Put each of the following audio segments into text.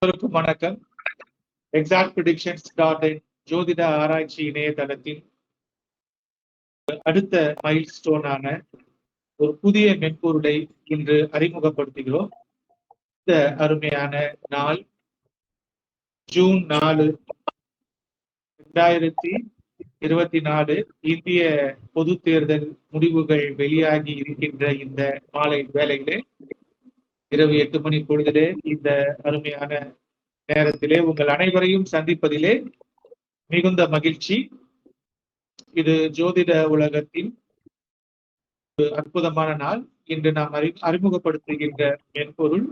அனைவருக்கும் வணக்கம். exactpredictions.in ஜோதிட ஆராய்ச்சி இணையதளத்தின் அடுத்த மைல்ஸ்டோனான ஒரு புதிய மென்பொருளை இன்று அறிமுகப்படுத்துகிறோம். இந்த அருமையான நாள் ஜூன் 4, 2024 இந்திய பொது தேர்தல் முடிவுகள் வெளியாகி இருக்கின்ற இந்த மாலை வேளையிலே இரவு 8 மணி பொழுதிலே இந்த அருமையான நேரத்திலே உங்கள் அனைவரையும் சந்திப்பதிலே மிகுந்த மகிழ்ச்சி. இது ஜோதிட உலகத்தின் அற்புதமான நாள். இன்று நாம் அறிமுகப்படுத்துகின்ற மென்பொருள்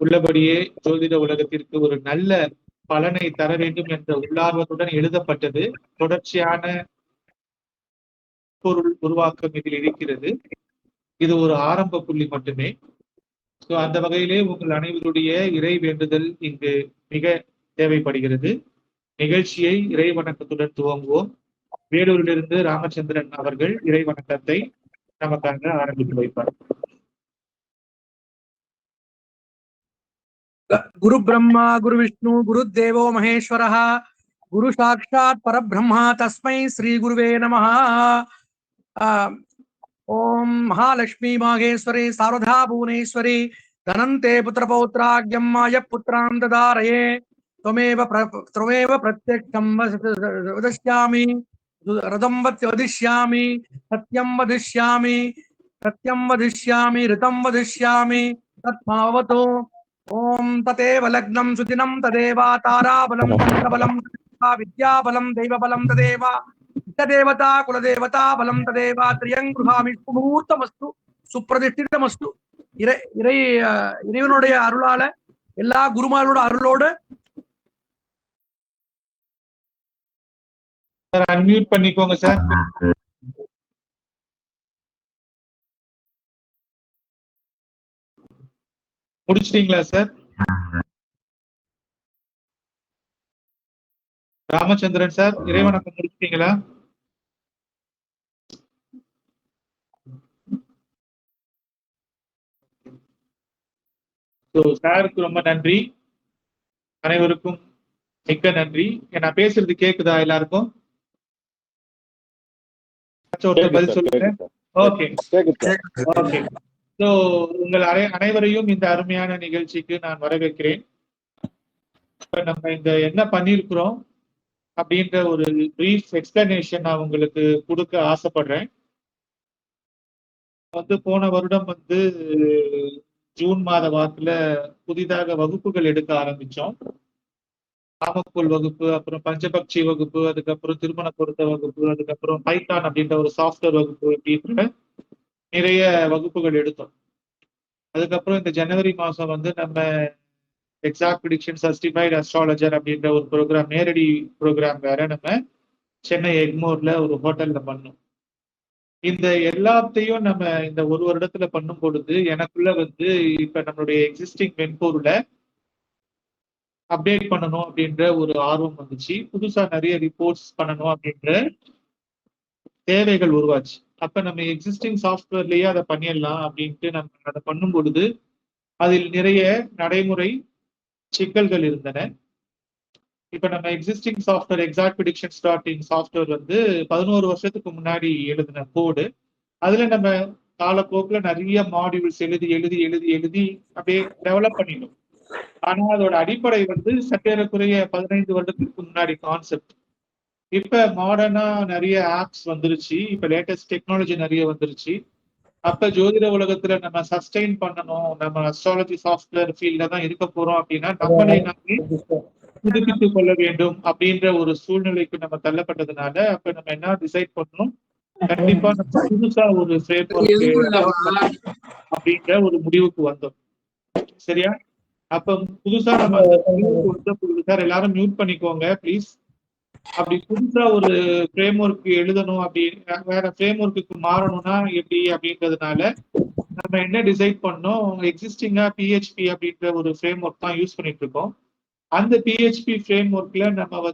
உள்ளபடியே ஜோதிட உலகத்திற்கு ஒரு நல்ல பலனை தர வேண்டும் என்ற உள்ளார்வத்துடன் எழுதப்பட்டது. தொடர்ச்சியான பொருள் உருவாக்கம் இதில் இருக்கிறது. இது ஒரு ஆரம்ப புள்ளி மட்டுமே. அந்த வகையிலே உங்கள் அனைவருடைய இறை வேண்டுதல் இங்கு மிக தேவைப்படுகிறது. நிகழ்ச்சியை இறை வணக்கத்துடன் துவங்குவோம். வேலூரிலிருந்து ராமச்சந்திரன் அவர்கள் இறை வணக்கத்தை நமக்காக ஆரம்பித்து வைப்பார். குரு பிரம்மா குரு விஷ்ணு குரு தேவோ மகேஸ்வரः குரு சாட்சாத் பரபிரம்மா தஸ்மை ஸ்ரீ குருவே நமः. ஓம் மகாலட்சுமி மாகேஸ்வரி சாரதா புவனேஸ்வரி தனந்தே புத்திரபௌத்ராக்யம் மாய புத்திரான் ததாரயே त्वमेव प्रत्यक्षं वदिष्यामि रथं वदिष्यामि सत्यं वदिष्यामि ऋतं वदिष्यामि तत्मावतु. ओम तदेव लग्नं सुदिनं तदेव ताराबलं चन्द्रबलं विद्याबलं दैवबलं तदेव इष्टदेवता कुलदेवता बलं तदेव त्रियं गृहामि मुहूर्तमस्तु சுப்பிரதிஷ்டிதமஸ்து. இறைவனுடைய அருளால எல்லா குருமாரோட அருளோடு அன்மியூட் பண்ணிக்கோங்க சார். முடிச்சிட்டீங்களா சார்? ராமச்சந்திரன் சார் இறைவணக்கம் முடிச்சிட்டீங்களா? சாருக்கு ரொம்ப நன்றி. அனைவருக்கும் மிக்க நன்றி. நான் பேசுறது கேக்குதா எல்லாருக்கும்? பதில் சொல்லுங்க. Okay okay. சோ உங்கள் அனைவரையும் இந்த அருமையான நிகழ்ச்சிக்கு நான் வரவேற்கிறேன். நம்ம இந்த என்ன பண்ணிருக்கிறோம் அப்படின்ற ஒரு பிரீஃப் எக்ஸ்பிளனேஷன் நான் உங்களுக்கு கொடுக்க ஆசைப்படுறேன். போன வருடம் ஜூன் மாத வாக்குல புதிதாக வகுப்புகள் எடுக்க ஆரம்பிச்சோம். காமக்கோள் வகுப்பு, அப்புறம் பஞ்சபக்ஷி வகுப்பு, அதுக்கப்புறம் திருமண பொருத்த வகுப்பு, அதுக்கப்புறம் பைத்தான் அப்படின்ற ஒரு சாஃப்ட்வேர் வகுப்பு அப்படின்ற நிறைய வகுப்புகள் எடுத்தோம். அதுக்கப்புறம் இந்த ஜனவரி மாசம் நம்ம எக்ஸாக்ட் ப்ரெடிக்ஷன் சர்டிஃபைட் அஸ்ட்ராலஜர் அப்படின்ற ஒரு ப்ரோக்ராம், நேரடி ப்ரோக்ராம் வேற நம்ம சென்னை எக்மோர்ல ஒரு ஹோட்டல்ல பண்ணோம். இந்த எல்லாத்தையும் நம்ம இந்த ஒரு வருடத்துல பண்ணும் பொழுது எனக்குள்ள இப்ப நம்மளுடைய எக்ஸிஸ்டிங் மென்பொருளை அப்டேட் பண்ணணும் அப்படின்ற ஒரு ஆர்வம் வந்துச்சு. புதுசா நிறைய ரிப்போர்ட்ஸ் பண்ணணும் அப்படின்ற தேவைகள் உருவாச்சு. அப்ப நம்ம எக்ஸிஸ்டிங் சாஃப்ட்வேர்லயே அதை பண்ணிடலாம் அப்படின்ட்டு நம்ம அதை பண்ணும் பொழுது அதில் நிறைய நடைமுறை சிக்கல்கள் இருந்தன. இப்ப நம்ம எக்ஸிஸ்டிங் சாஃப்ட்வேர் exactpredictions.in சாஃப்ட்வேர் 11 வருஷத்துக்கு முன்னாடி எழுதின கோடு. அதுல நம்ம காலப்போக்குல நிறைய மாடியூல்ஸ் எழுதி எழுதி எழுதி எழுதி அப்படியே டெவலப் பண்ணிடும். ஆனா அதோட அடிப்படை சற்றேறக்குறைய 15 வருடத்துக்கு முன்னாடி கான்செப்ட். இப்ப மாடர்னா நிறைய ஆப்ஸ் வந்துருச்சு. இப்ப லேட்டஸ்ட் டெக்னாலஜி நிறைய வந்துருச்சு. அப்ப ஜோதிட உலகத்துல நம்ம சஸ்டெயின் பண்ணணும், நம்ம அஸ்ட்ராலஜி சாஃப்ட்வேர் ஃபீல்ட்ல தான் இருக்க போறோம் அப்படின்னா நம்மளை நாமே புதுப்பித்துக் கொள்ள வேண்டும் அப்படின்ற ஒரு சூழ்நிலைக்கு நம்ம தள்ளப்பட்டதுனால அப்ப நம்ம என்ன டிசைட் பண்ணணும், கண்டிப்பா நம்ம புதுசா ஒரு அப்படின்ற ஒரு முடிவுக்கு வந்தோம். சரியா? அப்ப புதுசா நம்ம சார் எல்லாரும் மியூட் பண்ணிக்கோங்க ப்ளீஸ். அப்படி புதுசா ஒரு ஃப்ரேம் ஒர்க் எழுதணும், அப்படி வேற ஃப்ரேம் ஒர்க்குக்கு மாறணும்னா எப்படி அப்படின்றதுனால நம்ம என்ன டிசைட் பண்ணோம், எக்ஸிஸ்டிங்கா பிஹெச்பி அப்படின்ற ஒரு ஃப்ரேம் ஒர்க் தான் யூஸ் பண்ணிட்டு இருக்கோம். அந்த பிஹெச்பி ஃப்ரேம் ஒர்க்ல நம்ம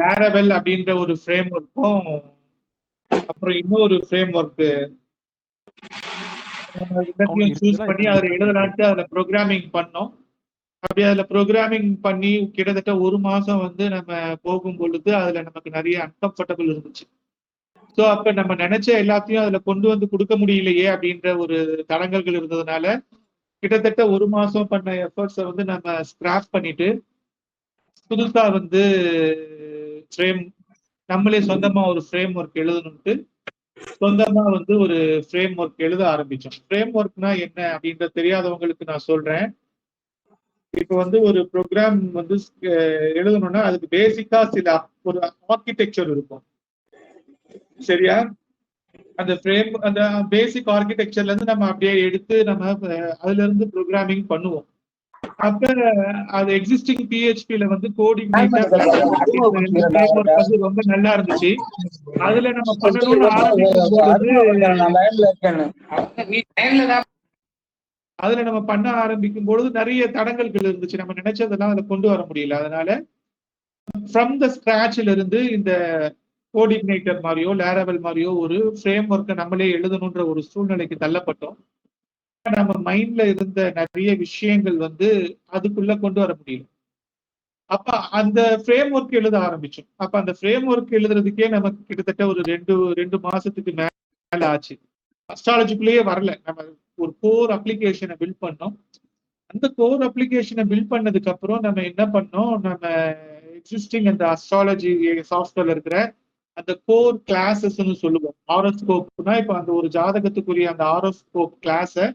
லாரவெல் அப்படின்ற ஒரு ஃப்ரேம் ஒர்க்கும், அப்புறம் இன்னொரு ஃப்ரேம் ஒர்க் எல்லாத்தையும் சூஸ் பண்ணி அதுல எழுதலான்ட்டு அதுல ப்ரோக்ராமிங் பண்ணோம். அப்படி அதுல ப்ரோக்ராமிங் பண்ணி கிட்டத்தட்ட 1 மாசம் வந்து நம்ம போகும் பொழுது அதுல நமக்கு நிறைய அன்கம்ஃபர்டபுள் இருந்துச்சு. ஸோ அப்ப நம்ம நினைச்ச எல்லாத்தையும் அதுல கொண்டு வந்து கொடுக்க முடியலையே அப்படின்ற ஒரு தடங்கல்கள் இருந்ததுனால கிட்டத்தட்ட 1 மாசம் பண்ண எஃபர்ட்ஸை வந்து நம்ம ஸ்கிராப் பண்ணிட்டு புதுசா வந்து ஃப்ரேம் நம்மளே சொந்தமா ஒரு ஃப்ரேம் ஒர்க் எழுதணும்ட்டு சொந்தமா வந்து ஒரு ஃப்ரேம் ஒர்க் எழுத ஆரம்பிச்சோம். ஃப்ரேம் ஒர்க்னா என்ன அப்படின்ற தெரியாதவங்களுக்கு நான் சொல்றேன். இப்ப வந்து ஒரு ப்ரோக்ராம் வந்து எழுதணும்னா அதுக்கு பேசிக்கா சில ஒரு ஆர்கிடெக்சர் இருக்கும். சரியா? அந்த ஃப்ரேம் அந்த பேசிக் ஆர்கிடெக்சர்ல இருந்து நம்ம அப்படியே எடுத்து நம்ம அதுல இருந்து ப்ரோக்ராமிங் பண்ணுவோம். அப்ப அது எக்ஸிஸ்டிங் PHP ல வந்து கோடிங் வந்து ரொம்ப நல்லா இருந்துச்சு. அதுல நம்ம பண்ணணும்னு ஆரம்பிக்கும் பொழுது அதுல நம்ம பண்ண ஆரம்பிக்கும் பொழுது நிறைய தடங்கல்கள் இருந்துச்சு. நம்ம நினைச்சதெல்லாம் அதுல கொண்டு வர முடியல. அதனால ஃப்ரம் த ஸ்கிராச்ல இருந்து இந்த கோஆர்டினேட்டர் மாதிரியோ லேரவல் மாதிரியோ ஒரு ஃப்ரேம் ஒர்க்கை நம்மளே எழுதணுன்ற ஒரு சூழ்நிலைக்கு தள்ளப்பட்டோம். நம்ம மைண்ட்ல இருந்த நிறைய விஷயங்கள் வந்து அதுக்குள்ள கொண்டு வர முடியல. அப்ப அந்த ஃப்ரேம் ஒர்க் எழுத ஆரம்பிச்சோம். அப்ப அந்த ஃப்ரேம் ஒர்க் எழுதுறதுக்கே நமக்கு கிட்டத்தட்ட ஒரு ரெண்டு மாசத்துக்கு மேல ஆச்சு. அஸ்ட்ராலஜிக்குள்ளேயே வரல. நம்ம ஒரு கோர் அப்ளிகேஷனை பில்ட் பண்ணோம். அந்த கோர் அப்ளிகேஷனை பில்ட் பண்ணதுக்கு அப்புறம் நம்ம என்ன பண்ணோம், நம்ம எக்ஸிஸ்டிங் அந்த அஸ்ட்ராலஜி சாஃப்ட்வேர்ல இருக்கிற அந்த கோர் கிளாஸஸ்ன்னு சொல்லுவோம். ஆரோஸ்கோப்னா இப்ப அந்த ஒரு ஜாதகத்துக்குரிய அந்த ஆரோஸ்கோப் கிளாஸை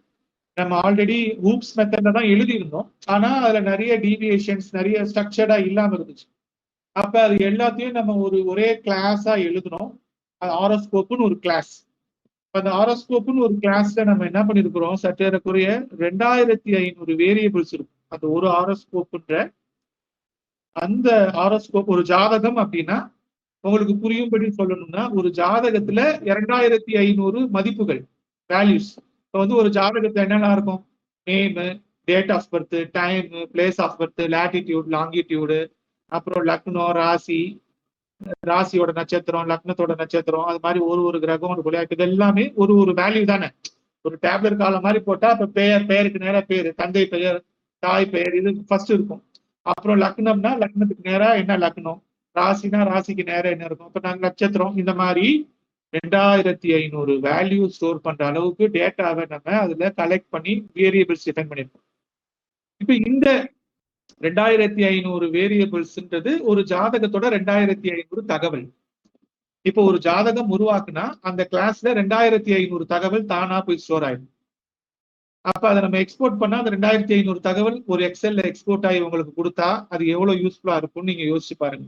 நம்ம ஆல்ரெடி ஹூப்ஸ் மெத்தட்ல தான் எழுதியிருந்தோம். ஆனா அதுல நிறைய டீவியேஷன்ஸ் நிறைய ஸ்ட்ரக்சர்டா இல்லாம இருந்துச்சு. அப்ப அது எல்லாத்தையும் நம்ம ஒரே கிளாஸா எழுதணும். அது ஆரோஸ்கோப்னு ஒரு கிளாஸ். அந்த ஆரோஸ்கோப்னு ஒரு கிளாஸ்ல நம்ம என்ன பண்ணிருக்கிறோம், சற்றேறக்குறைய 2500 வேரியபிள்ஸ் இருக்கும். அந்த ஒரு ஆரோஸ்கோப்ன்ற அந்த ஆரோஸ்கோப் ஒரு ஜாதகம் அப்படின்னா உங்களுக்கு புரியும்படி சொல்லணும்னா ஒரு ஜாதகத்துல 2500 மதிப்புகள் வேல்யூஸ். இப்போ வந்து ஒரு ஜாதகத்துல என்னெல்லாம் இருக்கும், name, date of birth, time, place of birth, latitude, longitude, அப்புறம் லக்னம், ராசியோட நட்சத்திரம், லக்னத்தோட நட்சத்திரம், அது மாதிரி ஒரு கிரகம் ஒரு விளையாட்டு, இது எல்லாமே ஒரு வேல்யூ தானே. ஒரு டேப்லெட் காலம் மாதிரி போட்டா இப்ப பெயருக்கு நேரா பேரு, தந்தை பெயர், தாய் பெயர், இது ஃபர்ஸ்ட் இருக்கும். அப்புறம் லக்னம்னா லக்னத்துக்கு நேரா என்ன லக்னம், ராசினா ராசிக்கு நேரம் என்ன இருக்கும், இப்ப நாங்க நட்சத்திரம், இந்த மாதிரி 2500 வேல்யூ ஸ்டோர் பண்ற அளவுக்கு டேட்டாவை நம்ம அதுல கலெக்ட் பண்ணி வேரியபிள்ஸ் டிஃபைன் பண்ணிருக்கோம். இப்ப இந்த 2500 வேரியபிள்ஸ்ன்றது ஒரு ஜாதகத்தோட 2500 தகவல். இப்போ ஒரு ஜாதகம் உருவாக்குனா அந்த கிளாஸ்ல 2500 தகவல் தானா போய் ஸ்டோர் ஆயிடும். அப்ப அதை நம்ம எக்ஸ்போர்ட் பண்ணா அந்த 2500 தகவல் ஒரு எக்ஸெல்ல எக்ஸ்போர்ட் ஆகி உங்களுக்கு கொடுத்தா அது எவ்வளவு யூஸ்ஃபுல்லா இருக்கும்னு நீங்க யோசிச்சு பாருங்க.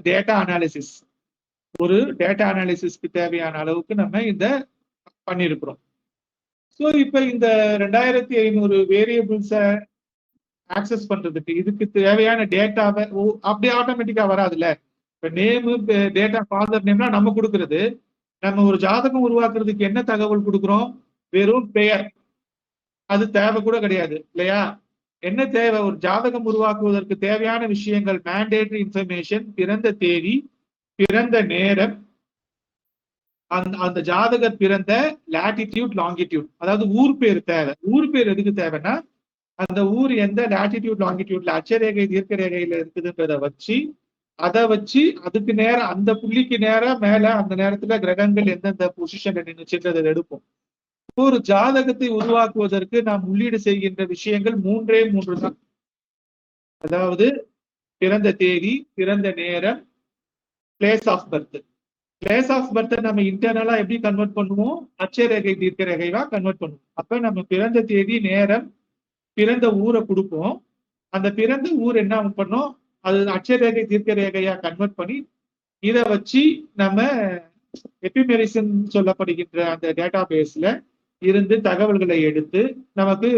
டேட்டா அனாலிசிஸ், ஒரு டேட்டா அனாலிசிஸ்க்கு தேவையான அளவுக்கு நம்ம இந்த பண்ணிருக்கிறோம். ஸோ இப்ப இந்த 2500 வேரியபிள்ஸை ஆக்சஸ் பண்றதுக்கு இதுக்கு தேவையான டேட்டாவை அப்படியே ஆட்டோமேட்டிக்கா வராதுல்ல. இப்ப நேமு, டேட்டா, ஃபாதர் நேம்னா நம்ம கொடுக்கறது. நம்ம ஒரு ஜாதகம் உருவாக்குறதுக்கு என்ன தகவல் கொடுக்குறோம், வெறும் பெயர், அது தேவை கூட கிடையாது இல்லையா. என்ன தேவை, ஒரு ஜாதகம் உருவாக்குவதற்கு தேவையான விஷயங்கள் மேண்டேட்டரி இன்ஃபர்மேஷன், பிறந்த தேதி, பிறந்த நேரம், அந்த ஜாதகர் பிறந்த லாட்டிடியூட், லாங்கிடியூட், அதாவது ஊர் பேர் தேவை. ஊர் பேர் எதுக்கு தேவைன்னா அந்த ஊர் எந்த லாட்டிடியூட் லாங்கிடியூட்ல அச்சரேகை தீர்க்க ரேகையில இருக்குதுன்றத வச்சு அதை வச்சு அதுக்கு நேரம் அந்த புள்ளிக்கு நேரம் மேல அந்த நேரத்துல கிரகங்கள் எந்தெந்த பொசிஷன்ல நின்றுச்சுன்றதை எடுப்போம். ஒரு ஜாதகத்தை உருவாக்குவதற்கு நாம் உள்ளீடு செய்கின்ற விஷயங்கள் 3 தான். அதாவது பிறந்த தேதி, பிறந்த நேரம், place of birth. Place of birth நம்ம இன்டர்னலா எப்படி கன்வெர்ட் பண்ணுவோம், அச்சரேகை தீர்க்க ரேகைவா கன்வெர்ட் பண்ணுவோம். அப்ப நம்ம பிறந்த தேதி, நேரம், பிறந்த ஊரை கொடுப்போம். அந்த பிறந்த ஊர் என்ன பண்ணோம், அது அச்சரேகை தீர்க்க ரேகையா கன்வெர்ட் பண்ணி இதை வச்சு நம்ம எபிமெரிசன் சொல்லப்படுகின்ற அந்த டேட்டா பேஸ்ல இருந்து தகவல்களை எடுத்து நமக்கு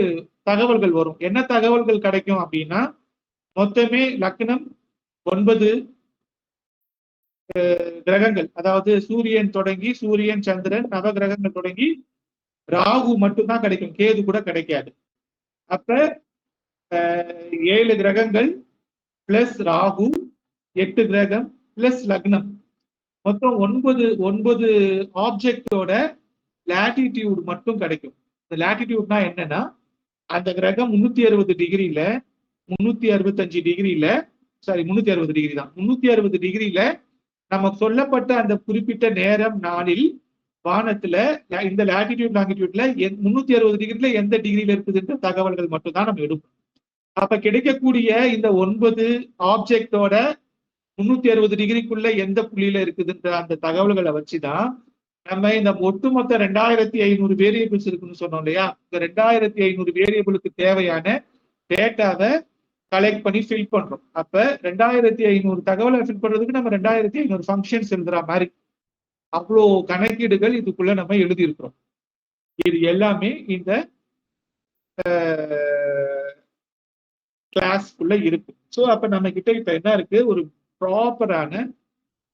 தகவல்கள் வரும். என்ன தகவல்கள் கிடைக்கும் அப்படின்னா மொத்தமே லக்னம் 9 கிரகங்கள், அதாவது சூரியன் தொடங்கி சூரியன், சந்திரன், நவ கிரகங்கள் தொடங்கி ராகு மட்டும்தான் கிடைக்கும், கேது கூட கிடைக்காது. அப்ப 7 கிரகங்கள் பிளஸ் ராகு, 8 கிரகம் பிளஸ் லக்னம், மொத்தம் 9 ஆப்ஜெக்டோட லாட்டிடியூட் மட்டும் கிடைக்கும். இந்த லாட்டிடியூட்னா என்னன்னா அந்த கிரகம் 360 டிகிரியில 365 டிகிரியில சாரி 360 டிகிரி தான் 360 டிகிரியில நமக்கு சொல்லப்பட்ட அந்த குறிப்பிட்ட நேரம் நாளில் வானத்துல இந்த லாட்டிடியூட் லாங்கிடியூட்ல 360 டிகிரில எந்த டிகிரியில இருக்குதுன்ற தகவல்கள் மட்டும் தான் நம்ம எடுப்போம். அப்ப கிடைக்கக்கூடிய இந்த 9 ஆப்ஜெக்டோட 360 டிகிரிக்குள்ள எந்த புள்ளியில இருக்குதுன்ற அந்த தகவல்களை வச்சுதான் நம்ம இந்த ஒட்டுமொத்த 2500 வேரியபிள்ஸ் இருக்குன்னு சொன்னோம் இல்லையா? இந்த 2500 வேரியபிளுக்கு தேவையான டேட்டாவை கலெக்ட் பண்ணி ஃபில் பண்றோம். அப்ப 2500 தகவலை ஃபில் பண்றதுக்கு நம்ம 2500 ஃபங்க்ஷன்ஸ் எழுதுற மாதிரி அவ்வளோ கணக்கீடுகள் இதுக்குள்ள நம்ம எழுதியிருக்கிறோம். இது எல்லாமே இந்த கிளாஸ்க்குள்ள இருக்கு. ஸோ அப்ப நம்ம கிட்ட இப்ப என்ன இருக்கு, ஒரு ப்ராப்பரான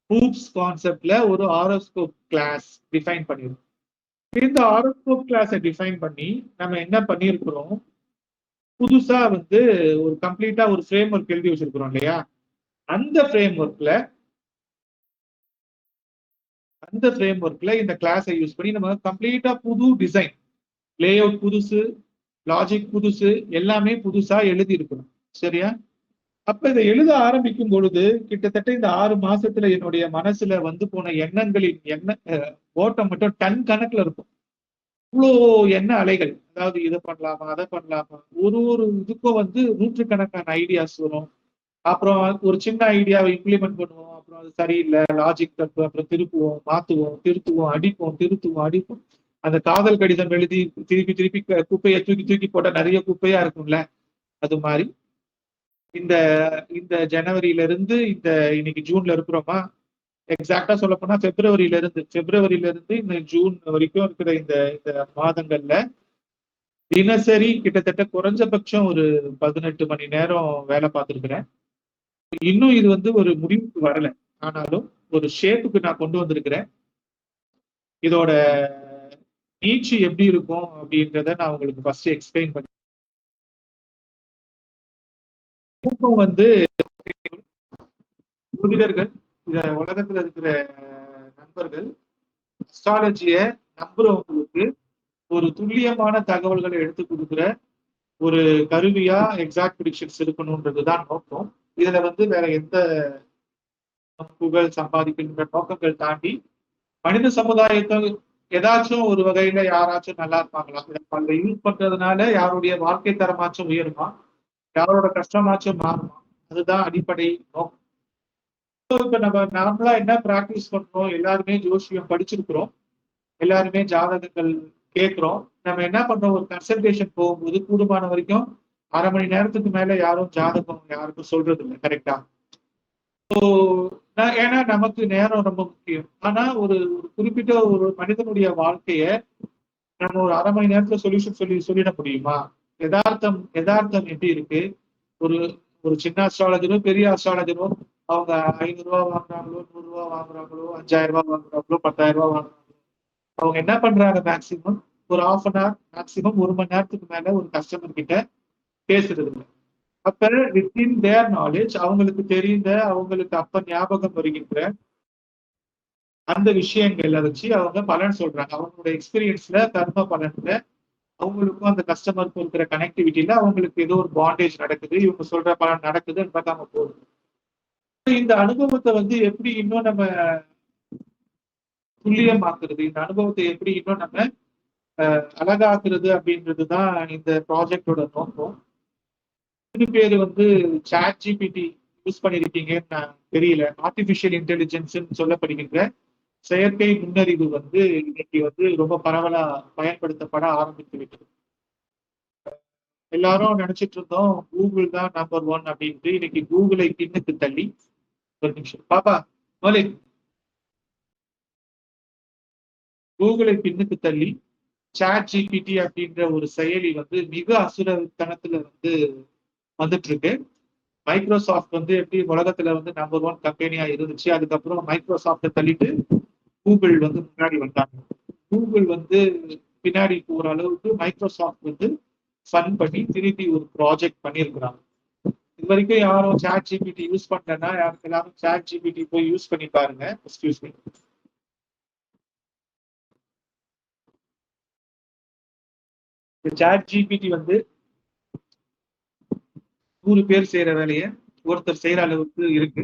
ஹூப்ஸ் கான்செப்ட்ல ஒரு ஹாரோஸ்கோப் கிளாஸ் டிஃபைன் பண்ணிருக்கோம். இந்த ஹாரோஸ்கோப் கிளாஸை டிஃபைன் பண்ணி நம்ம என்ன பண்ணியிருக்கிறோம், புதுசா வந்து ஒரு கம்ப்ளீட்டா ஒரு ஃப்ரேம் ஒர்க் எழுதி வச்சிருக்கிறோம் இல்லையா? அந்த ஃப்ரேம் ஒர்க்ல இந்த கிளாஸை யூஸ் பண்ணி நம்ம கம்ப்ளீட்டா புது டிசைன், லே அவுட் புதுசு, லாஜிக் புதுசு, எல்லாமே புதுசா எழுதி இருக்கணும். சரியா? அப்ப இதை எழுத ஆரம்பிக்கும் பொழுது கிட்டத்தட்ட இந்த 6 மாசத்துல என்னுடைய மனசுல வந்து போன எண்ணங்களின் ஓட்டம் மட்டும் டன் கணக்குல இருக்கும். இவ்வளோ எண்ண அலைகள், அதாவது இதை பண்ணலாமா அதை பண்ணலாமா, ஒரு இதுக்கும் வந்து நூற்றுக்கணக்கான ஐடியாஸ் வரும். அப்புறம் ஒரு சின்ன ஐடியாவை இம்ப்ளிமெண்ட் பண்ணுவோம், அப்புறம் அது சரியில்லை, லாஜிக் தப்பு, அப்புறம் திருப்புவோம், மாத்துவோம், திருத்துவோம், அடிப்போம். அந்த காதல் கடிதம் எழுதி திருப்பி குப்பையை தூக்கி போட்ட நிறைய குப்பையா இருக்கும்ல, அது மாதிரி இந்த இந்த ஜனவரியில இருந்து இந்த இன்னைக்கு ஜூன்ல இருக்கிறோமா, எக்ஸாக்டா சொல்ல போனா பிப்ரவரியில இருந்து இந்த ஜூன் வரைக்கும் இருக்கிற இந்த இந்த மாதங்கள்ல தினசரி கிட்டத்தட்ட குறைஞ்சபட்சம் ஒரு 18 மணி நேரம் வேலை பார்த்துருக்கிறேன். இன்னும் இது வந்து ஒரு முடிவுக்கு வரல, ஆனாலும் ஒரு ஷேப்புக்கு நான் கொண்டு வந்திருக்கிறேன். இதோட நீட்சி எப்படி இருக்கும் அப்படின்றத நான் உங்களுக்கு ஃபர்ஸ்ட் எக்ஸ்பிளைன் பண்ணி வந்து புதிதர்கள், இத உலகத்துல இருக்கிற நண்பர்கள் அஸ்ட்ராலஜிய நம்புறவங்களுக்கு ஒரு துல்லியமான தகவல்களை எடுத்து கொடுக்குற ஒரு கருவியா எக்ஸாக்ட் ப்ரிடிக்ஷன்ஸ் இருக்கணும்ன்றதுதான் நோக்கம். இதுல வந்து வேற எந்த புகழ் சம்பாதிக்கின்ற நோக்கங்கள் தாண்டி மனித சமுதாயத்தை ஏதாச்சும் ஒரு வகையில யாராச்சும் நல்லா இருப்பாங்களா, அதை யூஸ் பண்றதுனால யாருடைய வாழ்க்கை தரமாச்சும் உயருமா, யாரோட கஷ்டமாச்சும் மாறுமா, அதுதான் அடிப்படை நோக்கம். இப்ப நம்ம நார்மலா என்ன பிராக்டிஸ் பண்றோம், எல்லாருமே ஜோசியம் படிச்சிருக்கிறோம், எல்லாருமே ஜாதகங்கள் கேட்கிறோம். நம்ம என்ன பண்றோம், ஒரு கன்சல்டேஷன் போகும்போது கூடுமான வரைக்கும் 1/2 மணி நேரத்துக்கு மேல யாரும் ஜாதகம் யாருக்கும் சொல்றது இல்லை. கரெக்டா? ஏன்னா நமக்கு நேரம் ரொம்ப முக்கியம். ஆனா ஒரு குறிப்பிட்ட ஒரு மனிதனுடைய வாழ்க்கைய நம்ம ஒரு 1/2 மணி நேரத்துல சொல்யூஷன் சொல்லிட முடியுமா? யதார்த்தம் எப்படி இருக்கு? ஒரு ஒரு சின்ன அஸ்ட்ராலஜரோ பெரிய அஸ்ட்ராலஜரோ அவங்க 500 ரூபாய் வாங்குறாங்களோ, 100 ரூபாய் வாங்குறாங்களோ, 5000 ரூபாய் வாங்குறாங்களோ, 10,000 ரூபாய் வாங்குறாங்களோ, அவங்க என்ன பண்றாங்க, மேக்சிமம் ஒரு 1/2 அன் ஹவர், மேக்சிமம் 1 மணி நேரத்துக்கு மேல ஒரு கஸ்டமர் கிட்ட பேசுறது இல்லை. அப்ப வித்தின் தேர் நாலேஜ் அவங்களுக்கு தெரிந்த, அவங்களுக்கு அப்ப ஞாபகம் வருகின்ற அந்த விஷயங்களை வச்சு அவங்க பலன் சொல்றாங்க. அவங்களோட எக்ஸ்பீரியன்ஸ்ல கர்ம பலன்ல அவங்களுக்கும் அந்த கஸ்டமருக்கும் இருக்கிற கனெக்டிவிட்டியில அவங்களுக்கு ஏதோ ஒரு பாண்டேஜ் நடக்குது, இவங்க சொல்ற பலன் நடக்குது, நடக்காம போகுது. இந்த அனுபவத்தை வந்து எப்படி இன்னும் நம்ம துல்லியமாக்குறது, இந்த அனுபவத்தை எப்படி இன்னும் நம்ம அழகாக்குறது அப்படின்றதுதான் இந்த ப்ராஜெக்டோட நோக்கம். பேரு வந்து சாட் ஜிபிடி யூஸ் பண்ணிருக்கீங்கன்னு நான் தெரியல. ஆர்டிபிஷியல் இன்டெலிஜென்ஸ் சொல்லப்படுகின்ற செயற்கை நுண்ணறிவு வந்து இன்னைக்கு வந்து ரொம்ப பரவலா பயன்படுத்தப்பட ஆரம்பித்து விட்டது. எல்லாரும் நினைச்சிட்டு இருந்தோம் கூகுள் தான் நம்பர் 1 அப்படின்ட்டு. இன்னைக்கு கூகுளை பின்னுக்கு தள்ளி, ஒரு நிமிஷம் பாப்பா மோலி, கூகுளை பின்னுக்கு தள்ளி சாட் ஜிபிடி அப்படின்ற ஒரு செயலி வந்து மிக அசுரத்தனத்துல வந்து வந்துட்டு இருக்கு. மைக்ரோசாஃப்ட் வந்து எப்படி உலகத்துல வந்து நம்பர் 1 கம்பெனியா இருந்துச்சு, அதுக்கப்புறம் மைக்ரோசாஃப்டை தள்ளிட்டு கூகுள் வந்து முன்னாடி வந்தாங்க. கூகுள் வந்து பின்னாடி போற அளவுக்கு மைக்ரோசாஃப்ட் வந்து ஃபண்ட் பண்ணி திருப்பி ஒரு ப்ராஜெக்ட் பண்ணியிருக்கிறாங்க. இது வரைக்கும் யாரும் சாட் ஜிபிடி யூஸ் பண்ணலன்னா எல்லாரும் சாட் ஜிபிடி போய் யூஸ் பண்ணி பாருங்க. Excuse me. சாட் ஜிபிடி வந்து 100 பேர் செய்யற வேலையை ஒருத்தர் செய்யற அளவுக்கு இருக்கு.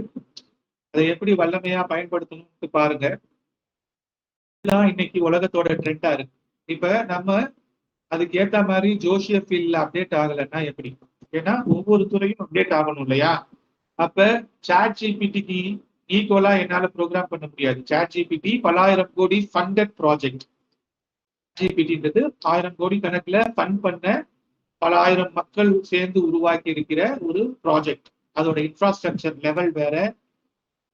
அதை எப்படி வல்லமையா பயன்படுத்தணும்னு பாருங்க. இதுதான் இன்னைக்கு உலகத்தோட ட்ரெண்டா இருக்கு. இப்ப நம்ம அதுக்கு ஏத்த மாதிரி ஜோஷிய ஃபீல்ட்ல அப்டேட் ஆகலைன்னா எப்படி? ஏன்னா ஒவ்வொரு துறையும் அப்டேட் ஆகணும் இல்லையா? அப்ப சாட் ஜிபிடிக்கு ஈக்குவலா என்னால ப்ரோக்ராம் பண்ண முடியாது. சாட் ஜிபிடி பல்லாயிரம் கோடி ஃபண்டட் ப்ராஜெக்ட். ஜிபிடின்றது 1000 கோடி கணக்குல ஃபண்ட் பண்ண பல ஆயிரம் மக்கள் சேர்ந்து உருவாக்கி இருக்கிற ஒரு ப்ராஜெக்ட். அதோட இன்ஃப்ராஸ்ட்ரக்சர் லெவல் வேற,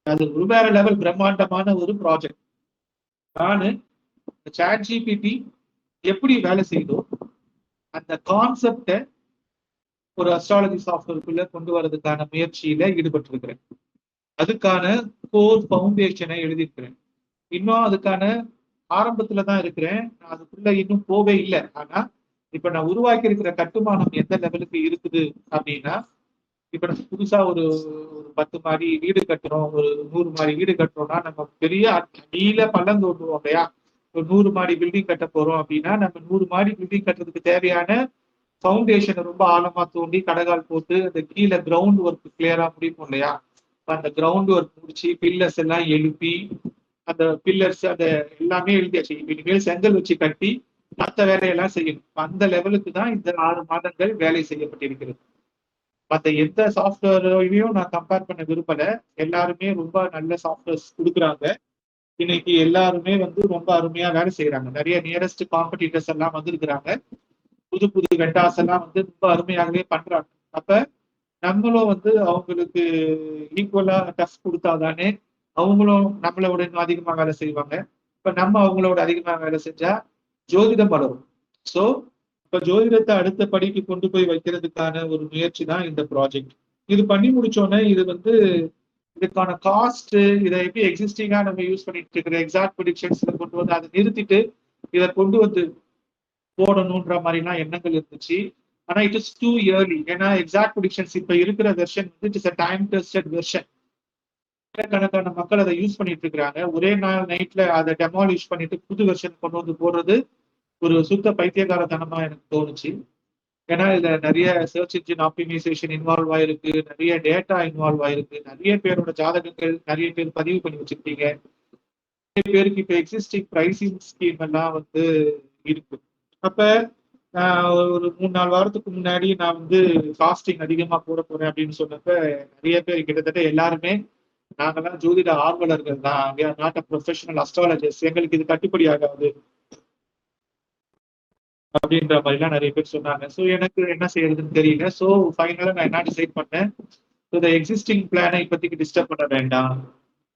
அது ஒரு வேற லெவல் பிரம்மாண்டமான ஒரு ப்ராஜெக்ட். நானு சாட் ஜிபிடி எப்படி வேலை செய்தோ அந்த கான்செப்டை ஒரு அஸ்ட்ராலஜி சாஃப்ட்வேருக்குள்ள கொண்டு வரதுக்கான முயற்சியில ஈடுபட்டு இருக்கிறேன். அதுக்கான கோர் ஃபவுண்டேஷனை எழுதியிருக்கிறேன். இன்னும் அதுக்கான ஆரம்பத்துல தான் இருக்கிறேன். நான் அதுக்குள்ள இன்னும் போவே இல்லை. ஆனா இப்ப நான் உருவாக்கி இருக்கிற கட்டுமானம் எந்த லெவலுக்கு இருக்குது அப்படின்னா, இப்ப நம்ம புதுசா ஒரு 10 மாடி வீடு கட்டுறோம், ஒரு 100 மாடி வீடு கட்டுறோம்னா நம்ம பெரிய அடியில பள்ளம் தோண்டுவோம் இல்லையா? ஒரு 100 மாடி பில்டிங் கட்ட போறோம் அப்படின்னா நம்ம 100 மாடி பில்டிங் கட்டுறதுக்கு தேவையான ஃபவுண்டேஷனை ரொம்ப ஆழமா தோண்டி கடகால் போட்டு அந்த கீழே கிரவுண்ட் ஒர்க் கிளியரா முடியும் இல்லையா? அந்த கிரவுண்ட் ஒர்க் முடிச்சு பில்லர்ஸ் எல்லாம் எழுப்பி அந்த பில்லர்ஸ் அந்த எல்லாமே எழுதியாச்சு. இனிமேல் செங்கல் வச்சு கட்டி மற்ற வேலையெல்லாம் செய்யணும். அந்த லெவலுக்கு தான் இந்த 6 மாதங்கள் வேலை செய்யப்பட்டிருக்கிறது. மற்ற எந்த சாஃப்ட்வேரையும் நான் கம்பேர் பண்ண விரும்பல. எல்லாருமே ரொம்ப நல்ல சாஃப்ட்வேர்ஸ் கொடுக்குறாங்க. இன்னைக்கு எல்லாருமே வந்து ரொம்ப அருமையா வேலை செய்யறாங்க. நிறைய நியரஸ்ட் காம்படிட்டர்ஸ் எல்லாம் வந்திருக்கிறாங்க. புது புது வெண்டாஸ் எல்லாம் வந்து ரொம்ப அருமையாகவே பண்றாங்க. அப்ப நம்மளும் வந்து அவங்களுக்கு ஈக்குவலா டஃப் கொடுத்தாதானே அவங்களும் நம்மளோட இன்னும் அதிகமா வேலை செய்வாங்க. இப்ப நம்ம அவங்களோட அதிகமா வேலை செஞ்சா ஜோதிடம் வளரும். சோ இப்ப ஜோதிடத்தை அடுத்த படிக்கு கொண்டு போய் வைக்கிறதுக்கான ஒரு முயற்சி தான் இந்த ப்ராஜெக்ட். இது பண்ணி முடிச்சோன்னே இது வந்து இதுக்கான காஸ்ட், இதை எப்படி எக்ஸிஸ்டிங்கா நம்ம யூஸ் பண்ணிட்டு இருக்கிற எக்ஸாக்ட் ப்ரெடிக்ஷன்ஸ் கொண்டு வந்து அதை நிறுத்திட்டு இதை கொண்டு வந்து போடணுன்ற மாதிரிலாம் எண்ணங்கள் இருந்துச்சு. ஆனா இட் இஸ் டூ இயர்லி. ஏன்னா எக்ஸாக்ட் ப்ரெடிக்ஷன்ஸ் இப்ப இருக்கிற வெர்ஷன் வந்து it is time tested version. கணக்கான மக்கள் அதை யூஸ் பண்ணிட்டு இருக்கிறாங்க. ஒரே நாள் நைட்ல அதை டெமாலிஷ் பண்ணிட்டு புது வெர்ஷன் கொண்டு வந்து போடுறது ஒரு சுத்த பைத்தியகாரத்தனமா எனக்கு தோணுச்சு. ஏன்னா இதுல நிறைய சர்ச் இன்ஜின் ஆப்டிமைசேஷன் இன்வால்வ் ஆயிருக்கு, நிறைய டேட்டா இன்வால்வ் ஆயிருக்கு, நிறைய பேரோட ஜாதகங்கள் நிறைய பேர் பதிவு பண்ணி வச்சிருக்கீங்க. நிறைய பேருக்கு இப்ப எக்ஸிஸ்டிங் பிரைசிங் ஸ்கீம் எல்லாம் வந்து இருக்கு. அப்ப ஒரு 3-4 வாரத்துக்கு முன்னாடி நான் வந்து காஸ்டிங் அதிகமா போட போறேன் அப்படின்னு சொன்னப்ப நிறைய பேர் கிட்டத்தட்ட எல்லாருமே நாங்கெல்லாம் ஜோதிட ஆர்வலர்கள் தான், நாட் அ ப்ரொஃபஷனல் அஸ்ட்ராலஜர்ஸ், எங்களுக்கு இது கட்டுப்படி ஆகாது அப்படின்ற மாதிரிலாம் நிறைய பேர் சொன்னாங்க. ஸோ எனக்கு என்ன செய்யறதுன்னு தெரியல. ஸோ ஃபைனலா நான் என்ன டிசைட் பண்ணேன், இந்த எக்ஸிஸ்டிங் பிளானை இப்போதைக்கு டிஸ்டர்ப் பண்ண வேண்டாம்.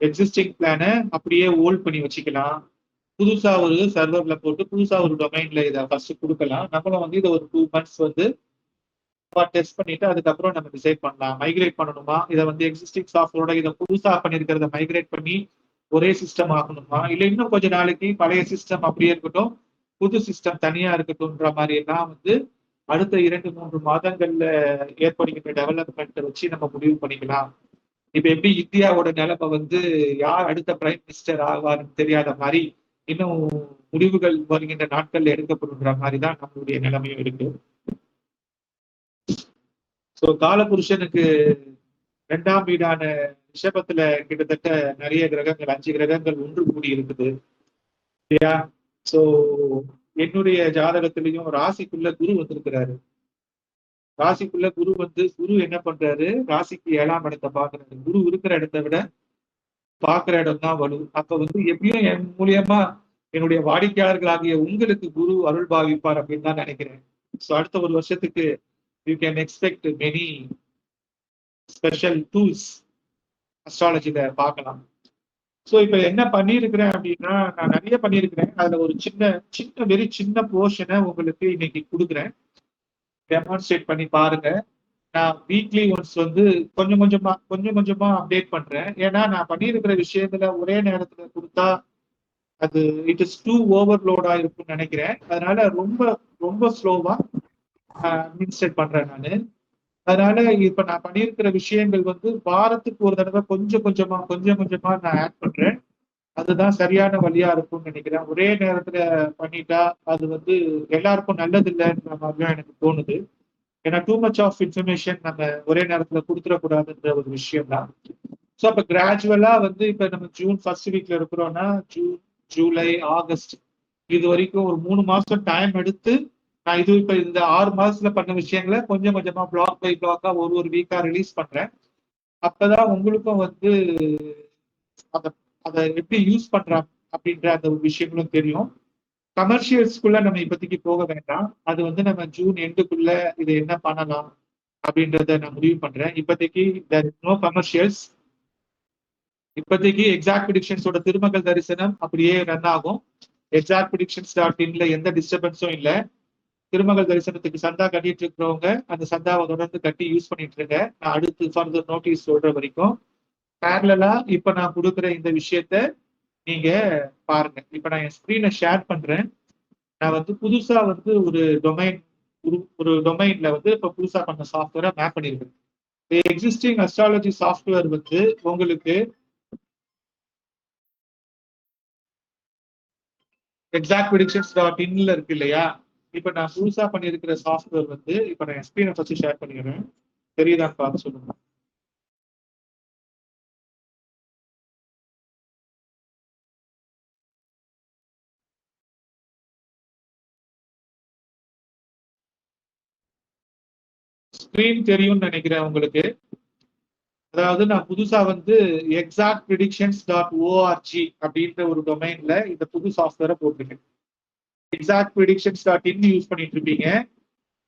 எக்ஸிஸ்டிங் பிளானை அப்படியே ஹோல்ட் பண்ணி வச்சுக்கலாம். புதுசா ஒரு சர்வர்ல போட்டு புதுசா ஒரு டொமைன்ல இதை ஃபர்ஸ்ட் கொடுக்கலாம். நம்மளும் வந்து இதை ஒரு 2 months வந்து டெஸ்ட் பண்ணிட்டு அதுக்கப்புறம் நம்ம டிசைட் பண்ணலாம். மைக்ரேட் பண்ணணுமா, இதை வந்து எக்ஸிஸ்டிங் சாஃப்ட்வேரோட இதை புதுசா பண்ணிருக்கிறத மைக்ரேட் பண்ணி ஒரே சிஸ்டம் ஆகணுமா, இல்லை இன்னும் கொஞ்ச நாளைக்கு பழைய சிஸ்டம் அப்படியே இருக்கட்டும், புது சிஸ்டம் தனியா இருக்கட்டும்ன்ற மாதிரி எல்லாம் வந்து அடுத்த 2-3 மாதங்கள்ல ஏற்படுகின்ற டெவலப்மெண்ட் வச்சு நம்ம முடிவு பண்ணிக்கலாம். இப்ப எப்படி இந்தியாவோட நிலைமை வந்து யார் அடுத்த பிரைம் மினிஸ்டர் ஆவார்னு தெரியாத மாதிரி இன்னும் முடிவுகள் வருகின்ற நாட்கள்ல எடுக்கப்படுன்ற மாதிரிதான் நம்மளுடைய நிலைமையும் இருக்கு. ஸோ காலபுருஷனுக்கு 2ஆம் வீடான ரிஷபத்துல கிட்டத்தட்ட நிறைய கிரகங்கள் 5 கிரகங்கள் ஒன்று கூடி இருக்குது இல்லையா? சோ என்னுடைய ஜாதகத்திலையும் ராசிக்குள்ள குரு வந்திருக்கிறாரு. ராசிக்குள்ள குரு வந்து குரு என்ன பண்றாரு, ராசிக்கு 7ஆம் இடத்தை பாக்குறாரு. குரு இருக்கிற இடத்தை விட பாக்குற இடம் தான் வலு. அப்ப வந்து எப்படியும் என் மூலியமா என்னுடைய வாடிக்கையாளர்களாகிய உங்களுக்கு குரு அருள் பாவிப்பார் அப்படின்னு தான் நினைக்கிறேன். ஸோ அடுத்த ஒரு வருஷத்துக்கு you can expect many special tools அஸ்ட்ராலஜில பார்க்கலாம். ஸோ இப்ப என்ன பண்ணியிருக்கிறேன் அப்படின்னா, நான் நிறைய பண்ணியிருக்கிறேன். அதுல ஒரு வெரி சின்ன போர்ஷனை உங்களுக்கு இன்னைக்கு கொடுக்குறேன். டெமான்ஸ்ட்ரேட் பண்ணி பாருங்க. நான் வீக்லி ஒன்ஸ் வந்து கொஞ்சம் கொஞ்சமா அப்டேட் பண்றேன். ஏன்னா நான் பண்ணியிருக்கிற விஷயத்துல ஒரே நேரத்துல கொடுத்தா அது இட் இஸ் டூ ஓவர்லோடா இருக்கும்னு நினைக்கிறேன். அதனால ரொம்ப ரொம்ப ஸ்லோவா அட்மினிஸ்ட்ரேட் பண்றேன் நானு. அதனால இப்ப நான் பண்ணியிருக்கிற விஷயங்கள் வந்து வாரத்துக்கு ஒரு தடவை கொஞ்சம் கொஞ்சமா நான் ஆட் பண்றேன். அதுதான் சரியான வழியா இருக்கும்னு நினைக்கிறேன். ஒரே நேரத்துல பண்ணிட்டா அது வந்து எல்லாருக்கும் நல்லது இல்லைன்ற மாதிரிதான் எனக்கு தோணுது. ஏன்னா டூ மச் ஆஃப் இன்ஃபர்மேஷன் நம்ம ஒரே நேரத்துல கொடுத்துடக்கூடாதுன்ற ஒரு விஷயம் தான். ஸோ அப்ப கிராஜுவலா வந்து இப்ப நம்ம ஜூன் ஃபர்ஸ்ட் வீக்ல இருக்கிறோம்னா ஜூன், ஜூலை, ஆகஸ்ட் இது வரைக்கும் ஒரு 3 மாசம் டைம் எடுத்து நான் இது இப்ப இந்த 6 மாசத்துல பண்ண விஷயங்களை கொஞ்சம் கொஞ்சமா பிளாக் பை பிளாக்கா ஒரு வீக்கா ரிலீஸ் பண்றேன். அப்பதான் உங்களுக்கும் வந்து அதை அதை எப்படி யூஸ் பண்றாங்க அப்படின்ற அந்த ஒரு விஷயங்களும் தெரியும். கமர்ஷியல்ஸ்குள்ள நம்ம இப்போதைக்கு போக வேண்டாம். அது வந்து நம்ம ஜூன் எண்டுக்குள்ள இதை என்ன பண்ணலாம் அப்படின்றத நான் முடிவு பண்றேன். இப்போதைக்கு நோ கமர்ஷியல்ஸ். இப்போதைக்கு எக்ஸாக்ட் ப்ரிடிக்ஷன்ஸோட திருமகள் தரிசனம் அப்படியே ரன் ஆகும். எக்ஸாக்ட் ப்ரிடிக்ஷன்ஸ்.inல எந்த டிஸ்டர்பன்ஸும் இல்லை. திருமகள் தரிசனத்துக்கு சந்தா கட்டிட்டு இருக்கிறவங்க அந்த சந்தாவை தொடர்ந்து கட்டி யூஸ் பண்ணிட்டு இருங்க. நான் அடுத்து ஃபர்தர் நோட்டீஸ் சொல்ற வரைக்கும் பேரலா இப்ப நான் கொடுக்குற இந்த விஷயத்த நீங்க பாருங்க. இப்ப நான் என் ஸ்கிரீனை ஷேர் பண்றேன். நான் வந்து புதுசா வந்து ஒரு டொமைன்ல வந்து இப்ப புதுசா பண்ண சாஃப்ட்வேரை மேப் பண்ணிருக்கேன். எக்ஸிஸ்டிங் அஸ்ட்ராலஜி சாஃப்ட்வேர் வந்து உங்களுக்கு எக்ஸாக்ட் ப்ரிடிக்ஷன்ஸ்.inல இருக்கு இல்லையா? இப்ப நான் புதுசா பண்ணிருக்கிற சாஃப்ட்வேர் வந்து இப்ப நான் ஸ்கிரீனை ஃபர்ஸ்ட் ஷேர் பண்ணிடுறேன். தெரியுதான்னு பார்த்து சொல்லுங்க. ஸ்கிரீன் தெரியும்னு நினைக்கிறேன் உங்களுக்கு. அதாவது நான் புதுசா வந்து எக்ஸாக்ட் ப்ரிடிக்ஷன்ஸ்.org அப்படின்ற ஒரு டொமைன்ல இந்த புது சாஃப்ட்வேரை போட்டிருக்கேன். எக்ஸாக்ட் ப்ரிடிக்ஷன்ஸ்.in யூஸ் பண்ணிட்டு இருப்பீங்க.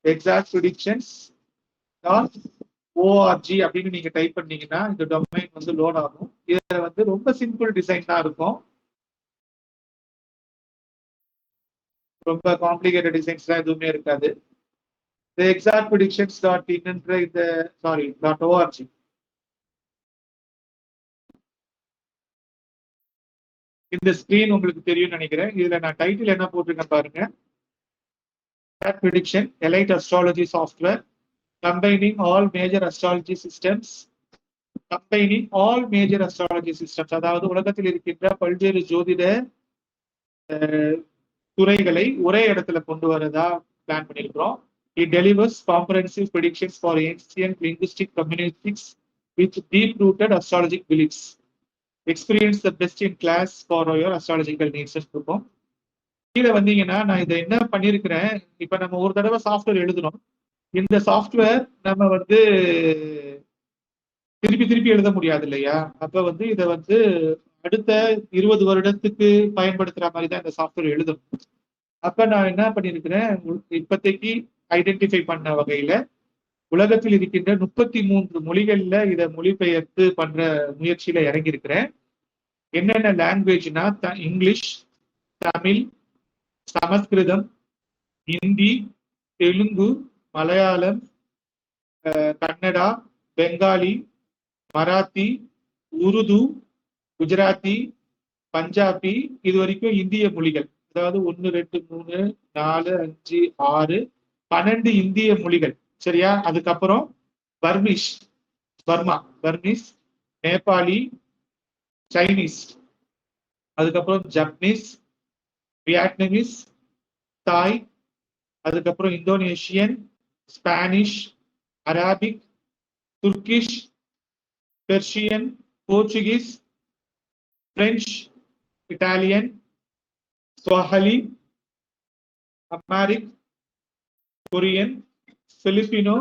எக்ஸாக்ட் ப்ரிடிக்ஷன்ஸ்.org அப்படின்னு நீங்க டைப் பண்ணீங்கன்னா இந்த டொமைன் வந்து லோட் ஆகும். இதுல வந்து ரொம்ப சிம்பிள் டிசைன் தான் இருக்கும். ரொம்ப காம்ப்ளிகேட்டட் டிசைன்ஸ்லாம் எதுவுமே இருக்காது. இந்த எக்ஸாக்ட் ப்ரிடிக்ஷன்ஸ்.in .org இந்த ஸ்கிரீன் உங்களுக்கு தெரியும்னு நினைக்கிறேன். இதுல நான் டைட்டில் என்ன போட்டிருக்கேன் பாருங்க. Prediction elite astrology software combining all major astrology systems. அதாவது உலகத்தில் இருக்கின்ற பல்வேறு ஜோதிட துறைகளை ஒரே இடத்துல கொண்டு வரதா பிளான் பண்ணியிருக்கிறோம். It delivers comprehensive predictions for ancient linguistic communities with deep-rooted astrologic beliefs. Experience the best in class for your astrological needs இருக்கும். கீழே வந்தீங்கன்னா நான் இதை என்ன பண்ணிருக்கிறேன். இப்ப நம்ம ஒரு தடவை சாஃப்ட்வேர் எழுதுறோம். இந்த சாஃப்ட்வேர் நம்ம வந்து திருப்பி எழுத முடியாது இல்லையா? அப்ப வந்து இதை வந்து அடுத்த 20 வருடத்துக்கு பயன்படுத்துற மாதிரி தான் இந்த சாஃப்ட்வேர் எழுதும். அப்ப நான் என்ன பண்ணிருக்கிறேன், இப்போதைக்கு ஐடென்டிஃபை பண்ண வகையில உலகத்தில் இருக்கின்ற 33 மொழிகள்ல இதை மொழிபெயர்த்து பண்ற முயற்சியில இறங்கியிருக்கிறேன். என்னென்ன லாங்குவேஜ்னா இங்கிலீஷ், தமிழ், சமஸ்கிருதம், ஹிந்தி, தெலுங்கு, மலையாளம், கன்னடா, பெங்காலி, மராத்தி, உருது, குஜராத்தி, பஞ்சாபி, இது வரைக்கும் இந்திய மொழிகள். அதாவது 1, 2, 3, 4, 5, 6, 12 இந்திய மொழிகள். சரியா? அதுக்கப்புறம் பர்மீஸ், நேபாளி, சைனீஸ், அதுக்கப்புறம் ஜப்பனீஸ், வியட்நாமீஸ், தாய், அதுக்கப்புறம் Indonesian, Spanish, Arabic, Turkish, Persian, Portuguese, French, Italian, Swahili, அமெரிக், கொரியன், பிலிப்பினோ,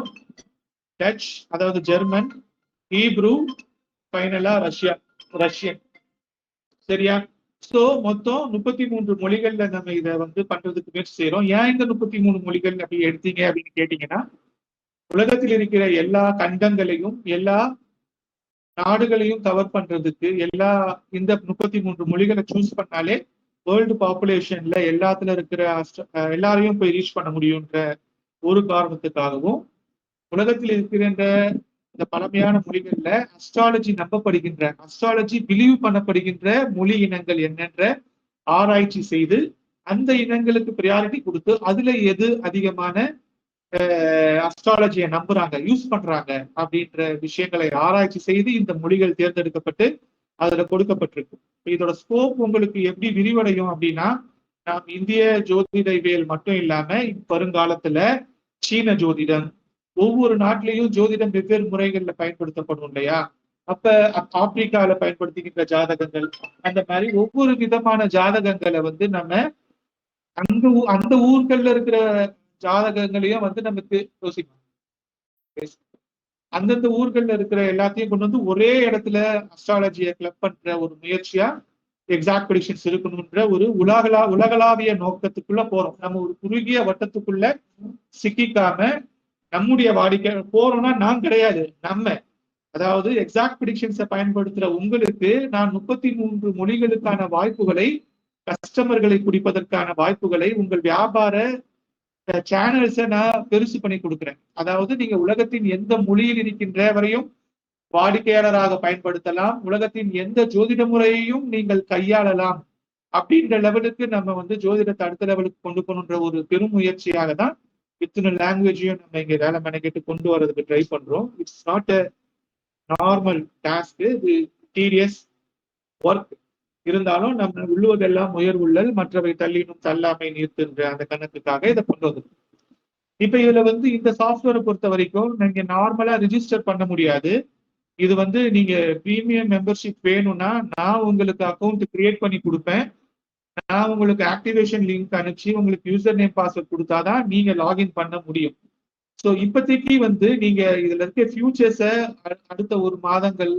டச் அதாவது ஜெர்மன், ஹீப்ரூ, ஃபைனலா ரஷ்யன். சரியா? சோ மொத்தம் 33 மொழிகள்ல நம்ம இதை வந்து பண்றதுக்கு முயற்சி செய்யறோம். ஏன் இந்த 33 மொழிகள் அப்படி எடுத்தீங்க அப்படின்னு கேட்டீங்கன்னா, உலகத்தில் இருக்கிற எல்லா கண்டங்களையும் எல்லா நாடுகளையும் கவர் பண்றதுக்கு இந்த 33 மொழிகளை சூஸ் பண்ணாலே வேர்ல்டு பாப்புலேஷன்ல எல்லாத்துல இருக்கிற எல்லாரையும் போய் ரீச் பண்ண முடியும்ன்ற ஒரு காரணத்துக்காகவும், உலகத்தில் இருக்கிற இந்த பழமையான மொழிகள்ல அஸ்ட்ராலஜி பிலீவ் பண்ணப்படுகின்ற மொழி இனங்கள் என்னென்ற ஆராய்ச்சி செய்து அந்த இனங்களுக்கு ப்ரியாரிட்டி கொடுத்து அதுல எது அதிகமான அஸ்ட்ராலஜியை நம்புறாங்க, யூஸ் பண்றாங்க அப்படின்ற விஷயங்களை ஆராய்ச்சி செய்து இந்த மொழிகள் தேர்ந்தெடுக்கப்பட்டு அதுல கொடுக்கப்பட்டிருக்கு. இதோட ஸ்கோப் உங்களுக்கு எப்படி விரிவடையும் அப்படின்னா, நாம் இந்திய ஜோதிடவியல் மட்டும் இல்லாம வருங்காலத்துல சீன ஜோதிடம், ஒவ்வொரு நாட்டிலையும் ஜோதிடம் வெவ்வேறு முறைகள்ல பயன்படுத்தப்படும் இல்லையா? அப்ப ஆப்பிரிக்கால பயன்படுத்திக்கின்ற ஜாதகங்கள், அந்த மாதிரி ஒவ்வொரு விதமான ஜாதகங்களை வந்து நம்ம அந்த ஊர்கள்ல இருக்கிற ஜாதகங்களையும் வந்து நமக்கு யோசிக்கணும். அந்தந்த ஊர்கள்ல இருக்கிற எல்லாத்தையும் கொண்டு வந்து ஒரே இடத்துல அஸ்ட்ராலஜியை கிளப் பண்ற ஒரு முயற்சியா எக்ஸாக்ட் ப்ரெடிக்ஷன்ஸ் இருக்கணும்ன்ற ஒரு உலகளாவிய நோக்கத்துக்குள்ள போறோம். நம்ம ஒரு குறுகிய வட்டத்துக்குள்ள சிக்கிக்காம நம்முடைய வாடிக்கை போறோம்னா நான் கிடையாது, நம்ம. அதாவது எக்ஸாக்ட் ப்ரெடிக்ஷன்ஸை பயன்படுத்துற உங்களுக்கு நான் 33 மொழிகளுக்கான வாய்ப்புகளை, கஸ்டமர்களை குடிப்பதற்கான வாய்ப்புகளை உங்கள் வியாபார சேனல்ஸை நான் பெருசு பண்ணி கொடுக்குறேன். அதாவது நீங்க உலகத்தின் எந்த மொழியில் இருக்கின்ற வரையும் வாடிக்கையாளராக பயன்படுத்தலாம், உலகத்தின் எந்த ஜோதிட முறையையும் நீங்கள் கையாளலாம் அப்படின்ற லெவலுக்கு நம்ம வந்து ஜோதிடத்தை அடுத்த லெவலுக்கு கொண்டு போகணுன்ற ஒரு பெரும் முயற்சியாக தான் இத்தனை லாங்குவேஜையும் நம்ம இங்க வேலை மெனக்கெட்டு கொண்டு வர்றதுக்கு ட்ரை பண்றோம். It's not a normal task, இது டீரியஸ் ஒர்க். இருந்தாலும் நம்ம உள்ளுவதெல்லாம் உயர்வுள்ளல், மற்றவை தள்ளினும் தள்ளாமை நீர்த்துன்ற அந்த கணக்குக்காக இதை கொண்டு வந்தது. இப்ப இதுல வந்து இந்த சாஃப்ட்வேரை பொறுத்த வரைக்கும் நீங்க நார்மலா ரிஜிஸ்டர் பண்ண முடியாது. இது வந்து நீங்க பிரீமியம் மெம்பர்ஷிப் வேணும்னா நான் உங்களுக்கு அக்கௌண்ட் கிரியேட் பண்ணி கொடுப்பேன். நான் உங்களுக்கு ஆக்டிவேஷன் லிங்க் அனுப்பிச்சு உங்களுக்கு யூசர் நேம் பாஸ்வேர்ட் கொடுத்தாதான் நீங்க லாகின் பண்ண முடியும். ஸோ இப்போதைக்கு வந்து நீங்க இதுல இருக்க ஃபியூச்சர்ஸை அடுத்த 1 மாதங்கள்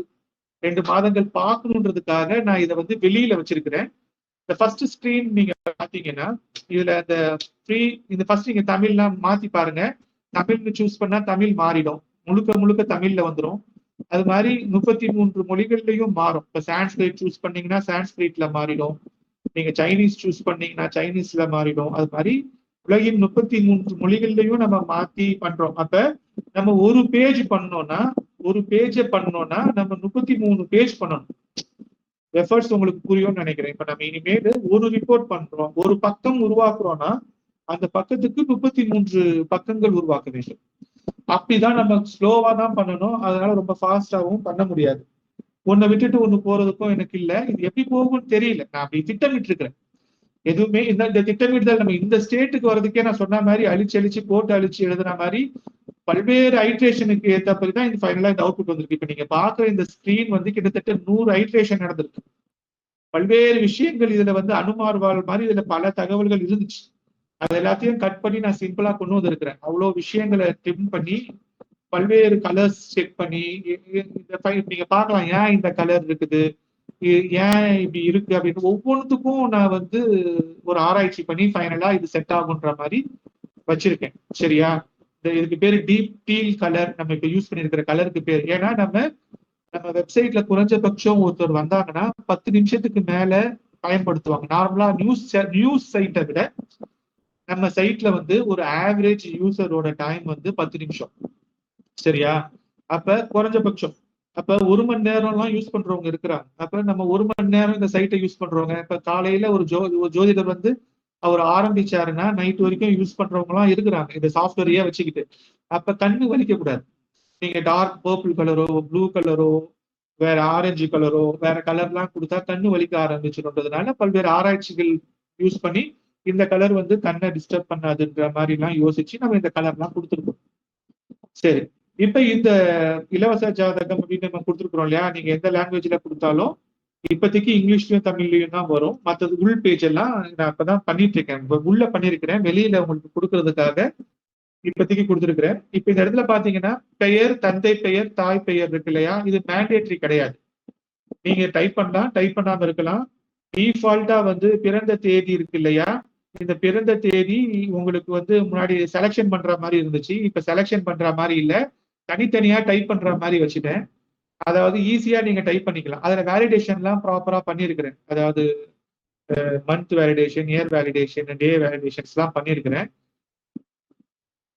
2 மாதங்கள் பார்க்கணுன்றதுக்காக நான் இதை வந்து வெளியில வச்சிருக்கிறேன். இந்த ஃபர்ஸ்ட் ஸ்கிரீன் நீங்க பாத்தீங்கன்னா இதுல இந்த ஃப்ரீ, இந்த ஃபர்ஸ்ட் நீங்க தமிழ்லாம் மாத்தி பாருங்க. தமிழ்னு சூஸ் பண்ணா தமிழ் மாறிடும், முழுக்க முழுக்க தமிழ்ல வந்துடும். அது மாதிரி 33 மொழிகள்லையும் மாறும். இப்ப சான்ஸ்கிரிட் சூஸ் பண்ணீங்கன்னா சான்ஸ்கிரிட்ல மாறிடும், நீங்க சைனீஸ் சூஸ் பண்ணீங்கன்னா சைனீஸ்ல மாறிடும். அது மாதிரி உலகின் 33 மொழிகள்லையும் நம்ம மாத்தி பண்றோம். அப்ப நம்ம ஒரு பேஜ் பண்ணோம்னா நம்ம 33 பேஜ் பண்ணணும். எஃபர்ட்ஸ் உங்களுக்கு புரியும்னு நினைக்கிறேன். இப்ப நம்ம இனிமேல் ஒரு ரிப்போர்ட் பண்றோம், ஒரு பக்கம் உருவாக்குறோம்னா அந்த பக்கத்துக்கு 33 பக்கங்கள் உருவாக்க வேண்டும். அப்படிதான் நம்ம ஸ்லோவா தான் பண்ணணும். அதனால ரொம்ப ஃபாஸ்டாவும் பண்ண முடியாது. ஒன்னை விட்டுட்டு ஒண்ணு போறதுக்கும் எனக்கு இல்லை. இது எப்படி போகும்னு தெரியல. நான் அப்படி திட்டமிட்டு இருக்கிறேன். எதுவுமே இந்த திட்டமிட்டுதல் நம்ம இந்த ஸ்டேட்டுக்கு வர்றதுக்கே நான் சொன்ன மாதிரி அழிச்சு போட்டு அழிச்சு எழுதுன மாதிரி பல்வேறு ஐட்ரேஷனுக்கு ஏற்றபடி தான் இந்த ஃபைனலா இந்த அவுட்புட் வந்திருக்கு. இப்ப நீங்க பாக்குற இந்த ஸ்கிரீன் வந்து கிட்டத்தட்ட 100 ஐட்ரேஷன் நடந்திருக்கு. பல்வேறு விஷயங்கள் இதுல வந்து அனுமார்வாள் மாதிரி இதுல பல தகவல்கள் இருந்துச்சு. அது எல்லாத்தையும் கட் பண்ணி நான் சிம்பிளா கொண்டு வந்திருக்கிறேன். அவ்வளவு விஷயங்களை ட்ரிம் பண்ணி பல்வேறு கலர்ஸ் செக் பண்ணி நீங்க பார்க்கலாம் ஏன் இந்த கலர் இருக்குது, ஏன் இப்படி இருக்கு அப்படின்னு ஒவ்வொன்றுத்துக்கும் நான் வந்து ஒரு ஆராய்ச்சி பண்ணி ஃபைனலா இது செட் ஆகுன்ற மாதிரி வச்சிருக்கேன். சரியா? இதுக்கு பேரு டீப் டீல் கலர், நம்ம இப்ப யூஸ் பண்ணிருக்கிற கலருக்கு பேர். ஏன்னா நம்ம வெப்சைட்ல குறைஞ்சபட்சம் ஒருத்தர் வந்தாங்கன்னா 10 நிமிஷத்துக்கு மேல பயன்படுத்துவாங்க. நார்மலா நியூஸ் சைட்டை விட நம்ம சைட்ல வந்து ஒரு ஆவரேஜ் யூசரோட டைம் வந்து 10 நிமிஷம். சரியா? அப்ப குறைஞ்சபட்சம் அப்ப 1 மணி நேரம்லாம் யூஸ் பண்றவங்க இருக்கிறாங்க. அப்ப நம்ம 1 மணி நேரம் இந்த சைட்டை யூஸ் பண்றவங்க, இப்ப காலையில ஒரு ஜோதிடர் வந்து அவர் ஆரம்பிச்சாருன்னா நைட் வரைக்கும் யூஸ் பண்றவங்க எல்லாம் இருக்கிறாங்க இந்த சாஃப்ட்வேரையே வச்சுக்கிட்டு. அப்ப கண்ணு வலிக்க கூடாது. நீங்க டார்க் பர்பிள் கலரோ, ப்ளூ கலரோ, வேற ஆரஞ்சு கலரோ, வேற கலர்லாம் கொடுத்தா கண்ணு வலிக்க ஆரம்பிச்சிடும்ன்றதுனால பல்வேறு ஆராய்ச்சிகள் யூஸ் பண்ணி இந்த கலர் வந்து கண்ணை டிஸ்டர்ப் பண்ணாதுன்ற மாதிரி எல்லாம் யோசிச்சு நம்ம இந்த கலர்லாம் கொடுத்துருக்கோம். சரி, இப்ப இந்த இலவச ஜாதகம் அப்படின்னு நம்ம கொடுத்துருக்குறோம் இல்லையா? நீங்க எந்த லாங்குவேஜ்ல கொடுத்தாலும் இப்போதைக்கு இங்கிலீஷ்லயும் தமிழ்லயும் தான் வரும். மற்றது உள் பேஜ் எல்லாம் நான் இப்பதான் பண்ணிட்டு இருக்கேன், உள்ள பண்ணிருக்கிறேன். வெளியில உங்களுக்கு கொடுக்கறதுக்காக இப்போதைக்கு கொடுத்துருக்கிறேன். இப்ப இந்த இடத்துல பாத்தீங்கன்னா பெயர், தந்தை பெயர், தாய் பெயர் இருக்கு இல்லையா? இது மேண்டேட்ரி கிடையாது. நீங்க டைப் பண்ணலாம், டைப் பண்ணாம இருக்கலாம். டிஃபால்ட்டா வந்து பிறந்த தேதி இருக்கு இல்லையா? இந்த பிறந்த தேதி உங்களுக்கு வந்து முன்னாடி செலக்ஷன் பண்ற மாதிரி இருந்துச்சு, இப்ப செலக்ஷன் பண்ற மாதிரி இல்ல, தனித்தனியா டைப் பண்ற மாதிரி வச்சுட்டேன். அதாவது ஈஸியா நீங்க டைப் பண்ணிக்கலாம். அதுல வேலிடேஷன் எல்லாம் ப்ராப்பரா பண்ணிருக்கிறேன். அதாவது மந்த் வேலிடேஷன், இயர் வேலிடேஷன், டே வேலிடேஷன்ஸ் எல்லாம் பண்ணிருக்கிறேன்.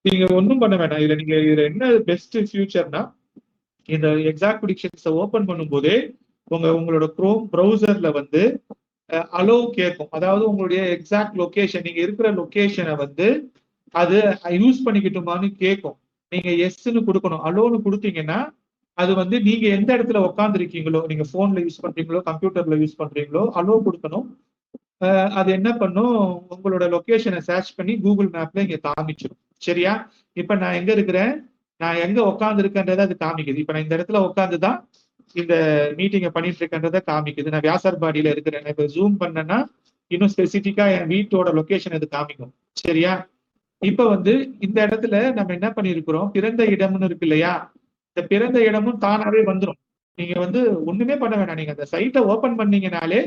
நீங்க ஒன்றும் பண்ண வேண்டாம். இதுல என்ன பெஸ்ட் ஃபியூச்சர்னா, இந்த எக்ஸாக்ட் ப்ரெடிக்ஷன்ஸை ஓபன் பண்ணும் போதே உங்களோட குரோம் ப்ரௌசர்ல வந்து அலோ கேட்கும். அதாவது உங்களுடைய எக்ஸாக்ட் லொகேஷன், நீங்க இருக்கிற லொகேஷனை வந்து அது யூஸ் பண்ணிக்கிட்டுமான்னு கேட்கும். நீங்க எஸ்ன்னு கொடுக்கணும். அலோன்னு கொடுத்தீங்கன்னா அது வந்து நீங்க எந்த இடத்துல உட்காந்துருக்கீங்களோ, நீங்க போன்ல யூஸ் பண்றீங்களோ, கம்ப்யூட்டர்ல யூஸ் பண்றீங்களோ, அலோ கொடுக்கணும். அது என்ன பண்ணும், உங்களோட லொகேஷனை சர்ச் பண்ணி கூகுள் மேப்ல இங்க காமிச்சிடும். சரியா? இப்ப நான் எங்க இருக்கிறேன், நான் எங்க உட்கார்ந்து இருக்கேன்றதை அது காமிக்குது. இப்ப நான் இந்த இடத்துல உட்காந்துதான் இந்த மீட்டிங்கை பண்ணிட்டு இருக்கேன்றதை காமிக்குது. நான் வியாசர்பாடியில இருக்கிறேன். இப்ப ஜூம் பண்ணேன்னா இன்னும் ஸ்பெசிபிக்கா என் வீட்டோட லொகேஷன் அது காமிக்கும். சரியா? இப்ப வந்து இந்த இடத்துல நம்ம என்ன பண்ணிருக்கிறோம், பிறந்த இடம்னு இருக்கு இல்லையா, இந்த பிறந்த இடமும் தானாவே வந்துடும். நீங்க வந்து ஒண்ணுமே பண்ண வேணாம். நீங்க அந்த சைட்டை ஓபன் பண்ணீங்கனாலே,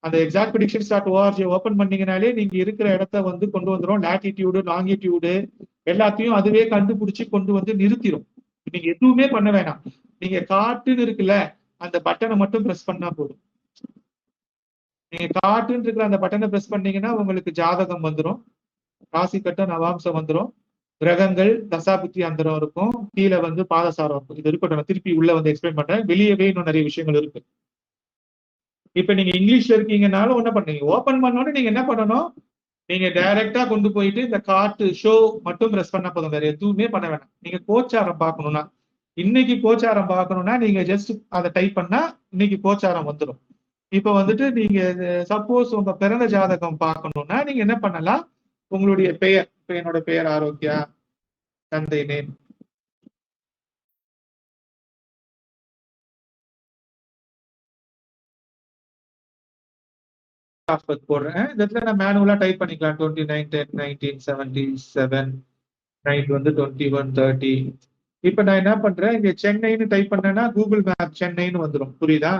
அந்த exactpredictions.org ஓபன் பண்ணீங்கனாலே நீங்க இருக்கிற இடத்த வந்து கொண்டு வந்துடும். லாட்டிடியூடு, லாங்கிடியூடு எல்லாத்தையும் அதுவே கண்டுபிடிச்சு கொண்டு வந்து நிறுத்திடும். நீங்க எதுவுமே பண்ண வேணாம். நீங்க காட்டுன்னு இருக்குல்ல, அந்த பட்டனை மட்டும் பிரஸ் பண்ணா போதும். நீங்க காட்டுன்னு இருக்கிற அந்த பட்டனை பிரஸ் பண்ணீங்கன்னா உங்களுக்கு ஜாதகம் வந்துடும், ராசி கட்ட நவாம்சம் வந்துடும், கிரகங்கள் தசாபுத்தி அந்தரம் இருக்கும், கீழே வந்து பாதசாரம் இருக்கும். இது இருக்கட்டும், நான் திருப்பி உள்ள வந்து எக்ஸ்பிளைன் பண்றேன். வெளியவே இன்னும் நிறைய விஷயங்கள் இருக்கு. இப்ப நீங்க இங்கிலீஷ்ல இருக்கீங்கனாலும் என்ன பண்ணீங்க, ஓபன் பண்ணோன்னு நீங்க என்ன பண்ணணும், நீங்க டைரக்டா கொண்டு போயிட்டு இந்த கார்ட்டு ஷோ மட்டும் பிரஸ் பண்ண போதும், வேற எதுவுமே பண்ண வேணாம். நீங்க கோச்சாரம் பார்க்கணும்னா, இன்னைக்கு கோச்சாரம் பார்க்கணும்னா நீங்க ஜஸ்ட் அதை டைப் பண்ணா இன்னைக்கு கோச்சாரம் வந்துடும். இப்ப வந்துட்டு நீங்க சப்போஸ் உங்க பிறந்த ஜாதகம் பார்க்கணும்னா நீங்க என்ன பண்ணலாம், உங்களுடைய பெயர், இப்ப என்னோட பெயர் ஆரோக்கியா, தந்தை நேம், போடுறேன். இந்த இடத்துல நான் மேனுவலா டைப் பண்ணிக்கலாம். 29/10/1977, நைட் வந்து 21:30. இப்ப நான் என்ன பண்றேன், இங்க சென்னைன்னு டைப் பண்ணேன்னா கூகுள் மேப் சென்னைன்னு வந்துடும். புரியுதா?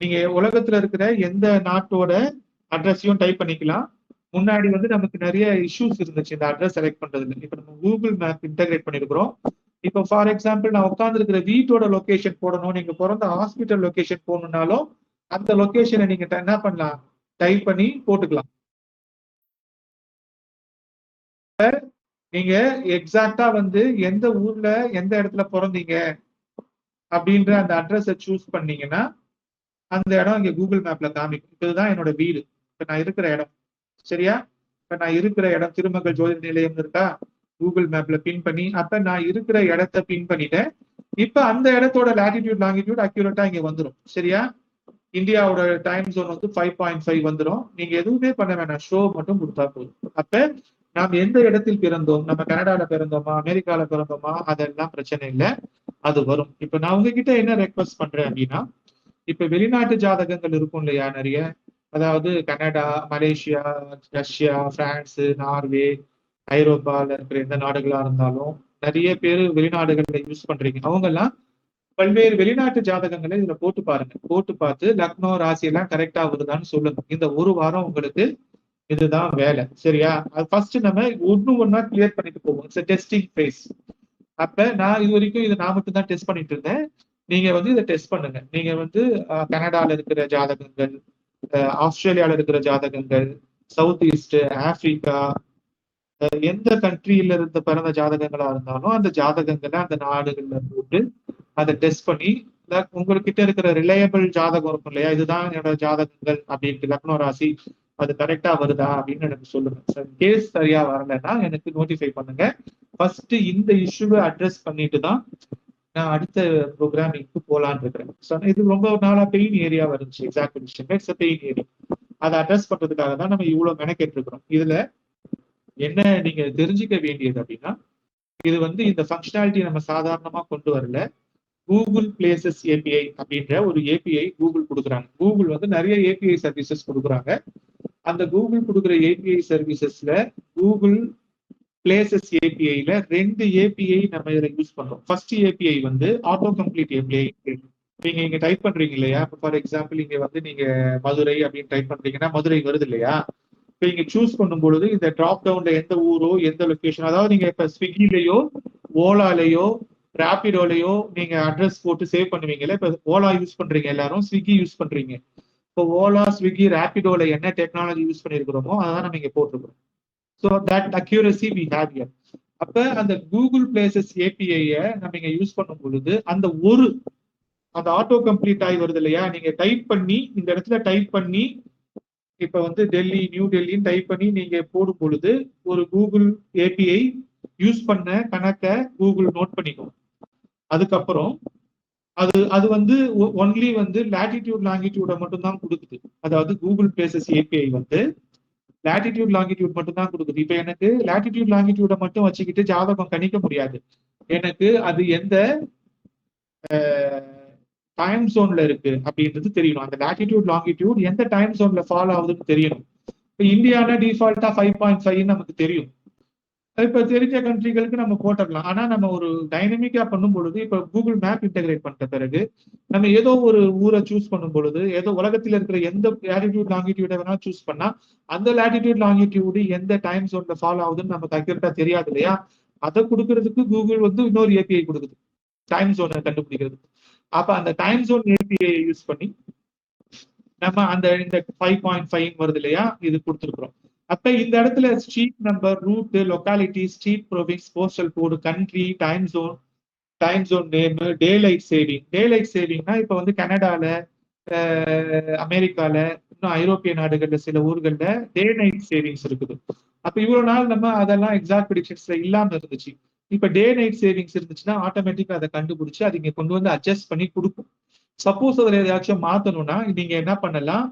நீங்க உலகத்துல இருக்கிற எந்த நாட்டோட அட்ரஸையும் டைப் பண்ணிக்கலாம். முன்னாடி வந்து நமக்கு நிறைய இஷ்யூஸ் இருந்துச்சு இந்த அட்ரஸ் செலக்ட் பண்றதுல. இப்ப நம்ம கூகுள் மேப் இன்டகிரேட் பண்ணிருக்கிறோம். இப்ப ஃபார் எக்ஸாம்பிள் நான் உட்கார்ந்து இருக்கிற வீட்டோட லொகேஷன் போடணும், நீங்க பிறந்த ஹாஸ்பிட்டல் லொகேஷன் போடணும்னாலும் அந்த லொகேஷனை நீங்க என்ன பண்ணலாம், டைப் பண்ணி போட்டுக்கலாம். நீங்க எக்ஸாக்டா வந்து எந்த ஊர்ல எந்த இடத்துல பிறந்தீங்க அப்படின்ற அந்த அட்ரஸை சூஸ் பண்ணீங்கன்னா அந்த இடம் இங்க கூகுள் மேப்ல காமிக்கும். இதுதான் என்னோட வீடு, இப்ப நான் இருக்கிற இடம். சரியா? இப்ப நான் இருக்கிற இடம் திருமகள் ஜோதிட நிலையம் இருக்கா, கூகுள் மேப்ல பின் பண்ணி, அப்ப நான் இருக்கிற இடத்த பின் பண்ணிட்டேன். இப்ப அந்த இடத்தோட லாட்டிடியூட் லாங்கிடியூட் அக்யூரேட்டா இங்க வந்துடும். சரியா? இந்தியாவோட டைம் ஜோன் வந்து 5.5 வந்துடும். நீங்க எதுவுமே பண்ண வேணாம், ஷோ மட்டும் கொடுத்தா போதும். அப்ப நாம் எந்த இடத்தில் பிறந்தோம், நம்ம கனடால பிறந்தோமா, அமெரிக்கால பிறந்தோமா, அதெல்லாம் பிரச்சனை இல்லை, அது வரும். இப்ப நான் உங்ககிட்ட என்ன ரெக்வஸ்ட் பண்றேன் அப்படின்னா, இப்ப வெளிநாட்டு ஜாதகங்கள் இருக்கும் இல்லையா நிறைய, அதாவது Canada, Malaysia, Russia, France, Norway, ஐரோப்பால இருக்கிற எந்த நாடுகளா இருந்தாலும் நிறைய பேர் வெளிநாடுகள்ல யூஸ் பண்றீங்க. அவங்க எல்லாம் பல்வேறு வெளிநாட்டு ஜாதகங்களை இதுல போட்டு பாருங்க. போட்டு பார்த்து லக்னோ ராசி எல்லாம் கரெக்டா வருதான்னு சொல்லுங்க. இந்த ஒரு வாரம் உங்களுக்கு இதுதான் வேலை. சரியா? அது ஃபர்ஸ்ட் நம்ம ஒண்ணா கிளியர் பண்ணிட்டு போவோம். It's testing face. அப்ப நான் இது வரைக்கும் இதை நான் மட்டும் தான் டெஸ்ட் பண்ணிட்டு இருந்தேன். நீங்க வந்து இதை டெஸ்ட் பண்ணுங்க. நீங்க வந்து கனடால இருக்கிற ஜாதகங்கள், ஆஸ்திரேலியால இருக்கிற ஜாதகங்கள், சவுத் ஈஸ்ட், ஆப்பிரிக்கா, எந்த கண்ட்ரியில இருந்து பிறந்த ஜாதகங்களா இருந்தாலும் அந்த ஜாதகங்களை அந்த நாடுகள்ல போட்டு அதை டெஸ்ட் பண்ணி உங்ககிட்ட இருக்கிற ரிலையபிள் ஜாதகம் இருக்கும் இல்லையா, இதுதான் என்னோட ஜாதகங்கள் அப்படின்ட்டு லக்னோ ராசி அது கரெக்டா வருதா அப்படின்னு எனக்கு சொல்லுங்க சார். கேஸ் சரியா வரலைன்னா எனக்கு நோட்டிஃபை பண்ணுங்க. ஃபர்ஸ்ட் இந்த இஷ்யூவை அட்ரஸ் பண்ணிட்டு தான் நான் அடுத்த ப்ரோக்ராமிங்க்கு போலான்னு இருக்கிறேன். இது ரொம்ப நாளா பெயின் ஏரியா இருந்துச்சு. எக்ஸாக்ட் விஷயம் இட்ஸ் பெயின் ஏரியா. அதை அட்ரஸ் பண்றதுக்காக தான் நம்ம இவ்வளவு மெனக்கெட்டு இருக்கிறோம். இதுல என்ன நீங்க தெரிஞ்சுக்க வேண்டியது அப்படின்னா, இது வந்து இந்த ஃபங்க்ஷனாலிட்டி நம்ம சாதாரணமா கொண்டு வரல. கூகுள் பிளேசஸ் ஏபிஐ அப்படின்ற ஒரு ஏபிஐ கூகுள் கொடுக்குறாங்க. கூகுள் வந்து நிறைய ஏபிஐ சர்வீசஸ் கொடுக்குறாங்க. அந்த கூகுள் கொடுக்குற ஏபிஐ சர்வீசஸ்ல கூகுள் பிளேசஸ் ஏபிஐல 2 ஏபிஐ நம்ம இதில் யூஸ் பண்றோம். ஃபர்ஸ்ட் ஏபிஐ வந்து ஆட்டோ கம்ப்ளீட் ஏபிஐ. நீங்க இங்க டைப் பண்றீங்க இல்லையா, ஃபார் எக்ஸாம்பிள் இங்க வந்து நீங்க மதுரை அப்படின்னு டைப் பண்றீங்கன்னா மதுரை வருது இல்லையா. இப்போ இங்க சூஸ் பண்ணும் பொழுது இந்த டிராப் டவுன்ல எந்த ஊரோ எந்த லொகேஷன், அதாவது நீங்க இப்ப ஸ்விக்கிலேயோ ஓலாலேயோ ராபிடோலையோ நீங்க அட்ரஸ் போட்டு சேவ் பண்ணுவீங்கல்ல. இப்ப ஓலா யூஸ் பண்றீங்க எல்லாரும், ஸ்விக்கி யூஸ் பண்றீங்க. இப்போ ஓலா, ஸ்விக்கி, ராபிடோல என்ன டெக்னாலஜி யூஸ் பண்ணிருக்கிறோமோ அதான் நம்ம இங்க போட்டிருக்கிறோம். So that accuracy we have here. அப்ப அந்த கூகுள் பிளேசஸ் ஏபிஐயை நம்ம இங்க யூஸ் பண்ணும் பொழுது அந்த ஆட்டோ கம்ப்ளீட் ஆகி வருது இல்லையா, நீங்க டைப் பண்ணி இந்த இடத்துல டைப் பண்ணி இப்ப வந்து டெல்லி, நியூ டெல்லின்னு டைப் பண்ணி நீங்க போடும் பொழுது ஒரு கூகுள் ஏபிஐ யூஸ் பண்ண கணக்கை கூகுள் நோட் பண்ணிக்கும். அதுக்கப்புறம் அது வந்து ஒன்லி வந்து லாட்டிடியூட் லாங்கிடியூட மட்டும் தான் கொடுக்குது. அதாவது கூகுள் பிளேசஸ் ஏபிஐ வந்து லாட்டிடியூட் லாங்கிடியூட் மட்டும் தான் கொடுக்குது. இப்ப எனக்கு லாட்டிடியூட் லாங்கிடியூட மட்டும் வச்சுக்கிட்டு ஜாதகம் கணிக்க முடியாது. எனக்கு அது எந்த டைம் ஜோன்ல இருக்கு அப்படின்றது தெரியணும். அந்த லாட்டிடியூட் லாங்கிடியூட் எந்த டைம் ஜோன்ல ஃபாலோ ஆகுதுன்னு தெரியணும். இப்ப இந்தியானா டிஃபால்ட்டா 5.5 நமக்கு தெரியும். இப்ப தெரிஞ்ச கண்ட்ரிகளுக்கு நம்ம போட்டுடலாம். ஆனா நம்ம ஒரு டைனமிக்கா பண்ணும் பொழுது, இப்ப கூகுள் மேப் இன்டகிரேட் பண்ணிட்ட பிறகு நம்ம ஏதோ ஒரு ஊரை சூஸ் பண்ணும் பொழுது, ஏதோ உலகத்துல இருக்கிற எந்த லாட்டிடியூட் லாங்கிடியூட வேணாலும் சூஸ் பண்ணா அந்த லாட்டிடியூட் லாங்கிடியூடு எந்த டைம் ஜோன்ல ஃபாலோ ஆகுதுன்னு நமக்கு அக்யூரேட்டா தெரியாது இல்லையா? அதை கொடுக்கறதுக்கு கூகுள் வந்து இன்னொரு ஏபிஐ கொடுக்குது டைம் ஜோனை கண்டுபிடிக்கிறது. அப்ப அந்த டைம் ஜோன் ஏபிஐ யூஸ் பண்ணி நம்ம அந்த இந்த 5.5 வருது இல்லையா, இது கொடுத்துருக்குறோம். அப்ப இந்த இடத்துல street number, route, locality, street province, postal code, country, time zone name, day light saving. Day light சேவிங்னா இப்ப வந்து கனடால, அமெரிக்கால, இன்னும் ஐரோப்பிய நாடுகள்ல சில ஊர்கள்ல டே நைட் சேவிங்ஸ் இருக்குது. அப்ப இவ்வளவு நாள் நம்ம அதெல்லாம் எக்ஸாக்ட் ப்ரிடிக்ஷன்ஸ்ல இல்லாம இருந்துச்சு. இப்ப டே நைட் சேவிங்ஸ் இருந்துச்சுன்னா ஆட்டோமேட்டிக்கா அதை கண்டுபிடிச்சு அது இங்க கொண்டு வந்து அட்ஜஸ்ட் பண்ணி கொடுக்கும். சப்போஸ் அதுல ஏதாச்சும் மாத்தணும்னா நீங்க என்ன பண்ணலாம்,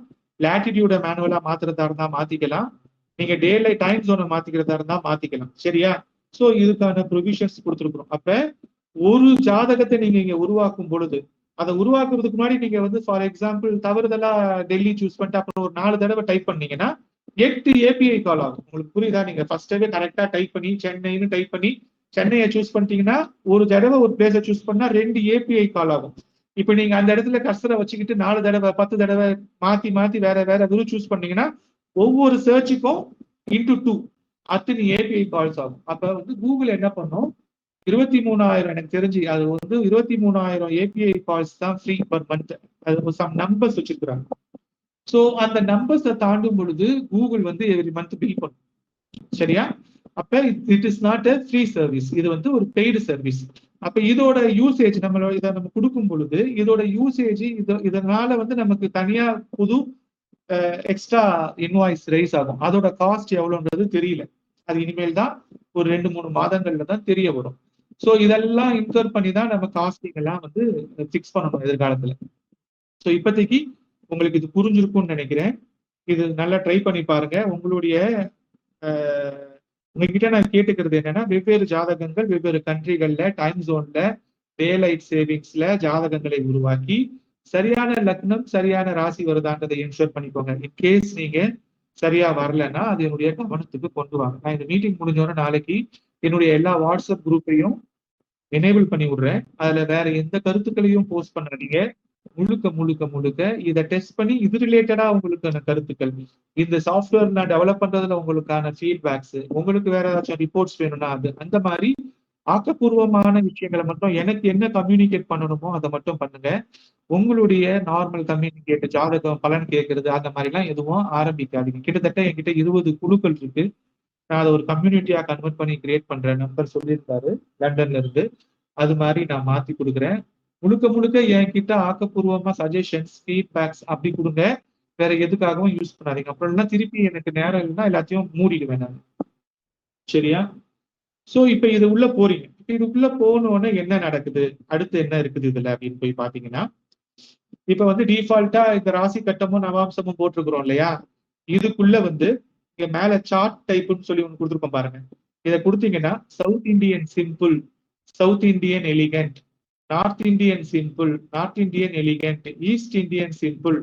லாட்டிடியூட மேனுவலா மாத்துறதா இருந்தா மாத்திக்கலாம், நீங்க டே லைட் டைம் ஜோனை மாத்திக்கிறதா இருந்தா மாத்திக்கலாம். சரியா? சோ இதுக்கான ப்ரொவிஷன்ஸ் கொடுத்துருக்குறோம். அப்ப ஒரு ஜாதகத்தை நீங்க இங்க உருவாக்கும் பொழுது, அதை உருவாக்குறதுக்கு முன்னாடி நீங்க வந்து ஃபார் எக்ஸாம்பிள் தவறுதலா டெல்லி சூஸ் பண்ணிட்டு அப்புறம் ஒரு 4 தடவை டைப் பண்ணீங்கன்னா 8 ஏபிஐ கால் ஆகும். உங்களுக்கு புரியுதா? நீங்க ஃபர்ஸ்டவே கரெக்டா டைப் பண்ணி சென்னைன்னு டைப் பண்ணி சென்னையை சூஸ் பண்ணிட்டீங்கன்னா ஒரு தடவை ஒரு பிளேஸை சூஸ் பண்ணா 2 ஏபிஐ கால் ஆகும். இப்ப நீங்க அந்த இடத்துல கர்சரை வச்சுக்கிட்டு 4 தடவை 10 தடவை மாத்தி மாத்தி வேற வேற வெறும் சூஸ் பண்ணீங்கன்னா ஒவ்வொரு சர்ச்சுக்கும் இன்டு 2 அத்தனை ஏபிஐ கால்ஸ் ஆகும். அப்ப வந்து கூகுள் என்ன பண்ணும், 23,000 எனக்கு தெரிஞ்சு அது வந்து 23,000 ஏபிஐ கால்ஸ் தான் ஃப்ரீ பர் மந்த். அது சம் நம்பர்ஸ் வச்சிருக்கிறாங்க. சோ அந்த நம்பர்ஸை தாண்டும் பொழுது கூகுள் வந்து எவ்ரி மந்த் பில் பண்ணும். சரியா? அப்ப it is not a free service, இது வந்து ஒரு பெய்டு சர்வீஸ். அப்ப இதோட யூசேஜ் நம்மளோட இதை நம்ம கொடுக்கும் பொழுது இதோட யூசேஜ் இதனால வந்து நமக்கு தனியா புது எக்ஸ்ட்ரா இன்வாய்ஸ் ரைஸ் ஆகும். அதோட காஸ்ட் எவ்வளவுன்றது தெரியல. அது இனிமேல் தான் ஒரு 2-3 மாதங்கள்ல தான் தெரிய வரும். சோ இதெல்லாம் இன்கர் பண்ணி தான் நம்ம காஸ்டிங் எல்லாம் வந்து பிக்ஸ் பண்ணணும் எதிர்காலத்துல. சோ இப்போதைக்கு உங்களுக்கு இது புரிஞ்சிருக்கும்னு நினைக்கிறேன். இது நல்லா ட்ரை பண்ணி பாருங்க. உங்களுடைய உங்ககிட்ட நான் கேட்டுக்கிறது என்னன்னா, வெவ்வேறு ஜாதகங்கள் வெவ்வேறு கண்ட்ரிகள்ல டைம் ஜோன்ல டே லைட் சேவிங்ஸ்ல ஜாதகங்களை உருவாக்கி சரியான லக்னம் சரியான ராசி வருதான்றதை என்ஷூர் பண்ணிக்கோங்க. இன்கேஸ் நீங்க சரியா வரலன்னா அது என்னுடைய கவனத்துக்கு கொண்டு வாங்க. நான் இந்த மீட்டிங் முடிஞ்சோன்னா நாளைக்கு என்னுடைய எல்லா வாட்ஸ்அப் குரூப்பையும் எனேபிள் பண்ணி விடுறேன். அதுல வேற எந்த கருத்துக்களையும் போஸ்ட் பண்ணாதீங்க. முழுக்க முழுக்க முழுக்க இதை டெஸ்ட் பண்ணி இது ரிலேட்டடா உங்களுக்கான கருத்துக்கள், இந்த சாஃப்ட்வேர் நான் டெவலப் பண்றதுல உங்களுக்கான ஃபீட்பேக்ஸ், உங்களுக்கு வேற ஏதாச்சும் ரிப்போர்ட்ஸ் வேணும்னா அது அந்த மாதிரி ஆக்கப்பூர்வமான விஷயங்களை மட்டும் எனக்கு என்ன கம்யூனிகேட் பண்ணணுமோ அதை மட்டும் பண்ணுங்க. உங்களுடைய நார்மல் கம்யூனிகேட் ஜாதகம் பலன் கேட்கறது அந்த மாதிரி எல்லாம் எதுவும் ஆரம்பிக்காதீங்க. கிட்டத்தட்ட என்கிட்ட 20 குழுக்கள் இருக்கு. நான் அதை ஒரு கம்யூனிட்டியா கன்வெர்ட் பண்ணி கிரியேட் பண்றேன். நம்பர் சொல்லியிருந்தாரு லண்டன்ல இருந்து. அது மாதிரி நான் மாத்தி கொடுக்குறேன். முழுக்க முழுக்க என்கிட்ட ஆக்கப்பூர்வமா சஜஷன்ஸ் ஃபீட்பேக்ஸ் அப்படி கொடுங்க. வேற எதுக்காகவும் யூஸ் பண்ணாதீங்க. அப்புறம் எல்லாம் திருப்பி எனக்கு நேரம் இல்லைன்னா எல்லாத்தையும் மூடிடுவேன் நான். சரியா? சோ இப்ப இது உள்ள போறீங்க. இப்ப இதுக்குள்ள போனோடனே என்ன நடக்குது, அடுத்து என்ன இருக்குது இதுல அப்படின்னு போய் பாத்தீங்கன்னா, இப்ப வந்து டிஃபால்ட்டா இந்த ராசி கட்டமும் நவாம்சமும் போட்டிருக்கிறோம் இல்லையா? இதுக்குள்ள வந்து இங்க மேல சார்ட் டைப்னு சொல்லி ஒண்ணு கொடுத்துருக்கோம் பாருங்க. இதை கொடுத்தீங்கன்னா south Indian simple, south Indian elegant, north Indian simple, north Indian elegant, east Indian simple,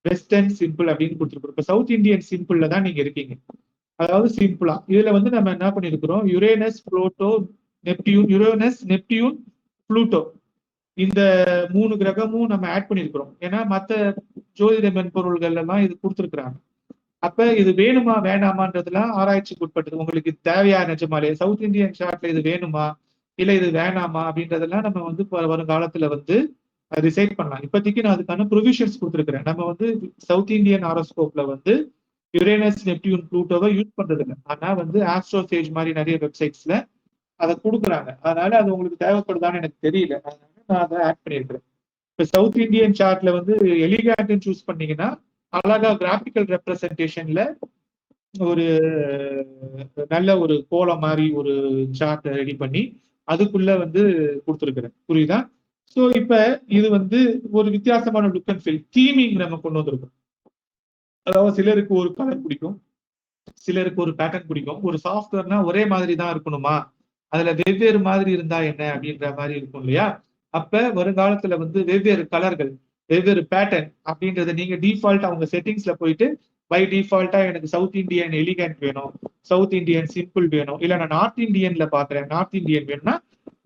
western simple அப்படின்னு கொடுத்துருக்கோம். இப்ப சவுத் இந்தியன் சிம்பிள்ல தான் நீங்க இருக்கீங்க. அதாவது சிம்பிளா இதுல வந்து நம்ம என்ன பண்ணிருக்கிறோம், Uranus, Pluto, Neptune, Uranus, Neptune, Pluto இந்த 3 கிரகமும் நம்ம ஆட் பண்ணிருக்கிறோம். ஏன்னா மத்த ஜோதிட மென்பொருள்கள் எல்லாம் இது கொடுத்துருக்குறாங்க. அப்ப இது வேணுமா வேணாமான்றதுலாம் ஆராய்ச்சிக்கு உட்பட்டது. உங்களுக்கு தேவையா நிஜமாலே சவுத் இந்தியன் சார்ட்ல இது வேணுமா இல்ல இது வேணாமா அப்படின்றதெல்லாம் நம்ம வந்து வருங்காலத்துல வந்து டிசைட் பண்ணலாம். இப்போதைக்கு நான் அதுக்கான ப்ரொவிஷன்ஸ் கொடுத்துருக்கிறேன். நம்ம வந்து சவுத் இந்தியன் ஹாரோஸ்கோப்ல வந்து யுரேனஸ், நெப்டியூன், புளூட்டோவை யூஸ் பண்றது இல்லை. ஆனா வந்து ஆஸ்ட்ரோசேஜ் மாதிரி நிறைய வெப்சைட்ஸ்ல அதை கொடுக்குறாங்க. அதனால அது உங்களுக்கு தேவைப்படுதான்னு எனக்கு தெரியல. அதனால நான் அதை ஆட் பண்ணியிருக்கிறேன். இப்ப சவுத் இந்தியன் சார்ட்ல வந்து எலிகேண்ட்னு சூஸ் பண்ணீங்கன்னா அழகா கிராபிக்கல் ரெப்ரசன்டேஷன்ல ஒரு நல்ல ஒரு கோலம் மாதிரி ஒரு சார்ட் ரெடி பண்ணி அதுக்குள்ள வந்து கொடுத்துருக்கிறேன். புரியுதா? சோ இப்ப இது வந்து ஒரு வித்தியாசமான லுக் அண்ட் ஃபீல் தீமிங் நம்ம கொண்டு வந்திருக்கோம். அதாவது சிலருக்கு ஒரு கலர் பிடிக்கும், சிலருக்கு ஒரு பேட்டர்ன் பிடிக்கும். ஒரு சாஃப்ட்வேர்னா ஒரே மாதிரி தான் இருக்கணுமா, அதுல வெவ்வேறு மாதிரி இருந்தா என்ன அப்படின்ற மாதிரி இருக்கும் இல்லையா? அப்ப வருங்காலத்துல வந்து வெவ்வேறு கலர்கள், வெவ்வேறு பேட்டர்ன் அப்படின்றத நீங்க டிஃபால்ட் அவங்க செட்டிங்ஸ்ல போயிட்டு பை டிஃபால்ட்டா எனக்கு சவுத் இந்தியன் எலிகன்ட் வேணும், சவுத் இந்தியன் சிம்பிள் வேணும், இல்ல நான் நார்த் இந்தியன்ல பாக்குறேன் நார்த் இந்தியன் வேணும்னா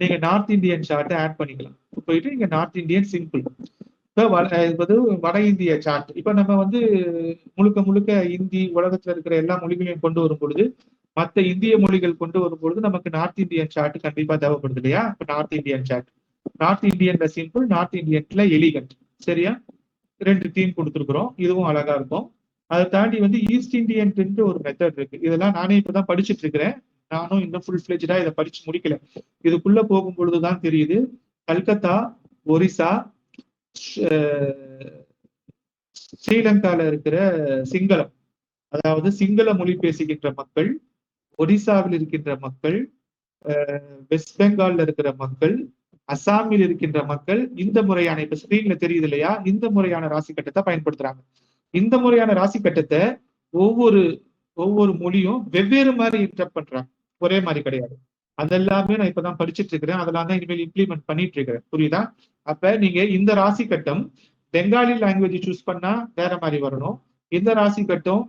நீங்க நார்த் இந்தியன் சார்ட் ஆட் பண்ணிக்கலாம். போயிட்டு நீங்க நார்த் இந்தியன் சிம்பிள், வட இந்திய சார்ட். இப்ப நம்ம வந்து முழுக்க முழுக்க இந்தி உலகத்துல இருக்கிற எல்லா மொழிகளையும் கொண்டு வரும் பொழுது, மற்ற இந்திய மொழிகள் கொண்டு வரும் பொழுது நமக்கு நார்த் இந்தியன் சார்ட் கண்டிப்பா தேவைப்படுது இல்லையா? இப்ப நார்த் இந்தியன் சார்ட், நார்த் இந்தியன்ல சிம்பிள், நார்த் இந்தியன்ல எலிகன்ட். சரியா? 2 தீம் கொடுத்துருக்குறோம். இதுவும் அழகா இருக்கும். அதை தாண்டி வந்து ஈஸ்ட் இந்தியன் ஒரு மெத்தட் இருக்கு. இதெல்லாம் நானே இப்பதான் படிச்சுட்டு இருக்கிறேன். நானும் இன்னும் ஃபுல் ஃபிளெஜ்டா இதை படிச்சு முடிக்கல. இதுக்குள்ள போகும் பொழுதுதான் தெரியுது, கல்கத்தா, ஒரிசா, ஸ்ரீலங்கால இருக்கிற சிங்களம், அதாவது சிங்கள மொழி பேசுகின்ற மக்கள், ஒடிசாவில் இருக்கின்ற மக்கள், வெஸ்ட் பெங்கால்ல இருக்கிற மக்கள், அசாமில் இருக்கின்ற மக்கள் இந்த முறையான, இப்ப ஸ்கிரீன்ல தெரியுது இல்லையா, இந்த முறையான ராசி கட்டத்தை பயன்படுத்துறாங்க. இந்த முறையான ராசி கட்டத்தை ஒவ்வொரு ஒவ்வொரு மொழியும் வெவ்வேறு மாதிரி இன்டர்ப்ட் பண்றாங்க, ஒரே மாதிரி கிடையாது. அதெல்லாமே நான் இப்பதான் படிச்சுட்டு இருக்கிறேன். அதெல்லாம் தான் இனிமேல் இம்ப்ளிமெண்ட் பண்ணிட்டு இருக்கிறேன். புரியுதா? அப்ப நீங்க இந்த ராசி கட்டம் பெங்காலி லாங்குவேஜ் சூஸ் பண்ணா வேற மாதிரி வரணும். இந்த ராசி கட்டம்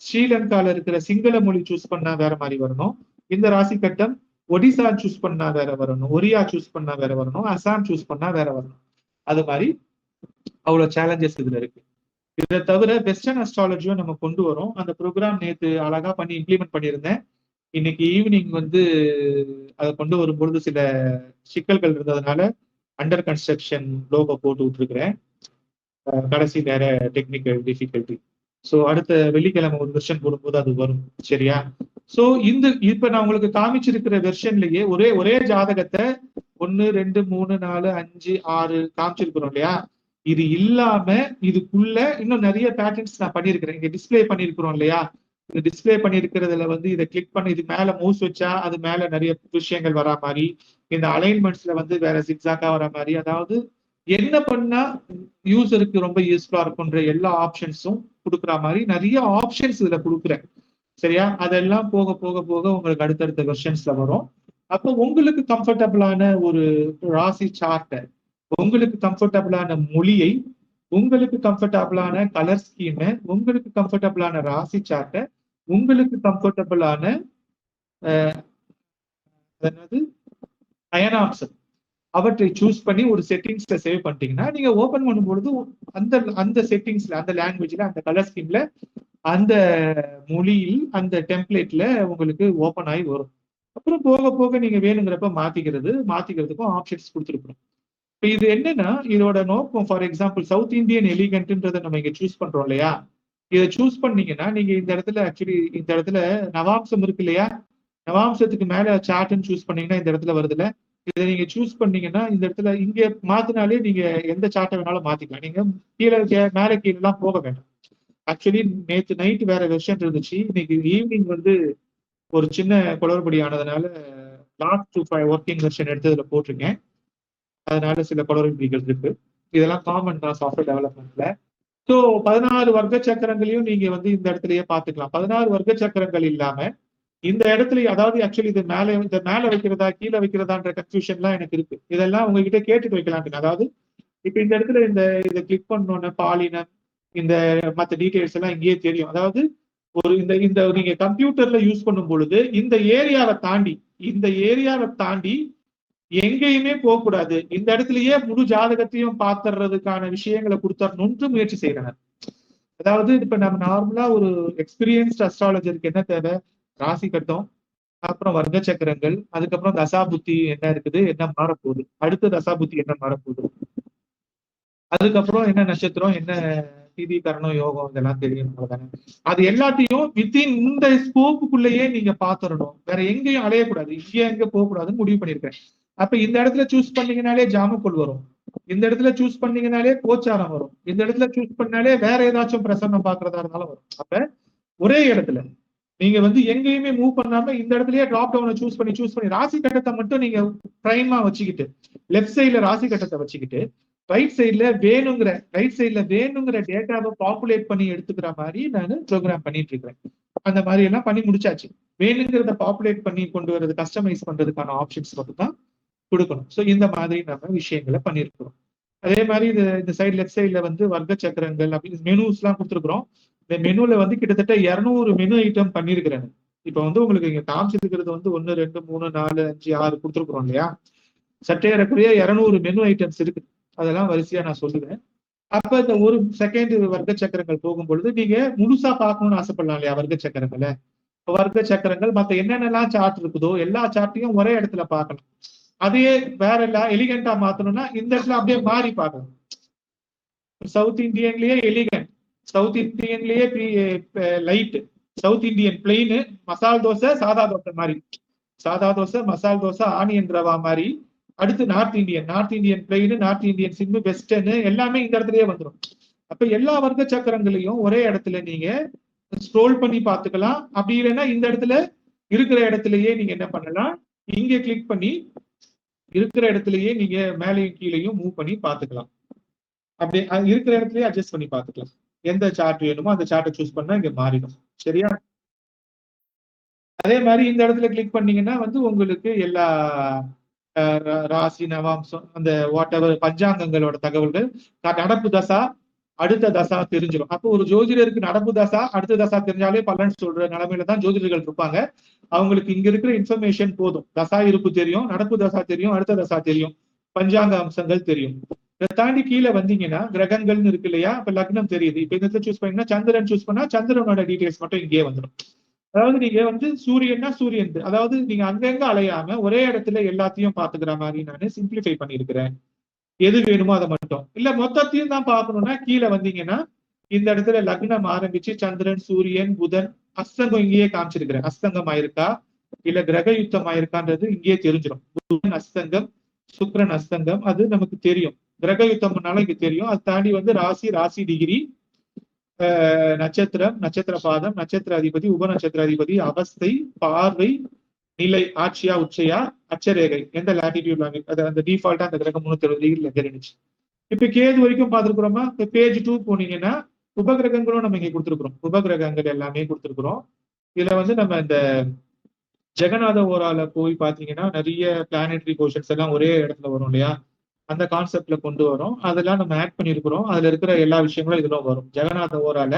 ஸ்ரீலங்கால இருக்கிற சிங்கள மொழி சூஸ் பண்ணா வேற மாதிரி வரணும். இந்த ராசி கட்டம் ஒடிசா சூஸ் பண்ணா வேற வரணும், ஒரியா சூஸ் பண்ணா வேற வரணும், அசாம் சூஸ் பண்ணா வேற வரணும். அது மாதிரி அவ்வளவு சேலஞ்சஸ் இதுல இருக்கு. இதை தவிர வெஸ்டர்ன் அஸ்ட்ராலஜியும் நம்ம கொண்டு வரோம். அந்த ப்ரோக்ராம் நேத்து அழகா பண்ணி இம்ப்ளிமெண்ட் பண்ணியிருந்தேன். இன்னைக்கு ஈவினிங் வந்து அதை கொண்டு வரும்பொழுது சில சிக்கல்கள் இருந்ததுனால அண்டர் கன்ஸ்ட்ரக்ஷன் லோகோ போட்டு விட்டுருக்கிறேன். கடைசி நேர டெக்னிக்கல் டிஃபிகல்ட்டி. ஸோ அடுத்த வெள்ளிக்கிழமை ஒரு வெர்ஷன் போடும்போது அது வரும். சரியா? ஸோ இப்ப நான் உங்களுக்கு காமிச்சிருக்கிற வெர்ஷன்லயே ஒரே ஜாதகத்தை 1, 2, 3, 4, 5, 6 காமிச்சிருக்கிறோம் இல்லையா? இது இல்லாம இதுக்குள்ள இன்னும் நிறைய பேட்டர்ன்ஸ் நான் பண்ணியிருக்கிறேன். இங்க டிஸ்பிளே பண்ணிருக்கிறோம் இல்லையா? இது டிஸ்பிளே பண்ணிருக்கிறதுல வந்து இதை கிளிக் பண்ணி இது மேல மவுஸ் வச்சா அது மேல நிறைய விஷயங்கள் வரா மாதிரி, இந்த அலைன்மெண்ட்ஸ்ல வந்து வேற சிக்ஸாக்கா வர மாதிரி, அதாவது என்ன பண்ணா யூசருக்கு ரொம்ப யூஸ்ஃபுல்லா இருக்குன்ற எல்லா ஆப்ஷன்ஸும் கொடுக்குற மாதிரி நிறைய ஆப்ஷன்ஸ் இதுல கொடுக்குறேன். சரியா? அதெல்லாம் போக போக போக உங்களுக்கு அடுத்தடுத்த வெர்ஷன்ஸ்ல வரும். அப்போ உங்களுக்கு கம்ஃபர்டபுளான ஒரு ராசி சார்ட்டை, உங்களுக்கு கம்ஃபர்டபுளான மொழியை, உங்களுக்கு கம்ஃபர்டபுளான கலர் ஸ்கீம், உங்களுக்கு கம்ஃபர்டபுளான ராசி சார்ட்டை, உங்களுக்கு கம்ஃபர்டபுளான அயனாம்சம் அவற்றை சூஸ் பண்ணி ஒரு செட்டிங்ஸ்ல சேவ் பண்ணிட்டீங்கன்னா நீங்க ஓபன் பண்ணும்பொழுது அந்த செட்டிங்ஸ்ல, அந்த லாங்குவேஜ்ல, அந்த கலர் ஸ்கீம்ல, அந்த மொழியில், அந்த டெம்ப்ளேட்ல உங்களுக்கு ஓபன் ஆகி வரும். அப்புறம் போக போக நீங்க வேணுங்கிறப்ப மாத்திக்கிறதுக்கும் ஆப்ஷன்ஸ் கொடுத்துருக்கணும். இப்ப இது என்னன்னா, இதோட நோக்கம் ஃபார் எக்ஸாம்பிள் சவுத் இந்தியன் எலிகன்ட்ன்றதை நம்ம இங்க சூஸ் பண்றோம் இல்லையா? இதை சூஸ் பண்ணீங்கன்னா நீங்க இந்த இடத்துல ஆக்சுவலி இந்த இடத்துல நவாம்சம் இருக்கு இல்லையா? நவாம்சத்துக்கு மேல சார்ட்னு சூஸ் பண்ணீங்கன்னா இந்த இடத்துல வருதுல, இதை நீங்க சூஸ் பண்ணீங்கன்னா இந்த இடத்துல இங்க மாத்தினாலே நீங்க எந்த சார்ட்டை வேணாலும் மாத்திக்கலாம். நீங்க கீழே மேல கீழே எல்லாம் போக வேண்டாம். ஆக்சுவலி நேற்று நைட் வேற வெர்ஷன் இருந்துச்சு, இன்னைக்கு ஈவினிங் வந்து ஒரு சின்ன குளறுபடி ஆனதுனால லாஸ்ட் 5 ஒர்க்கிங் வெர்ஷன் எடுத்து இதுல போட்டிருக்கேன். அதனால சில குளறுபடிகள் இருக்கு. இதெல்லாம் காமன் தான் சாஃப்ட்வேர் டெவலப்மெண்ட்ல. ஸோ 16 வர்க்க சக்கரங்களையும் நீங்க வந்து இந்த இடத்துலயே பாத்துக்கலாம். 16 வர்க்க சக்கரங்கள் இல்லாம இந்த இடத்துல, அதாவது ஆக்சுவலி இது மேல வைக்கிறதா கீழே வைக்கிறதான்ற கன்ஃபியூஷன்லாம் எனக்கு இருக்கு. இதெல்லாம் உங்ககிட்ட கேட்டுட்டு வைக்கலாம்னு. அதாவது இப்ப இந்த இடத்துல இதை கிளிக் பண்ணோன்னு பாலினம், இந்த மற்ற டீடைல்ஸ் எல்லாம் இங்கேயே தெரியும். அதாவது ஒரு இந்த நீங்க கம்ப்யூட்டர்ல யூஸ் பண்ணும் பொழுது இந்த ஏரியாவை தாண்டி எங்கேயுமே போகக்கூடாது. இந்த இடத்துலயே முழு ஜாதகத்தையும் பாத்துறதுக்கான விஷயங்களை கொடுத்தரணும்னு முயற்சி செய்யறேன். அதாவது இப்ப நம்ம நார்மலா ஒரு எக்ஸ்பீரியன்ஸ்ட் அஸ்ட்ராலஜருக்கு என்ன தேவை? ராசி கட்டம், அப்புறம் வர்க்க சக்கரங்கள், அதுக்கப்புறம் தசாபுத்தி என்ன இருக்குது, என்ன மாறப்போகுது, அடுத்த தசாபுத்தி என்ன மாறப்போகுது, அதுக்கப்புறம் என்ன நட்சத்திரம், என்ன திதி கரணம் யோகம், இதெல்லாம் தெரியும். அது எல்லாத்தையும் வித்தின் இந்த ஸ்கோப்புக்குள்ளேயே நீங்க பாத்துறணும். வேற எங்கேயும் அலையக்கூடாது, இங்கே எங்க போகக்கூடாதுன்னு முடிவு பண்ணிருக்கேன். அப்ப இந்த இடத்துல சூஸ் பண்ணீங்கனாலே ஜாமக்குள் வரும், இந்த இடத்துல சூஸ் பண்ணீங்கனாலே கோச்சாரம் வரும், இந்த இடத்துல சூஸ் பண்ணாலே வேற ஏதாச்சும் பிரசன்னம் பாக்குறதா இருந்தாலும் வரும். அப்ப ஒரே இடத்துல நீங்க வந்து எங்கேயுமே மூவ் பண்ணாம இந்த இடத்துலயே டிராப் டவுனை சூஸ் பண்ணி ராசி கட்டத்தை மட்டும் நீங்க பிரைமா வச்சுக்கிட்டு லெஃப்ட் சைட்ல ராசி கட்டத்தை வச்சுக்கிட்டு ரைட் சைட்ல வேணுங்கிற டேட்டாவை பாப்புலேட் பண்ணி எடுத்துக்கிற மாதிரி நான் ப்ரோக்ராம் பண்ணிட்டு இருக்கிறேன். அந்த மாதிரி எல்லாம் பண்ணி முடிச்சாச்சு. வேணுங்கிறத பாப்புலேட் பண்ணி கொண்டு வர்றது கஸ்டமைஸ் பண்றதுக்கான ஆப்ஷன்ஸ் மட்டும் தான் கொடுக்கணும். ஸோ இந்த மாதிரி நம்ம விஷயங்களை பண்ணியிருக்கிறோம். அதே மாதிரி இந்த சைடு லெஃப்ட் சைட்ல வந்து வர்க்க சக்கரங்கள் அப்படின்னு மெனுஸ் எல்லாம் கொடுத்துருக்குறோம். இந்த மெனுல வந்து கிட்டத்தட்ட 200 மெனு ஐட்டம் பண்ணிருக்கிறேன். இப்ப வந்து உங்களுக்கு இங்க காமிச்சிருக்கிறது வந்து 1 2 3 4 5 6 கொடுத்துருக்குறோம் இல்லையா? சற்றேறக்குறைய 200 மெனு ஐட்டம்ஸ் இருக்கு. அதெல்லாம் வரிசையா நான் சொல்லுவேன். அப்ப இந்த ஒரு செகண்ட் வர்க்க சக்கரங்கள் போகும் பொழுது நீங்க முழுசா பார்க்கணும்னு ஆசைப்படலாம் இல்லையா? வர்க்க சக்கரங்கள் மத்த என்னென்னலாம் சார்ட் இருக்குதோ எல்லா சார்ட்டையும் ஒரே இடத்துல பார்க்கலாம். அதையே வேற எலிகண்டா மாத்தணும்னா இந்த இடத்துல அப்படியே மாறி பார்க்கணும். சவுத் இந்தியன்லயே எலிகண்ட், சவுத் இந்தியன்லயே light, south Indian plain, masala dosa சாதா தோசை மாதிரி, சாதா தோசை மசால் தோசை ஆனியன் ரவா மாதிரி. அடுத்து north Indian plain, north Indian sim, western எல்லாமே இந்த இடத்துலயே வந்துடும். அப்ப எல்லா வர்க்க சக்கரங்களையும் ஒரே இடத்துல நீங்க ஸ்க்ரோல் பண்ணி பார்த்துக்கலாம். அப்படி இல்லைன்னா இந்த இடத்துல இருக்கிற இடத்துலயே நீங்க என்ன பண்ணலாம், இங்க கிளிக் பண்ணி இருக்கிற இடத்துலயே நீங்க மேலையும் கீழையும் மூவ் பண்ணி பார்த்துக்கலாம். அப்படி இருக்கிற இடத்துலயே அட்ஜஸ்ட் பண்ணி பார்த்துக்கலாம். எந்த சார்ட் வேணுமோ அந்த சார்ட்டை சூஸ் பண்ணா இங்க மாறிடும். சரியா? அதே மாதிரி இந்த இடத்துல கிளிக் பண்ணீங்கன்னா வந்து உங்களுக்கு எல்லா ராசி நவாம்சம் அந்த வாட் எவர் பஞ்சாங்கங்களோட தகவல்கள், நடப்பு தசா அடுத்த தசா தெரிஞ்சிடும். அப்போ ஒரு ஜோதிடருக்கு நடப்பு தசா அடுத்த தசா தெரிஞ்சாலே பலன் சொல்ற நிலைமையில தான் ஜோதிடர்கள் இருப்பாங்க. அவங்களுக்கு இங்க இருக்கிற இன்ஃபர்மேஷன் போதும். தசா இருப்பு தெரியும், நடப்பு தசா தெரியும், அடுத்த தசா தெரியும், பஞ்சாங்க அம்சங்கள் தெரியும். இதை தாண்டி கீழே வந்தீங்கன்னா கிரகங்கள்னு இருக்கு இல்லையா? இப்ப லக்னம் தெரியுது. இப்ப இந்த சூஸ் பண்ணீங்கன்னா சந்திரன் சூஸ் பண்ணா சந்திரனோட டீடைல்ஸ் மட்டும் இங்கே வந்துடும். அதாவது நீங்க வந்து சூரியன்னா சூரியன், அதாவது நீங்க அங்கங்க அலையாம ஒரே இடத்துல எல்லாத்தையும் பாத்துக்கிற மாதிரி நான் சிம்பிளிஃபை பண்ணிருக்கிறேன். எது வேணுமோ அதை மட்டும் இல்ல மொத்தத்தையும் தான் பார்க்கணும்னா கீழே வந்தீங்கன்னா இந்த இடத்துல லக்னம் ஆரம்பிச்சு சந்திரன், சூரியன், புதன், அஸ்தங்கம் இங்கேயே காமிச்சிருக்கிறேன். அஸ்தங்கம் ஆயிருக்கா இல்ல கிரக யுத்தம் ஆயிருக்கான்றது இங்கேயே தெரிஞ்சிடும். புதன் அஸ்தங்கம், சுக்கிரன் அஸ்தங்கம், அது நமக்கு தெரியும். கிரக யுத்தம்னால இங்க தெரியும். அது தாண்டி வந்து ராசி டிகிரி, நட்சத்திரம், நட்சத்திர பாதம், நட்சத்திர அதிபதி, உப நட்சத்திர அதிபதி, அவஸ்தை, பார்வை, நிலை, ஆட்சியா உச்சையா, அச்சரேகை, எந்த லாட்டிடியூட் அது அந்த டிஃபால்ட்டா அந்த கிரகம் 360 டிகிரில தெரிஞ்சிச்சு. இப்ப கேது வரைக்கும் பார்த்துருக்குறோமா? இப்ப பேஜ் 2 போனீங்கன்னா உபகிரகங்களும் நம்ம இங்க கொடுத்துருக்குறோம். உபகிரகங்கள் எல்லாமே கொடுத்துருக்குறோம். இதுல வந்து நம்ம இந்த ஜெகநாத ஓரால போய் பாத்தீங்கன்னா நிறைய பிளானட்டரி போர்ஷன்ஸ் எல்லாம் ஒரே இடத்துல வரும் இல்லையா? அந்த கான்செப்ட்ல கொண்டு வரும். அதெல்லாம் நம்ம ஆட் பண்ணிருக்கிறோம். அதுல இருக்கிற எல்லா விஷயங்களும் இதுல வரும். ஜெகநாத ஓரால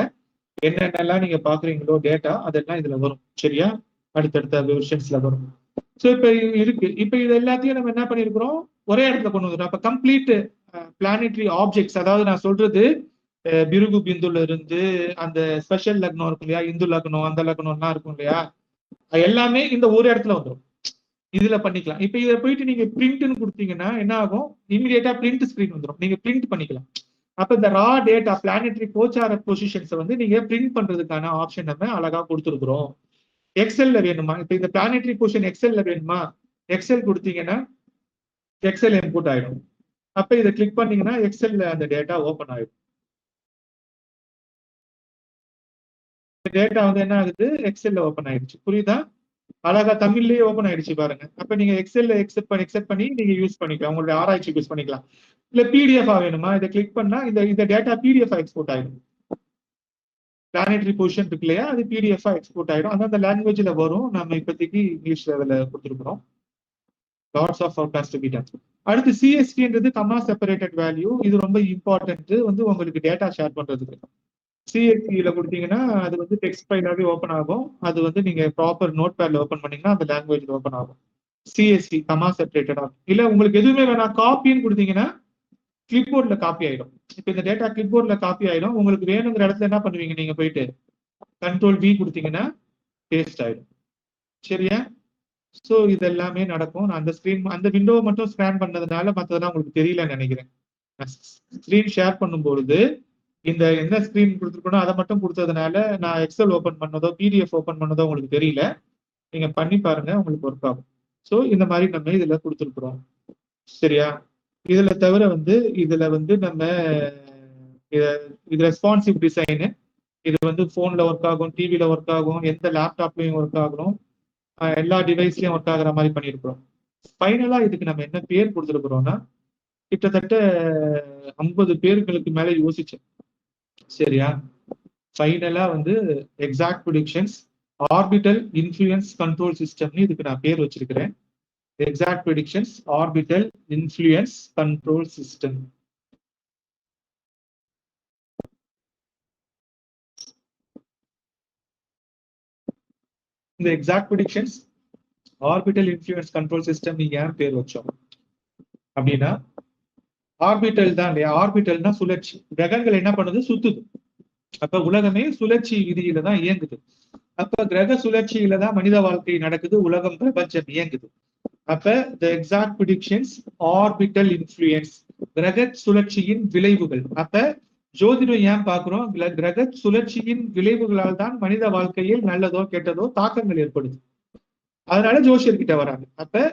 என்னென்னலாம் நீங்க பாக்குறீங்களோ டேட்டா அதெல்லாம் இதுல வரும். சரியா? அடுத்தடுத்த வெர்ஷன்ஸ்ல வரும். ஸோ இப்ப இருக்கு. இப்ப இது எல்லாத்தையும் நம்ம என்ன பண்ணிருக்கிறோம், ஒரே இடத்துல கொண்டு வந்துடும். அப்ப கம்ப்ளீட் பிளானட்டரி ஆப்ஜெக்ட்ஸ், அதாவது நான் சொல்றது பிருகு பிந்துல இருந்து அந்த ஸ்பெஷல் லக்னம் இருக்கும் இல்லையா, இந்து லக்னம், அந்த லக்னம்லாம் இருக்கும் இல்லையா, எல்லாமே இந்த ஒரு இடத்துல வந்துடும். இதுல பண்ணிக்கலாம். இப்ப இதை போயிட்டு நீங்க பிரிண்ட்னு கொடுத்தீங்கன்னா என்ன ஆகும், இமிடியேட்டா பிரிண்ட் ஸ்கிரீன் வந்துடும். நீங்க பிரிண்ட் பண்ணிக்கலாம். அப்ப இந்த ரா டேட்டா பிளானட்டரி கோச்சார பொசிஷன்ஸை வந்து நீங்க பிரிண்ட் பண்றதுக்கான ஆப்ஷன் நம்ம அழகா கொடுத்துருக்குறோம். எக்ஸெல்ல வேணுமா, இப்ப இந்த பிளானட்டரி பொசிஷன் எக்ஸெல்ல வேணுமா, எக்ஸெல் கொடுத்தீங்கன்னா எக்ஸெல் இன்புட் ஆயிடும். அப்ப இதை கிளிக் பண்ணீங்கன்னா எக்ஸெல்ல அந்த டேட்டா ஓபன் ஆயிடும். டேட்டா வந்து என்ன ஆகுது, எக்ஸெல்ல ஓபன் ஆயிடுச்சு. புரியுதா? அழகா தமிழ்லயே ஓபன் ஆயிடுச்சு பாருங்க. அப்ப நீங்க எக்ஸெல்ல எக்ஸெப்ட் பண்ணி நீங்க யூஸ் பண்ணிக்கலாம், உங்களுடைய ஆராய்ச்சி யூஸ் பண்ணிக்கலாம். இல்ல பிடிஎஃப் வேணுமா, இதை கிளிக் பண்ணா இந்த டேட்டா பிடிஎஃப் எக்ஸ்போர்ட் ஆயிடும். பிளானட்டரி பொசிஷன் இருக்கு இல்லையா, அது பிடிஎஃப் எக்ஸ்போர்ட் ஆயிடும். அந்தந்த லாங்குவேஜ்ல வரும். நம்ம இப்போதைக்கு இங்கிலீஷ் லெவல்ல கொடுத்துருக்கிறோம். Lots of forecast to be done. அடுத்து சிஎஸ்டின்றது கமா செப்பரேட்டட் வேல்யூ. இது ரொம்ப இம்பார்ட்டன்ட் வந்து உங்களுக்கு டேட்டா ஷேர் பண்றதுக்கு. சிஎஸ்சியில கொடுத்தீங்கன்னா அது வந்து டெக்ஸ்ட் ஃபைலாவே ஓப்பன் ஆகும். அது வந்து நீங்க ப்ராப்பர் நோட் பேட்ல ஓப்பன் பண்ணீங்கன்னா அந்த லாங்குவேஜ்ல ஓப்பன் ஆகும். சிஎஸ்சி கமா செப்பரேட்டடா. இல்ல உங்களுக்கு எதுவுமே வேணாம் காப்பின்னு கொடுத்தீங்கன்னா கிளிப் போர்ட்ல காப்பி ஆயிடும். இப்ப இந்த டேட்டா கிளிப் போர்ட்ல காப்பி ஆயிடும். உங்களுக்கு வேணுங்கிற இடத்துல என்ன பண்ணுவீங்க, நீங்க போயிட்டு கண்ட்ரோல் V கொடுத்தீங்கன்னா பேஸ்ட் ஆயிடும். சரியா? ஸோ இது எல்லாமே நடக்கும். நான் அந்த ஸ்கிரீன் அந்த விண்டோவை மட்டும் ஸ்கேன் பண்ணதுனால மற்றதெல்லாம் உங்களுக்கு தெரியலன்னு நினைக்கிறேன். ஸ்கிரீன் ஷேர் பண்ணும்பொழுது இந்த என்ன ஸ்கிரீன் கொடுத்துருக்கணும் அதை மட்டும் கொடுத்ததுனால நான் எக்ஸல் ஓப்பன் பண்ணதோ பிடிஎஃப் ஓப்பன் பண்ணதோ உங்களுக்கு தெரியல. நீங்க பண்ணி பாருங்க, உங்களுக்கு ஒர்க் ஆகும். ஸோ இந்த மாதிரி நம்ம இதுல கொடுத்துருக்குறோம். சரியா? இதுல தவிர வந்து இதுல வந்து நம்ம இது ரெஸ்பான்சிவ் டிசைனு, இது வந்து போன்ல ஒர்க் ஆகும், டிவில ஒர்க் ஆகும், எந்த லேப்டாப்லயும் ஒர்க் ஆகணும், எல்லா டிவைஸ்லயும் ஒர்க் ஆகுற மாதிரி பண்ணியிருக்கிறோம். ஃபைனலா இதுக்கு நம்ம என்ன பேர் கொடுத்துருக்குறோம்னா, கிட்டத்தட்ட 50 பேர்களுக்கு மேல யோசிச்சேன். சரியா? ஃபைனலா வந்து exact predictions orbital influence control சிஸ்டம்னு இதுக்கு நான் பேர் வச்சிருக்கிறேன். Exact predictions orbital influence control system. இந்த exact predictions orbital influence control system நீங்க ஏன் பேர் வச்சோம் அப்படின்னா, ஆர்பிட்டல் தான் இல்லையா? ஆர்பிட்டல்னா சுழற்சி. கிரகங்கள் என்ன பண்ணுது? சுத்துது. அப்ப உலகமே சுழற்சி விதியில தான் இயங்குது. அப்ப கிரக சுழற்சியில தான் மனித வாழ்க்கை நடக்குது, உலகம் பிரபஞ்சம் இயங்குது. அப்ப the exact predictions orbital influence, கிரக சுழற்சியின் விளைவுகள். அப்ப ஜோதிடம் ஏன் பார்க்கிறோம்? கிரக சுழற்சியின் விளைவுகளால் தான் மனித வாழ்க்கையில் நல்லதோ கெட்டதோ தாக்கங்கள் ஏற்படுது. அதனால ஜோசியர் கிட்ட வராங்க. அப்ப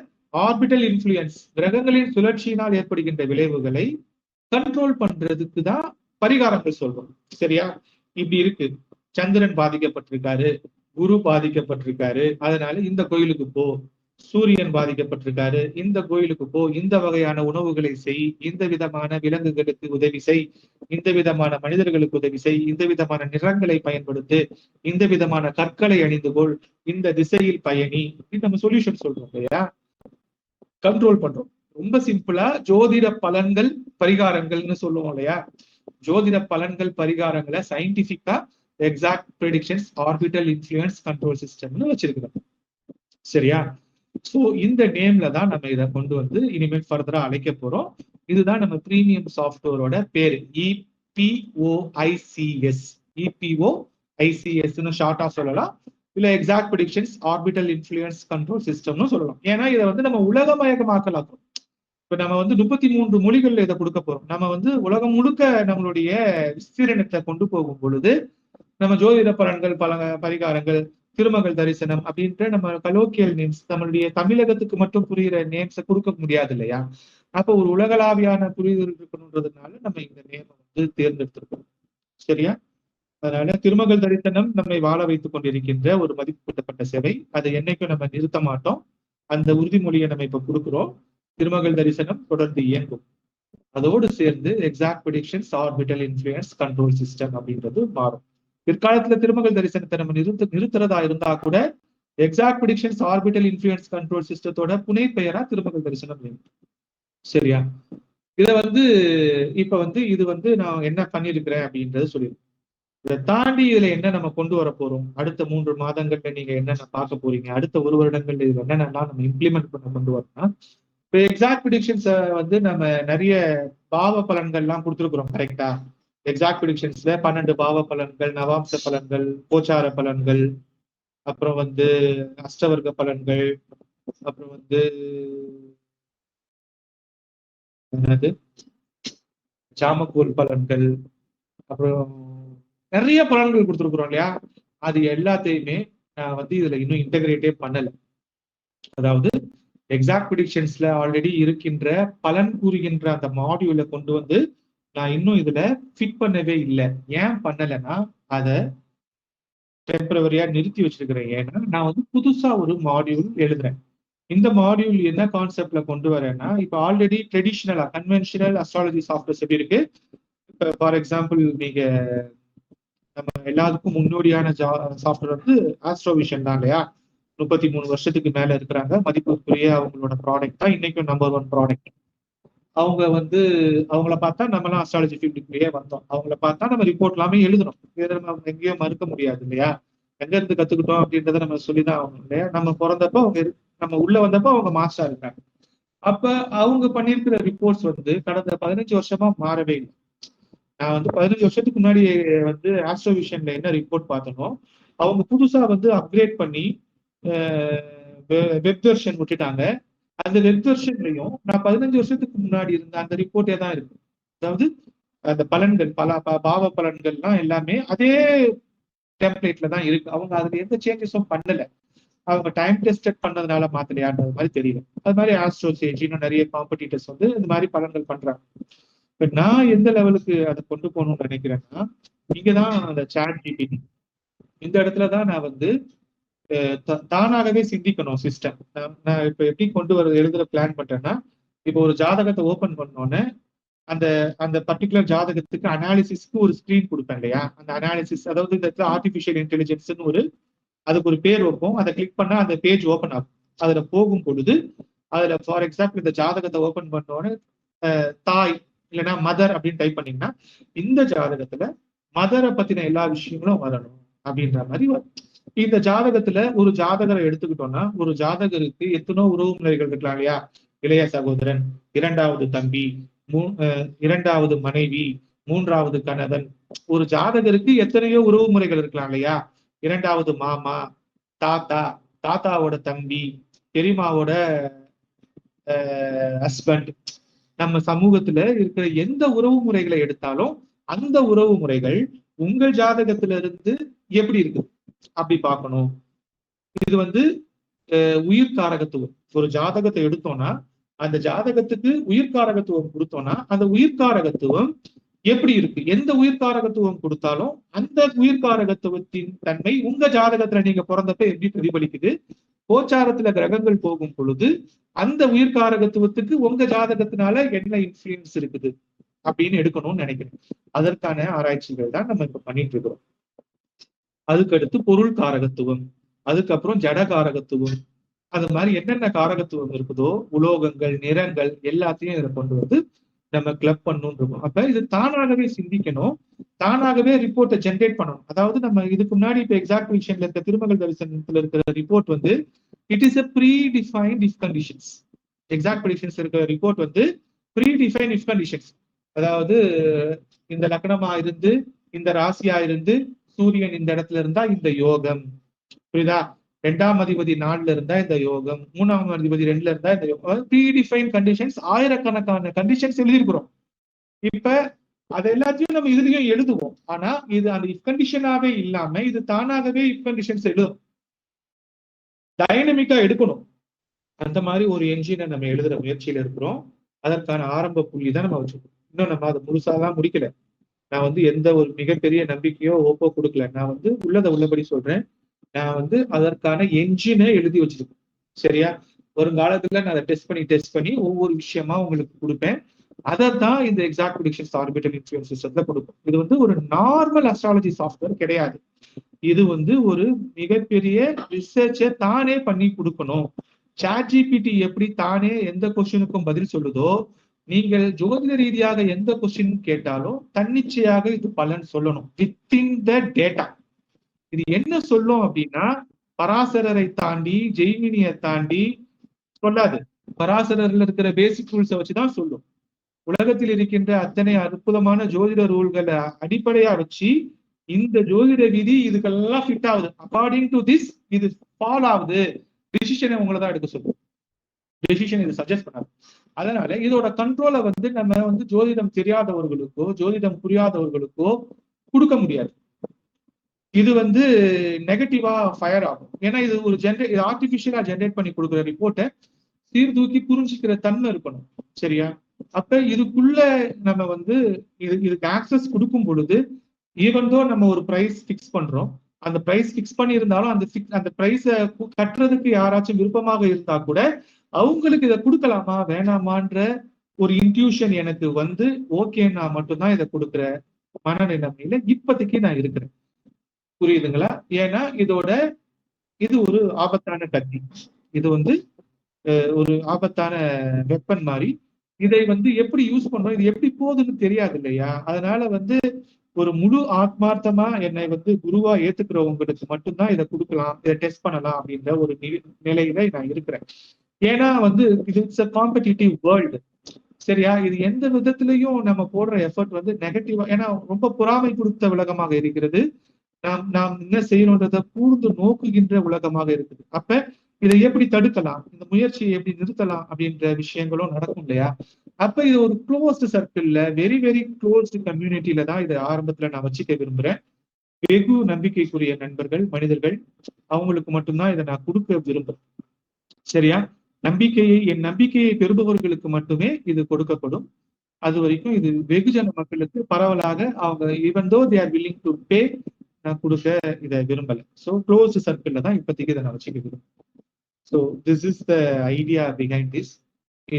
ஆர்பிட்டல் இன்ஃப்ளூயன்ஸ், கிரகங்களின் சுழற்சியினால் ஏற்படுகின்ற விளைவுகளை கண்ட்ரோல் பண்றதுக்கு தான் பரிகாரங்கள் சொல்றோம். சரியா? இப்படி இருக்கு, சந்திரன் பாதிக்கப்பட்டிருக்காரு, குரு பாதிக்கப்பட்டிருக்காரு, அதனால இந்த கோயிலுக்கு போ. சூரியன் பாதிக்கப்பட்டிருக்காரு, இந்த கோயிலுக்கு போ. இந்த வகையான உணவுகளை செய், இந்த விதமான விலங்குகளுக்கு உதவி செய், இந்த விதமான மனிதர்களுக்கு உதவி செய், இந்த விதமான நிறங்களை பயன்படுத்து, இந்த விதமான கற்களை அணிந்து கொள், இந்த திசையில் பயணி. நம்ம சொல்யூஷன் சொல்றோம் இல்லையா? கண்ட்ரோல் பண்றோம். ரொம்ப சிம்பிளா ஜோதிட பலன்கள் பரிகாரங்கள்னு சொல்லுவோம் இல்லையா? ஜோதிட பலன்கள் பரிகாரங்களை சயின்டிபிக்கா exact predictions orbital influence control சிஸ்டம்னு வச்சிருக்கிறோம். சரியா? சோ இந்த நேம்ல தான் நம்ம இதை கொண்டு வந்து இனிமேல் ஃபர்தரா அழைக்க போறோம். இதுதான் நம்ம பிரீமியம் சாஃப்ட்வேரோட பேரு, EPOICS. EPOICS ஷார்ட்டா சொல்லலாம், இல்ல exact predictions orbital influence control சிஸ்டம்னு சொல்லலாம். ஏன்னா இதை வந்து நம்ம உலகமயமாக்கலாம். இப்ப நம்ம வந்து 33 மொழிகள்ல இதை கொடுக்க போறோம். நம்ம வந்து உலகம் முழுக்க நம்மளுடைய விஸ்தீரணத்தை கொண்டு போகும் பொழுது நம்ம ஜோதிட பலன்கள், பல பரிகாரங்கள், திருமகள் தரிசனம் அப்படின்ற நம்ம கலோக்கியல் நேம்ஸ், நம்மளுடைய தமிழகத்துக்கு மட்டும் புரியுற நேம்ஸை கொடுக்க முடியாது இல்லையா? அப்ப ஒரு உலகளாவியான புரிதல் இருக்கணுன்றதுனால நம்ம இந்த நேமை வந்து தேர்ந்தெடுத்திருக்கோம். சரியா? அதனால திருமகள் தரிசனம் நம்மை வாழ வைத்துக் கொண்டிருக்கின்ற ஒரு மதிப்பிடப்பட்ட சேவை. அதை என்னைக்கும் நம்ம நிறுத்த மாட்டோம். அந்த உறுதிமொழியை நம்ம இப்ப கொடுக்கிறோம். திருமகள் தரிசனம் தொடர்ந்து இயங்கும். அதோடு சேர்ந்து exact predictions orbital influence control system அப்படின்றது மாறும். பிற்காலத்துல திருமகள் தரிசனத்தை நம்ம நிறுத்துறதா இருந்தா கூட exact predictions orbital influence control சிஸ்டத்தோட புனை பெயரா திருமகள் தரிசனம் வேணும். சரியா? இதை வந்து இப்ப வந்து இது வந்து நான் என்ன பண்ணிருக்கிறேன் அப்படின்றது சொல்லிடுறேன். இதை தாண்டி இதுல என்ன நம்ம கொண்டு வர போறோம், அடுத்த 3 மாதங்கள்ல நீங்க என்னென்ன பார்க்க போறீங்க, அடுத்த 1 வருடங்கள்ல இதுல என்னென்னலாம் நம்ம இம்ப்ளிமெண்ட் பண்ண கொண்டு வரணும்னா, இப்போ எக்ஸாக்ட் ப்ரெடிக்ஷன்ஸ் வந்து நம்ம நிறைய பாவ பலன்கள்லாம் கொடுத்துருக்குறோம். கரெக்டா? எக்ஸாக்ட் ப்ரெடிக்ஷன்ஸ்ல 12 பாவ பலன்கள், நவாம்ச பலன்கள், கோச்சார பலன்கள், அப்புறம் வந்து அஷ்டவர்க்க பலன்கள், அப்புறம் வந்து என்னது ஜாமக்கோல் பலன்கள், அப்புறம் நிறைய பலன்கள் கொடுத்துருக்குறோம் இல்லையா? அது எல்லாத்தையுமே நான் வந்து இதுல இன்னும் இன்டகிரேட்டே பண்ணல. அதாவது எக்ஸாக்ட் ப்ரெடிக்ஷன்ஸ்ல ஆல்ரெடி இருக்கின்ற பலன் கூறுகின்ற அந்த மாடியூலை கொண்டு வந்து நான் இன்னும் இதுல ஃபிட் பண்ணவே இல்லை. ஏன் பண்ணலைன்னா அதை டெம்பரவரியா நிறுத்தி வச்சிருக்கிறேன். ஏன்னா நான் வந்து புதுசா ஒரு மாடியூல் எழுதுறேன். இந்த மாடியூல் என்ன கான்செப்ட்ல கொண்டு வரேன்னா, இப்ப ஆல்ரெடி ட்ரெடிஷனலா கன்வென்ஷனல் அஸ்ட்ராலஜி சாஃப்ட்வேர்ஸ் எப்படி இருக்கு? இப்ப ஃபார் எக்ஸாம்பிள் நீங்க நம்ம எல்லாத்துக்கும் முன்னோடியான சாஃப்ட்வேர் வந்து ஆஸ்ட்ரோவிஷன் தான் இல்லையா? 33 வருஷத்துக்கு மேல இருக்கிறாங்க. மதிப்புக்குரிய அவங்களோட ப்ராடக்ட் தான் இன்னைக்கும் நம்பர் 1 ப்ராடக்ட். அவங்க வந்து அவங்கள பார்த்தா நம்மளாம் அஸ்ட்ராலஜி ஃபீல்டுக்குள்ளேயே வந்தோம். அவங்கள பார்த்தா நம்ம ரிப்போர்ட் எல்லாமே எழுதணும். இதை நம்ம எங்கேயோ மறுக்க முடியாது இல்லையா? எங்க இருந்து கத்துக்கிட்டோம் அப்படின்றத நம்ம சொல்லிதான் ஆகணும் இல்லையா? நம்ம பிறந்தப்போ அவங்க நம்ம உள்ள வந்தப்போ அவங்க மாஸ்டரா இருக்காங்க. அப்ப அவங்க பண்ணியிருக்கிற ரிப்போர்ட்ஸ் வந்து கடந்த 15 வருஷமா மாறவே இல்லை. நான் வந்து 15 வருஷத்துக்கு முன்னாடி வந்து ஆஸ்ட்ரோவிஷன்ல என்ன ரிப்போர்ட் பார்த்தனோ, அவங்க புதுசா வந்து அப்கிரேட் பண்ணி வெப் வெர்ஷன் விட்டுட்டாங்க. அந்த வெப் வெர்ஷன்லயும் நான் 15 வருஷத்துக்கு முன்னாடி இருந்த அந்த ரிப்போர்ட்டே தான் இருக்கு. அதாவது அந்த பலன்கள், பாவ பலன்கள்லாம் எல்லாமே அதே டெம்ப்ளேட்ல தான் இருக்கு. அவங்க அதுல எந்த சேஞ்சஸும் பண்ணல. அவங்க டைம் டெஸ்டட் பண்ணதுனால மாத்தலையான்றது மாதிரி தெரியல. அது மாதிரி ஆஸ்ட்ரோசேஜ் இன்னும் நிறைய காம்படிட்டர்ஸ் வந்து இந்த மாதிரி பலன்கள் பண்றாங்க. இப்ப நான் எந்த லெவலுக்கு அதை கொண்டு போகணும்னு நினைக்கிறேன்னா, இங்கதான் அந்த சாட் ஜிபிடி இந்த இடத்துலதான் நான் வந்து தானாகவே சிந்திக்கணும் சிஸ்டம். நான் இப்ப எப்படி கொண்டு வர எழுதுற பிளான் பண்றேன்னா, இப்போ ஒரு ஜாதகத்தை ஓபன் பண்ணோன்னே அந்த அந்த பர்டிகுலர் ஜாதகத்துக்கு அனாலிசிஸ்க்கு ஒரு ஸ்கிரீன் கொடுப்பேன் இல்லையா? அந்த அனாலிசிஸ், அதாவது இந்த இடத்துல ஆர்டிபிஷியல் இன்டெலிஜென்ஸ்னு அதுக்கு ஒரு பேர் வைப்போம். அதை கிளிக் பண்ணா அந்த பேஜ் ஓபன் ஆகும். அதுல போகும் பொழுது அதுல ஃபார் எக்ஸாம்பிள் இந்த ஜாதகத்தை ஓபன் பண்ணோன்னு தாய் இல்லைன்னா மதர் அப்படின்னு டைப் பண்ணீங்கன்னா இந்த ஜாதகத்துல மதரை பத்தின எல்லா விஷயங்களும் வரணும் அப்படின்ற மாதிரி வரும். இந்த ஜாதகத்துல ஒரு ஜாதகரை எடுத்துக்கிட்டோம்னா ஒரு ஜாதகருக்கு எத்தனோ உறவு முறைகள் இருக்கலாம் இல்லையா? இளைய சகோதரன், இரண்டாவது தம்பி, இரண்டாவது மனைவி, மூன்றாவது கணவன். ஒரு ஜாதகருக்கு எத்தனையோ உறவு முறைகள் இருக்கலாம் இல்லையா? இரண்டாவது மாமா, தாத்தா, தாத்தாவோட தம்பி, பெரியமாவோட ஹஸ்பண்ட். நம்ம சமூகத்துல இருக்கிற எந்த உறவு முறைகளை எடுத்தாலும் அந்த உறவு முறைகள் உங்கள் ஜாதகத்துல இருந்து எப்படி இருக்கு அப்படி பார்க்கணும். இது வந்து உயிர்காரகத்துவம். ஒரு ஜாதகத்தை எடுத்தோம்னா அந்த ஜாதகத்துக்கு உயிர்காரகத்துவம் கொடுத்தோம்னா அந்த உயிர்காரகத்துவம் எப்படி இருக்கு, எந்த உயிர்காரகத்துவம் கொடுத்தாலும் அந்த உயிர்காரகத்துவத்தின் தன்மை உங்க ஜாதகத்துல நீங்க பிறந்தப்ப எப்படி பிரதிபலிக்குது, கோச்சாரத்துல கிரகங்கள் போகும் பொழுது அந்த உயிர்காரகத்துவத்துக்கு உங்க ஜாதகத்தினால என்ன இன்ஃபுளுன்ஸ் இருக்குது அப்படின்னு எடுக்கணும்னு நினைக்கிறேன். அதற்கான ஆராய்ச்சிகள் தான் நம்ம இப்ப பண்ணிட்டு இருக்கிறோம். அதுக்கடுத்து பொருள் காரகத்துவம், அதுக்கப்புறம் ஜட காரகத்துவம், அது மாதிரி என்னென்ன காரகத்துவம் இருக்குதோ உலோகங்கள், நிறங்கள் எல்லாத்தையும் இதை கொண்டு வந்து நம்ம கிளப் பண்ணணும் இருக்கும். அப்ப இது தானாகவே சிந்திக்கணும், தானாகவே ரிப்போர்ட்டை ஜென்ரேட் பண்ணணும். அதாவது நம்ம இதுக்கு முன்னாடி இப்ப எக்ஸாக்ட் விஷயம்ல இருக்க திருமகள் தரிசனத்துல இருக்கிற ரிப்போர்ட் வந்து it is a predefined if conditions. Exact predictions இருக்கிற ரிப்போர்ட் வந்து predefined if conditions. அதாவது இந்த லக்னமா இருந்து இந்த ராசியா இருந்து சூரியன் இந்த இடத்துல இருந்தா இந்த யோகம், புரியுதா? 2ஆம் அதிபதி 4ல இருந்தா இந்த யோகம், 3ஆம் அதிபதி 2ல இருந்தா இந்த யோகம். ப்ரீடிஃபைன் கண்டிஷன்ஸ், ஆயிரக்கணக்கான கண்டிஷன்ஸ் எழுதியிருக்கிறோம். இப்ப அது எல்லாத்தையும் நம்ம இதுலயும் எழுதுவோம். ஆனா இது அந்த இஃப் கண்டிஷனாவே இல்லாம இது தானாகவே இஃப் கண்டிஷன்ஸ் எழுதும், டைனமிக்கா எடுக்கணும். அந்த மாதிரி ஒரு என்ஜினை நம்ம எழுதுற முயற்சியில இருக்கிறோம். அதற்கான ஆரம்ப புள்ளி தான் நம்ம வச்சிருக்கோம். இன்னும் நம்ம அதை முழுசாதான் முடிக்கல. நான் வந்து எந்த ஒரு மிகப்பெரிய நம்பிக்கையோ ஓப்போ கொடுக்கல. நான் வந்து உள்ளதை உள்ளபடி சொல்றேன். நான் வந்து அதற்கான என்ஜினை எழுதி வச்சிருக்கேன். சரியா? வருங்காலத்துல நான் அதை டெஸ்ட் பண்ணி ஒவ்வொரு விஷயமா உங்களுக்கு கொடுப்பேன். அதைத்தான் இந்த எக்ஸாக்ட் ப்ரெடிக்ஷன்ஸ் ஆர்பிட்டல் இன்ஃப்ளூயன்ஸ் சிஸ்டத்துல கொடுக்கும். இது வந்து ஒரு நார்மல் அஸ்ட்ராலஜி சாஃப்ட்வேர் கிடையாது. இது வந்து ஒரு மிகப்பெரிய ரிசர்ச்சை தானே பண்ணி கொடுக்கணும். சாட் ஜிபிடி எப்படி தானே எந்த கொஸ்டினுக்கும் பதில் சொல்லுதோ, நீங்கள் ஜோதிட ரீதியாக எந்த கொஸ்டின் கேட்டாலும் தன்னிச்சையாக இது பலன் சொல்லணும் வித்தின் த டேட்டா. இது என்ன சொல்லும் அப்படின்னா, பராசரரை தாண்டி ஜெய்மினியை தாண்டி சொல்லாது. பராசரர்ல இருக்கிற பேசிக் ரூல்ஸை வச்சுதான் சொல்லும். உலகத்தில் இருக்கின்ற அத்தனை அற்புதமான ஜோதிட ரூல்களை அடிப்படையா வச்சு இந்த ஜோதிட விதி இதுக்கெல்லாம் ஃபிட் ஆகுது, அக்கார்டிங் டு திஸ் இது ஃபாலோ ஆகுது, டிசிஷனை உங்களை தான் எடுக்க சொல்லும். டெசிஷன் இது சஜஸ்ட் பண்ணாது. அதனால இதோட கண்ட்ரோலை வந்து நம்ம வந்து ஜோதிடம் தெரியாதவர்களுக்கோ ஜோதிடம் புரியாதவர்களுக்கோ கொடுக்க முடியாது. இது வந்து நெகட்டிவா ஃபயர் ஆகும். ஏன்னா இது ஒரு இது ஆர்டிபிஷியலா ஜென்ரேட் பண்ணி கொடுக்குற ரிப்போர்ட்டை சீர்தூக்கி புரிஞ்சுக்கிற தன்மை இருக்கணும். சரியா? அப்ப இதுக்குள்ள நம்ம வந்து இதுக்கு ஆக்சஸ் கொடுக்கும் பொழுது ஈவன் தோ நம்ம ஒரு பிரைஸ் பிக்ஸ் பண்றோம், அந்த பிரைஸ் பிக்ஸ் பண்ணி இருந்தாலும் அந்த பிரைஸை கட்டுறதுக்கு யாராச்சும் விருப்பமாக இருந்தா கூட அவங்களுக்கு இதை கொடுக்கலாமா வேணாமான்ற ஒரு இன்ட்யூஷன் எனக்கு வந்து ஓகேன்னா மட்டும்தான் இதை கொடுக்குற மனநிலைமையில இப்போதைக்கு நான் இருக்கிறேன். புரியுதுங்களா? ஏன்னா இது ஒரு ஆபத்தான கத்தி, இது வந்து ஒரு ஆபத்தான வெப்பன் மாதிரி. இதை வந்து எப்படி யூஸ் பண்றோம், இது எப்படி போகுதுன்னு தெரியாது இல்லையா? அதனால வந்து ஒரு முழு ஆத்மார்த்தமா என்னை வந்து குருவா ஏத்துக்கிறவங்களுக்கு மட்டும்தான் இதை கொடுக்கலாம், இதை டெஸ்ட் பண்ணலாம் அப்படின்ற ஒரு நிலையில நான் இருக்கிறேன். ஏன்னா வந்து இது இட்ஸ் அ காம்படிட்டிவ் வேர்ல்டு. சரியா? இது எந்த விதத்திலையும் நம்ம போடுற எஃபர்ட் வந்து நெகட்டிவா, ஏன்னா ரொம்ப பொறாமை கொடுத்த உலகமாக இருக்கிறது. நாம் என்ன செய்யணுன்றதை கூர்ந்து நோக்குகின்ற உலகமாக இருக்குது. அப்ப இதை எப்படி தடுக்கலாம், இந்த முயற்சியை எப்படி நிறுத்தலாம் அப்படின்ற விஷயங்களும் நடக்கும் இல்லையா? அப்ப இது ஒரு க்ளோஸ்டு சர்க்கிள்ல, வெரி வெரி க்ளோஸ்டு கம்யூனிட்டியில தான் இதை ஆரம்பத்துல நான் வச்சுக்க விரும்புறேன். வெகு நம்பிக்கைக்குரிய நண்பர்கள், மனிதர்கள், அவங்களுக்கு மட்டும்தான் இதை நான் கொடுக்க விரும்புறேன். சரியா? என் நம்பிக்கையை பெறுபவர்களுக்கு மட்டுமே இது கொடுக்கப்படும். அது வரைக்கும் இது வெகுஜன மக்களுக்கு பரவலாக அவங்க even though they are willing to pay நான் கொடுக்க இதை விரும்பல. ஸோ க்ளோஸ் சர்க்கிள்ல தான் இப்போதைக்கு இதை நான் வச்சுக்க விரும்புறேன். So this is the idea behind this.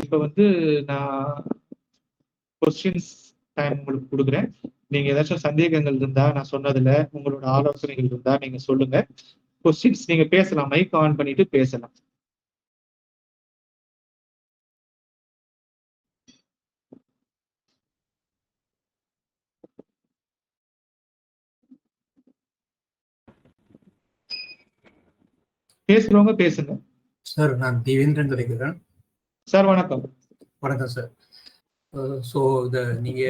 இப்போ வந்து நான் கொஸ்டின்ஸ் டைம் உங்களுக்கு கொடுக்குறேன். நீங்க ஏதாச்சும் சந்தேகங்கள் இருந்தா, நான் சொன்னதுல உங்களோட ஆலோசனைகள் இருந்தா நீங்க சொல்லுங்க. கொஸ்டின்ஸ் நீங்க பேசலாம், மைக் ஆன் பண்ணிட்டு பேசலாம். பேசுறவங்க பேசுங்க. சார், நான் தேவேந்திரன் கிடைக்கிறேன். சார் வணக்கம். வணக்கம் சார். ஸோ இதை நீங்க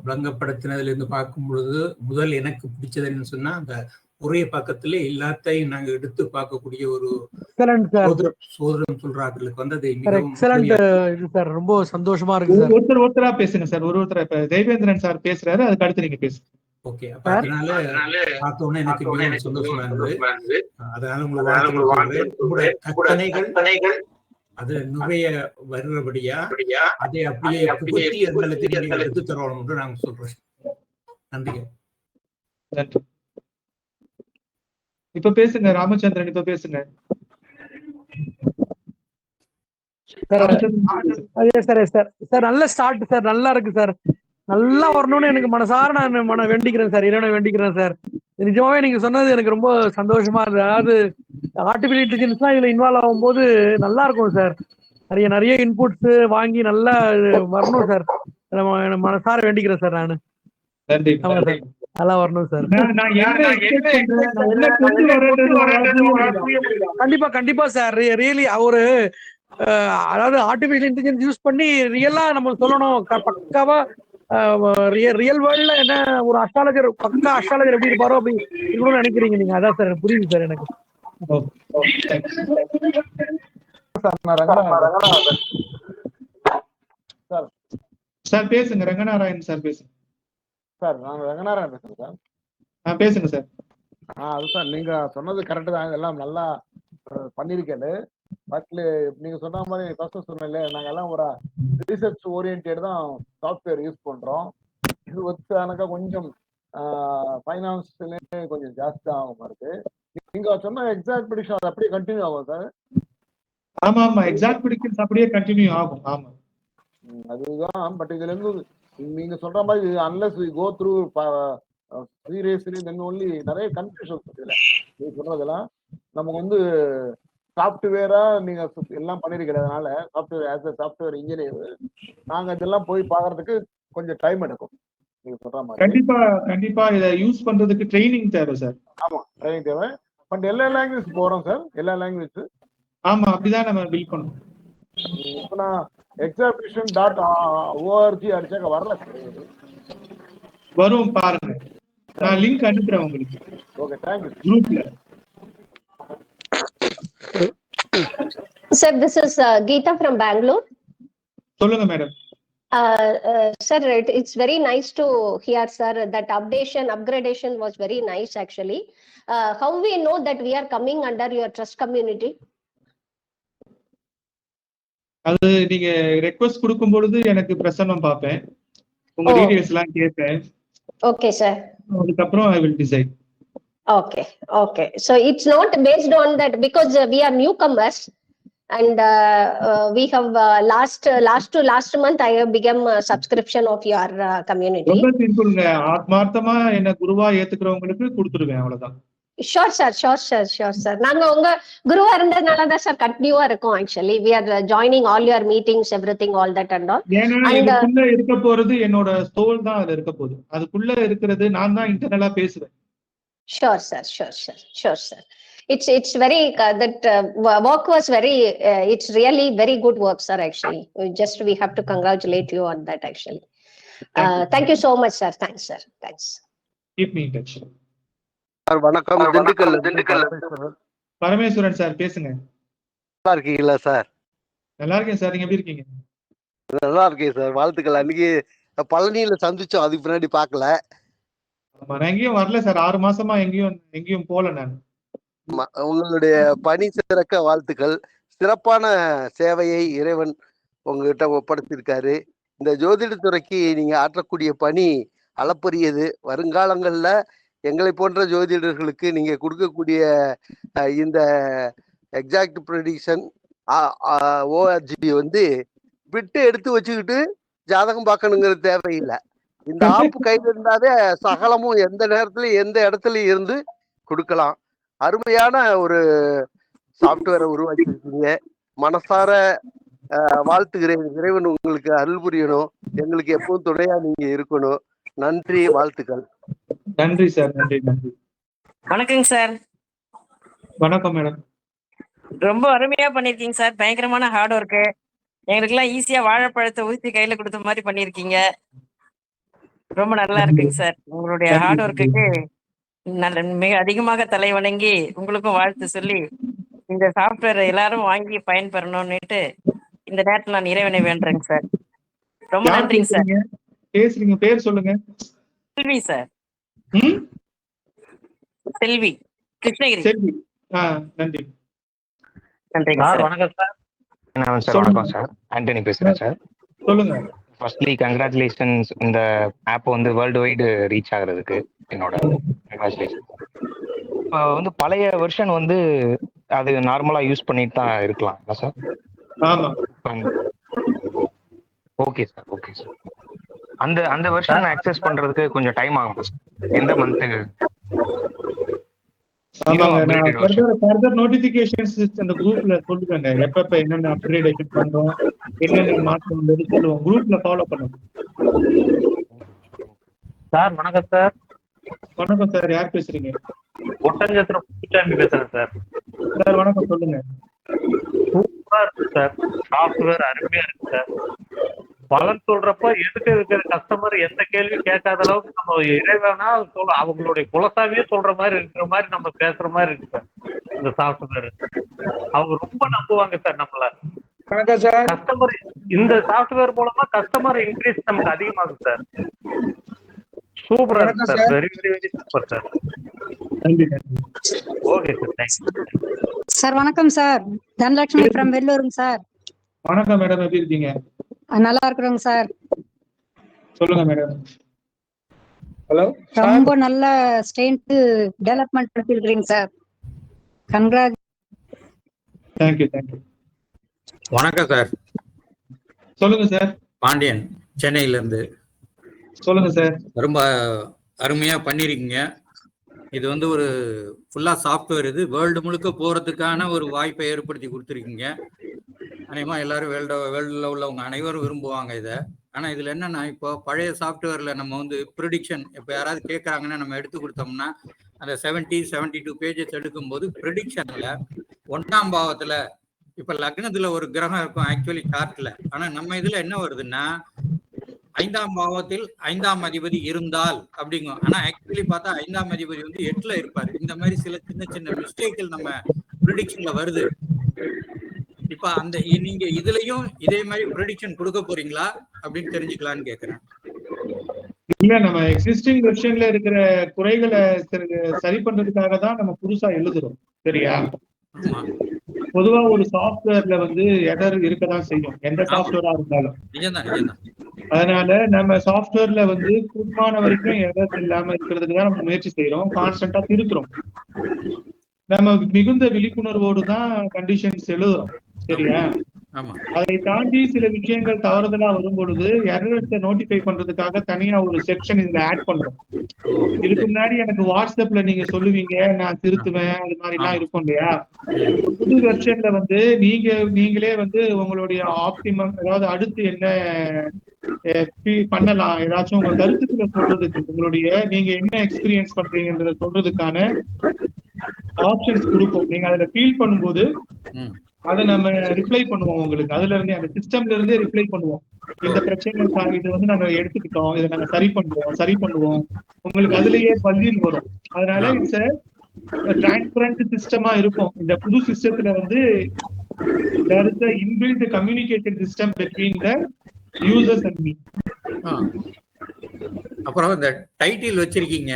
விளங்கப்படுத்தினதுல இருந்து பார்க்கும் பொழுது முதல் எனக்கு பிடிச்சதுன்னு சொன்னா அந்த ஒரே பக்கத்துல எல்லாத்தையும் நாங்க எடுத்து பார்க்கக்கூடிய ஒரு சோதரம் சொல்றாங்களுக்கு வந்து அது மிகவும் சார். ரொம்ப சந்தோஷமா இருக்கு சார். ஒருத்தரா பேசுங்க சார். ஒருத்தர் இப்ப தேவேந்திரன் சார் பேசுறாரு, அதுக்கு அடுத்து நீங்க பேசுங்க. ஓகே, அப்ப அதனால பார்த்தோன்னே எனக்கு மிகவும் சந்தோஷமா இருந்தது. அதனால உங்களுடைய கற்பனைகள் அது நிறைய வருகிறபடியா அதை அப்படியே புகுத்தி எங்களுக்கு நீங்க எடுத்து தரணும் என்று நாங்க சொல்றேன். நன்றி. இப்ப பேசுங்க ராமச்சந்திரன், இப்ப பேசுங்க. சார் நல்ல ஸ்டார்ட் சார், நல்லா இருக்கு சார். நல்லா வரணும்னு எனக்கு மனசார நான் வேண்டிக்கிறேன் சார், இறைவனை வேண்டிக்கிறேன் சார். நிஜமாவே நீங்க சொன்னது எனக்கு ரொம்ப சந்தோஷமா இருக்கு. அதாவது ஆர்டிபிஷியல் இன்டெலிஜென்ஸ் இதுல இன்வால்வ் ஆகும் போது நல்லா இருக்கும் சார். நிறைய இன்புட்ஸ் வாங்கி நல்லா வரணும் சார். மனசார வேண்டிக்கிறேன் சார். நானு நல்லா வரணும் சார். கண்டிப்பா சார். ரியலி ஒரு அதாவது ஆர்டிபிஷியல் இன்டெலிஜென்ஸ் யூஸ் பண்ணி ரியலா நம்ம சொல்லணும். பக்காவா ரியல் வேர்ல்ட்ல என்ன ஒரு அஸ்ட்ராலஜர், பக்கா அஸ்ட்ராலஜர் எப்படி இருப்பாரோ அப்படி இருக்கணும்னு நினைக்கிறீங்க நீங்க. அதான் சார் புரியுது சார் எனக்கு. சார் பேசுங்க. ரங்கநாராயணன் சார் பேசுங்க. சார் நான் ரங்கநாராயணன் பேசுறேன் சார். பேசுங்க சார். அது சார் நீங்க சொன்னது கரெக்ட் தான். இதெல்லாம் நல்லா பண்ணிருக்கேன். பட் நீங்க சொன்ன மாதிரி ஃபர்ஸ்ட் சொன்னல, நாங்க எல்லாம் ஒரு ரிசர்ச் ஓரியன்டட் தான் சாஃப்ட்வேர் யூஸ் பண்றோம். இது வந்து எனக்கு கொஞ்சம் ஃபைனான்ஸ்ல கொஞ்சம் ஜாஸ்தி ஆகும் இருக்கு. நீங்க சொன்ன எக்ஸாக்ட் ப்ரெடிக்ஷன் அது அப்படியே கண்டினியூ ஆகும் சார்? ஆமா, எக்ஸாக்ட் ப்ரெடிக்ஷன்ஸ் அப்படியே கண்டினியூ ஆகும். ஆமா, அதுதான். பட் இதுல இருந்து நீங்க சொல்ற மாதிரி unless we go through seriously then only நிறைய கன்ஃபியூஷன்ஸ் இருக்குல்ல நீங்க சொல்றதெல்லாம். நமக்கு வந்து சாஃப்ட்வேரா நீங்க எல்லாம் பண்ணிருக்கிறதுனால software as a software engineer நாங்க இதெல்லாம் போய் பாக்குறதுக்கு கொஞ்சம் டைம் எடுக்கும். நீங்க சொல்ற மாதிரி கண்டிப்பா இதை யூஸ் பண்றதுக்கு ட்ரைனிங் தேவை சார். ஆமா, ட்ரைனிங் தேவை. பட் எல்லா லாங்குவேஜ் போறோம் சார். எல்லா லாங்குவேஜ் ஆமா, அப்படிதான் நம்ம பில்ட் பண்ணணும். இப்போ நான் examination.org அடிச்சாக்க வரல. வரும் பாருங்க, நான் லிங்க் அனுப்புறேன் உங்களுக்கு. Okay, thank you. குரூப்ல. Sir, this is Geeta from Bangalore. சொல்லுங்க madam. Sir, it's very nice to hear, sir, that upgradation was very nice actually. How we know that we are coming under your trust community? அது நீங்க request கொடுக்கும் பொழுது எனக்கு பிரசன்னம் பார்ப்பேன், உங்க details எல்லாம் கேட்பேன். Okay sir. அதுக்கப்புறம் I will decide. Okay. So it's not based on that because we are newcomers and we have last month I have become a subscription of your community. ரொம்ப சிம்பிள்ங்க. ஆத்மார்த்தமா என்ன குருவா ஏத்துக்கிறவங்களுக்கு கொடுத்துருவேன், அவ்வளவுதான். Sure sir. நாங்க உங்க குருவா இருந்ததுனால தான் சார் கண்டினியூவா இருக்கும். Actually we are joining all your meetings, everything, all that and all. ஏன்னா இதுக்குள்ள இருக்க போறது என்னோட சோல் தான் அதுல இருக்க போகுது. அதுக்குள்ள இருக்கிறது நான் தான் இன்டர்னலா பேசுவேன். Sure sir. It's very that work was very it's really very good work sir. Actually we have to congratulate you on that actually. Thank you so much sir. Thanks. Keep me in touch. வணக்கம். Dindigul Parameswaran sir பேசுங்க. நல்லா இருக்கீங்களா sir? நல்லா இருக்கேன் sir, நீங்க எப்படி இருக்கீங்க? நல்லா இருக்கேன் சார், வாழ்த்துக்கள். அன்னைக்கு பழனியில சந்திச்சோம், அதுக்கு பின்னாடி பாக்கல. நான் எங்கேயும் வரல சார், 6 மாசமா எங்கேயும் போல. நான் உங்களுடைய பணி சிறக்க வாழ்த்துக்கள். சிறப்பான சேவையை இறைவன் உங்ககிட்ட ஒப்படைத்திருக்காரு. இந்த ஜோதிடத்துறைக்கு நீங்க ஆற்றக்கூடிய பணி அளப்பரியது. வருங்காலங்கள்ல எங்களை போன்ற ஜோதிடர்களுக்கு நீங்க கொடுக்கக்கூடிய இந்த எக்ஸாக்ட் ப்ரெடிக்ஷன் ஓஆர்ஜி வந்து விட்டு எடுத்து வச்சுக்கிட்டு ஜாதகம் பார்க்கணுங்கிறது தேவையில்லை. இந்த ஆப் கையில் இருந்தாவே சகலமும் எந்த நேரத்துலயும் எந்த இடத்துலயும் இருந்து கொடுக்கலாம். அருமையான ஒரு சாப்ட்வேரை உருவாக்கி இருக்கீங்க. மனசார வாழ்த்துகிறேன். இறைவன் உங்களுக்கு அருள் புரியணும். எங்களுக்கு எப்பவும் துணையா நீங்க இருக்கணும். நன்றி, வாழ்த்துக்கள். நன்றி சார். நன்றி நன்றி. வணக்கங்க சார். வணக்கம் மேடம். ரொம்ப அருமையா பண்ணிருக்கீங்க சார். பயங்கரமான ஹார்ட் ஒர்க்கு. எங்களுக்கு எல்லாம் ஈஸியா வாழைப்பழத்தை ஊத்தி கையில கொடுத்த மாதிரி பண்ணிருக்கீங்க. ரொம்ப நல்லா இருக்குங்க சார். உங்களுடைய ஹார்ட் ஒர்க்குக்கு மிக அதிகமாக தலை வணங்கி உங்களுக்கும் வாழ்த்து சொல்லி இந்த சாஃப்ட்வேர் எல்லாரும் வாங்கி பயன்பெறணும்னுட்டு இந்த நேரத்தில் நான் இறைவனை வேண்டுறேங்க சார். ரொம்ப நன்றிங்க சார். பேசுறீங்க, பேர் சொல்லுங்க. செல்வி சார். செல்வி, கிருஷ்ணகிரி. செல்வி. நன்றி. நன்றிங்க சார். வணக்கம் சார். சார் வணக்கம் சார். ஆண்டனி பேசுறேன் சார். சொல்லுங்க. ஃபர்ஸ்ட்லி கங்க்ராச்சுலேஷன்ஸ், இந்த ஆப் வந்து வேர்ல்டு வைடு ரீச் ஆகுறதுக்கு என்னோட கங்க்ராச்சுலேஷன். இப்போ வந்து பழைய வெர்ஷன் வந்து அது நார்மலா யூஸ் பண்ணிட்டு தான் இருக்கலாம் சார்? ஆமா. Okay sir, okay sir. அந்த வெர்ஷன் அக்சஸ் பண்றதுக்கு கொஞ்சம் டைம் ஆகும். எந்த மந்த்துக்கு? ஃபர்தர் நோட்டிபிகேஷன்ஸ் அந்த குரூப்ல சொல்லுங்க. எப்பப்ப என்னென்ன அப்கிரேடேஷன் பண்றோம், என்னென்ன மாற்றம் சொல்லுவோம். குரூப்ல ஃபாலோ பண்ணுங்க சார். வணக்கம் சார். வணக்கம் சார். யார் பேசுறீங்க? ஒட்டஞ்சத்திரம் புதுச்சாமி பேசுறேன் சார். சார் வணக்கம், சொல்லுங்க. சூப்பரா இருக்கு சார். சாஃப்ட்வேர் அருமையா இருக்கு சார். பலன் சொல்றப்ப எதுக்கு இருக்கிற கஸ்டமர் எந்த கேள்வி கேட்காத அளவுக்கு நம்ம இறைவனா அவங்களுடைய குலசாமியே சொல்ற மாதிரி இருக்கிற மாதிரி நம்ம பேசுற மாதிரி இருக்கு சார் இந்த சாஃப்ட்வேர். அவங்க ரொம்ப நம்புவாங்க சார் நம்மள. கஸ்டமர் இந்த சாஃப்ட்வேர் மூலமா கஸ்டமர் இன்க்ரீஸ் நமக்கு அதிகமாகும் சார். சூப்பரா இருக்கு sir. Very very very super sir. நன்றி. Okay sir, thank you sir. வணக்கம் சார். தனலட்சுமி ஃப்ரம் வெள்ளூருங்க சார். வணக்கம் மேடம், எப்படி இருக்கீங்க? நல்லா இருக்கிறோங்க சார். சொல்லுங்க மேடம். ஹலோ. ரொம்ப நல்ல ஸ்ட்ரென்த் டெவலப்மெண்ட் பண்ணிருக்கீங்க சார். கங்க்ராட். Thank you thank you. வணக்கம் சார். சொல்லுங்க சார். பாண்டியன், சென்னையில இருந்து. சொல்லுங்க சார். ரொம்ப அருமையா பண்ணிருக்கீங்க. இது வந்து ஒரு ஃபுல்லா சாஃப்ட்வேர். இது வேர்ல்டு முழுக்க போறதுக்கான ஒரு வாய்ப்பை ஏற்படுத்தி கொடுத்துருக்கீங்க. அநேகமா எல்லாரும் வேர்ல்டுல உள்ளவங்க அனைவரும் விரும்புவாங்க இதை. ஆனா இதுல என்னன்னா, இப்போ பழைய சாஃப்ட்வேர்ல நம்ம வந்து ப்ரிடிக்ஷன் இப்போ யாராவது கேட்கறாங்கன்னா நம்ம எடுத்து கொடுத்தோம்னா அந்த 72 பேஜஸ் எடுக்கும்போது ப்ரிடிக்ஷன்ல 1ஆம் பாவத்துல இப்ப லக்னத்துல ஒரு கிரகம் இருக்கும் ஆக்சுவலி சார்ட்ல. ஆனா நம்ம இதுல என்ன வருதுன்னா 5ஆம் பாவத்தில் 5ஆம் அதிபதி இருந்தால் அப்படிங்கும். ஆனா ஆக்சுவலி பார்த்தா 5ஆம் அதிபதி வந்து 8ல இருப்பாரு. இந்த மாதிரி சில சின்ன சின்ன மிஸ்டேக்கள் நம்ம ப்ரிடிக்ஷன்ல வருது. இப்ப அந்த நீங்க இதுலயும் இதே மாதிரி ப்ரெடிக்ஷன் கொடுக்க போறீங்களா அப்படின்னு தெரிஞ்சுக்கலான்னு கேக்குறேன். இல்ல, நம்ம எக்ஸிஸ்டிங் வெர்ஷன்ல இருக்கிற குறைகளை சரி பண்றதுக்காக தான் நம்ம புதுசா எழுதுறோம். சரியா? பொதுவா ஒரு சாஃப்ட்வேர்ல வந்து எரர் இருக்கதான் செய்யும், எந்த சாஃப்ட்வேரா இருந்தாலும். அதனால நம்ம சாஃப்ட்வேர்ல வந்து கூடுமான வரைக்கும் எரர் இல்லாம இருக்கிறதுக்கு தான் நம்ம முயற்சி செய்யறோம், கான்ஸ்டன்டா திருத்துறோம். நம்ம மிகுந்த விழிப்புணர்வோடு தான் கண்டிஷன்ஸ் எழுதுறோம். சரியா? அதை தாண்டி சில விஷயங்கள் தவறுதலா வரும் பொழுது எரர்ஸை நோட்டிஃபை பண்றதுக்காக தனியா ஒரு செக்ஷன் இதுல ஆட் பண்றோம். இதுக்கு முன்னாடி எனக்கு வாட்ஸ்அப்ல நீங்க சொல்லுவீங்க, நான் திருத்துவேன், அது மாதிரி எல்லாம் இருக்கும் இல்லையா? புது வெர்ஷன்ல வந்து நீங்களே வந்து உங்களுடைய ஆப்டிமம், அதாவது அடுத்து என்ன பண்ணலாம், ஏதாச்சும் உங்க கருத்துக்களை சொல்றதுக்கு, உங்களுடைய நீங்க என்ன எக்ஸ்பீரியன்ஸ் பண்றீங்கன்றத சொல்றதுக்கான ஆப்ஷன்ஸ் கொடுப்போம். நீங்க அதுல ஃபீல் பண்ணும்போது அதை நம்ம ரிப்ளை பண்ணுவோம். உங்களுக்கு அதுல இருந்து அந்த சிஸ்டம்ல இருந்தே ரிப்ளை பண்ணுவோம். இந்த பிரச்சனை இது வந்து நாங்க எடுத்துக்கிட்டோம், இதை நாங்க சரி பண்ணுவோம். உங்களுக்கு அதுலயே பதில் வரும். அதனால இட்ஸ் டிரான்ஸ்பரண்ட் சிஸ்டமா இருக்கும். இந்த புது சிஸ்டத்துல வந்து there is a inbuilt communication system between the users and me. அப்புறம் இந்த டைட்டில் வச்சிருக்கீங்க,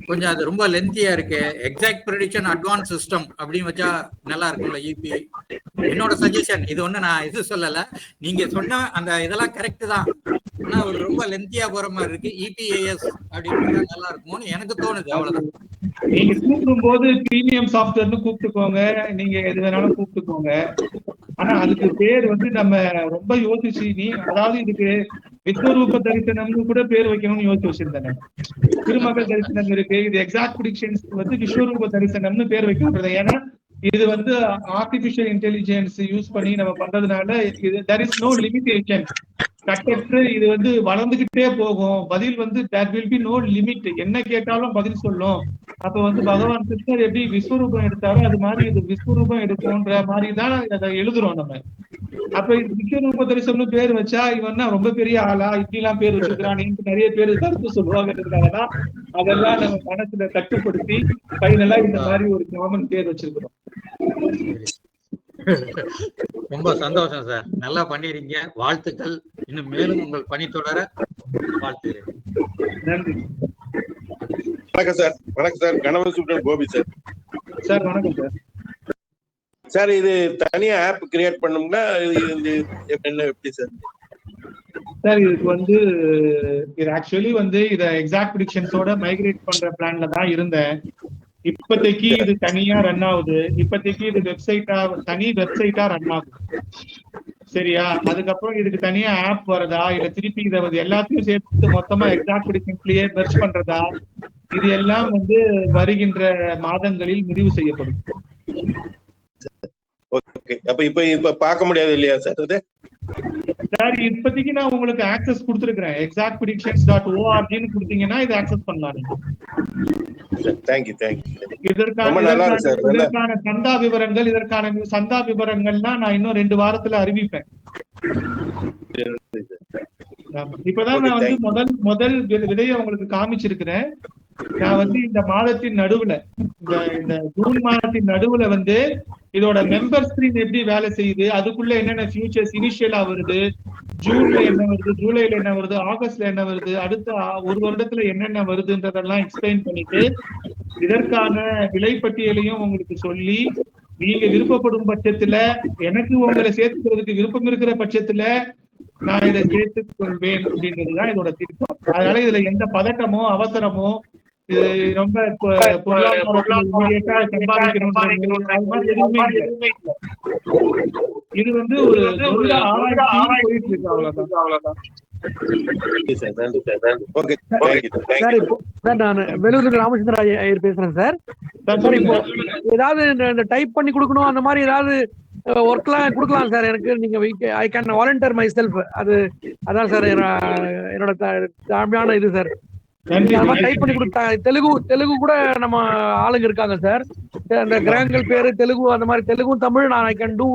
கொஞ்சம் அது ரொம்ப லென்த்தியா இருக்கு. எக்ஸாக்ட் ப்ரெடிக்ஷன் அட்வான்ஸ் சிஸ்டம் அப்படின்னு வச்சா நல்லா இருக்கும்ல இபி. என்னோட சஜஷன். இது ஒண்ணு நான் இது சொல்லல. நீங்க சொன்ன அந்த இதெல்லாம் கரெக்ட் தான். ஆனா ஒரு ரொம்ப லென்த்தியா போற மாதிரி இருக்கு. இபிஏஎஸ் அப்படின்னு நல்லா இருக்குமோன்னு எனக்கு தோணுது. அவ்வளவுதான். நீங்க கூப்பிடும் போது பிரீமியம் சாஃப்ட்வேர்னு கூப்பிட்டுக்கோங்க, நீங்க எது வேணாலும் கூப்பிட்டுக்கோங்க. ஆனா அதுக்கு பேர் வந்து நம்ம ரொம்ப யோசிச்சு அதாவது இதுக்கு விஸ்வரூப தரிசனம்னு கூட பேர் வைக்கணும்னு யோசிச்சு வச்சிருந்தேன். திருமகள் தரிசனம் இருக்கு, இது எக்ஸாக்ட் ப்ரெடிக்ஷன்ஸ் வந்து விஸ்வரூப தரிசனம்னு பேர் வைக்கப்படுறது. ஏன்னா இது வந்து ஆர்டிபிஷியல் இன்டெலிஜென்ஸ் யூஸ் பண்ணி நம்ம பண்றதுனால இது there is no limitation. கட்டற்று இது வந்து வளர்ந்துகிட்டே போகும். பதில் வந்து there will be no limit. என்ன கேட்டாலும் பதில் சொல்லும். அப்ப வந்து பகவான் கிருஷ்ணர் எப்படி விஸ்வரூபம் எடுத்தாரோ அது மாதிரி இது விஸ்வரூபம் எடுக்கும்ன்ற மாதிரி தான் அதை எழுதுறோம் நம்ம. அப்ப விஸ்வரூப தரிசனம்னு பேர் வச்சா இவன்னா ரொம்ப பெரிய ஆளா இப்படி எல்லாம் பேர் வச்சிருக்கான்னு நிறைய பேர் கருத்து சொல்லுவாங்கன்றதுனாலதான் அதெல்லாம் நம்ம மனசுல கட்டுப்படுத்தி ஃபைனலா இந்த மாதிரி ஒரு காமன் பேர் வச்சிருக்கிறோம். ரொம்ப சந்தோஷம் சார். நல்லா பண்ணிருக்கீங்க. வாழ்த்துக்கள். இன்னும் மேலும் உங்கள் பணி தொடர வாழ்த்துகிறேன். நன்றி. வணக்கம் சார். வணக்கம் சார். கணவன் சூப்பர் கோபி சார். சார் வணக்கம் சார். சார் இது தனியா ஆப் கிரியேட் பண்ணோம்னா என்ன எப்படி சார்? சார் இதுக்கு வந்து இது ஆக்சுவலி வந்து இதை எக்ஸாக்ட் ப்ரெடிக்ஷன்ஸோட மைக்ரேட் பண்ற பிளான்ல தான் இருந்தேன். இப்போதைக்கு இது தனியா ரன் ஆகுது. இப்போதைக்கு இது தனி வெப்சைட்டா ரன் ஆகுது. சரியா? அதுக்கப்புறம் இதுக்கு தனியா ஆப் வரதா இல்ல திருப்பி இதை எல்லாத்தையும் சேர்த்து மொத்தமா எக்ஸாக்ட் ப்ரெடிக்ஷன்ஸ்லயே மெர்ஜ் பண்றதா, இது எல்லாம் வந்து வருகின்ற மாதங்களில் முடிவு செய்யப்படும். ஓகே. அப்ப இப்ப பார்க்க முடியாது இல்லையா சார் இது? சார் இப்போதைக்கு நான் உங்களுக்கு ஆக்சஸ் கொடுத்துருக்கிறேன். exactpredictions.org கொடுத்தீங்கன்னா இதை ஆக்சஸ் பண்ணலாம். இதற்கான சந்தா விவரங்கள்லாம் நான் இன்னும் 2 வாரத்துல அறிவிப்பேன். இப்பதான் நான் வந்து முதல் விதையை உங்களுக்கு காமிச்சிருக்கிறேன். நான் வந்து இந்த மாதத்தின் நடுவுல இந்த ஜூன் மாதத்தின் நடுவுல வந்து இதோட மெம்பர் ஸ்கிரீன் எப்படி வேலை செய்யுது, அதுக்குள்ள என்னென்ன ஃபியூச்சர்ஸ் இனிஷியலா வருது, ஜூன்ல என்ன வருது, ஜூலைல என்ன வருது, ஆகஸ்ட்ல என்ன வருது, அடுத்த ஒரு வருடத்துல என்னென்ன வருதுன்றதெல்லாம் எக்ஸ்பிளைன் பண்ணிட்டு இதற்கான விலைப்பட்டியலையும் உங்களுக்கு சொல்லி, நீங்க விருப்பப்படும் பட்சத்துல எனக்கு உங்களை சேர்த்துக்கிறதுக்கு விருப்பம் இருக்கிற பட்சத்துல நான் இதை சேர்த்துக் கொள்வேன் அப்படின்றதுதான் இதோட திட்டம். அதனால இதுல எந்த பதட்டமோ அவசரமோ இது ரொம்ப இது வந்து ஒரு போயிட்டு இருக்கு. அவ்வளவுதான். நான் வேலூர் ராமச்சந்திர ஐயர் பேசுறேன் சார். இப்போ ஏதாவது இந்த டைப் பண்ணி கொடுக்கணும் அந்த மாதிரி ஏதாவது ஒர்க்லாம் கொடுக்கலாம் சார் எனக்கு. நீங்க I can volunteer my self. அதான் சார் என்னோட தாழ்மையான இது சார். டைப் பண்ணி கொடுத்தா தெலுங்கு கூட நம்ம ஆளுங்க இருக்காங்க சார். அந்த கிரகங்கள் பேரு தெலுங்கு, அந்த மாதிரி தெலுங்கு தமிழ் நான் ஐ கேன் டூ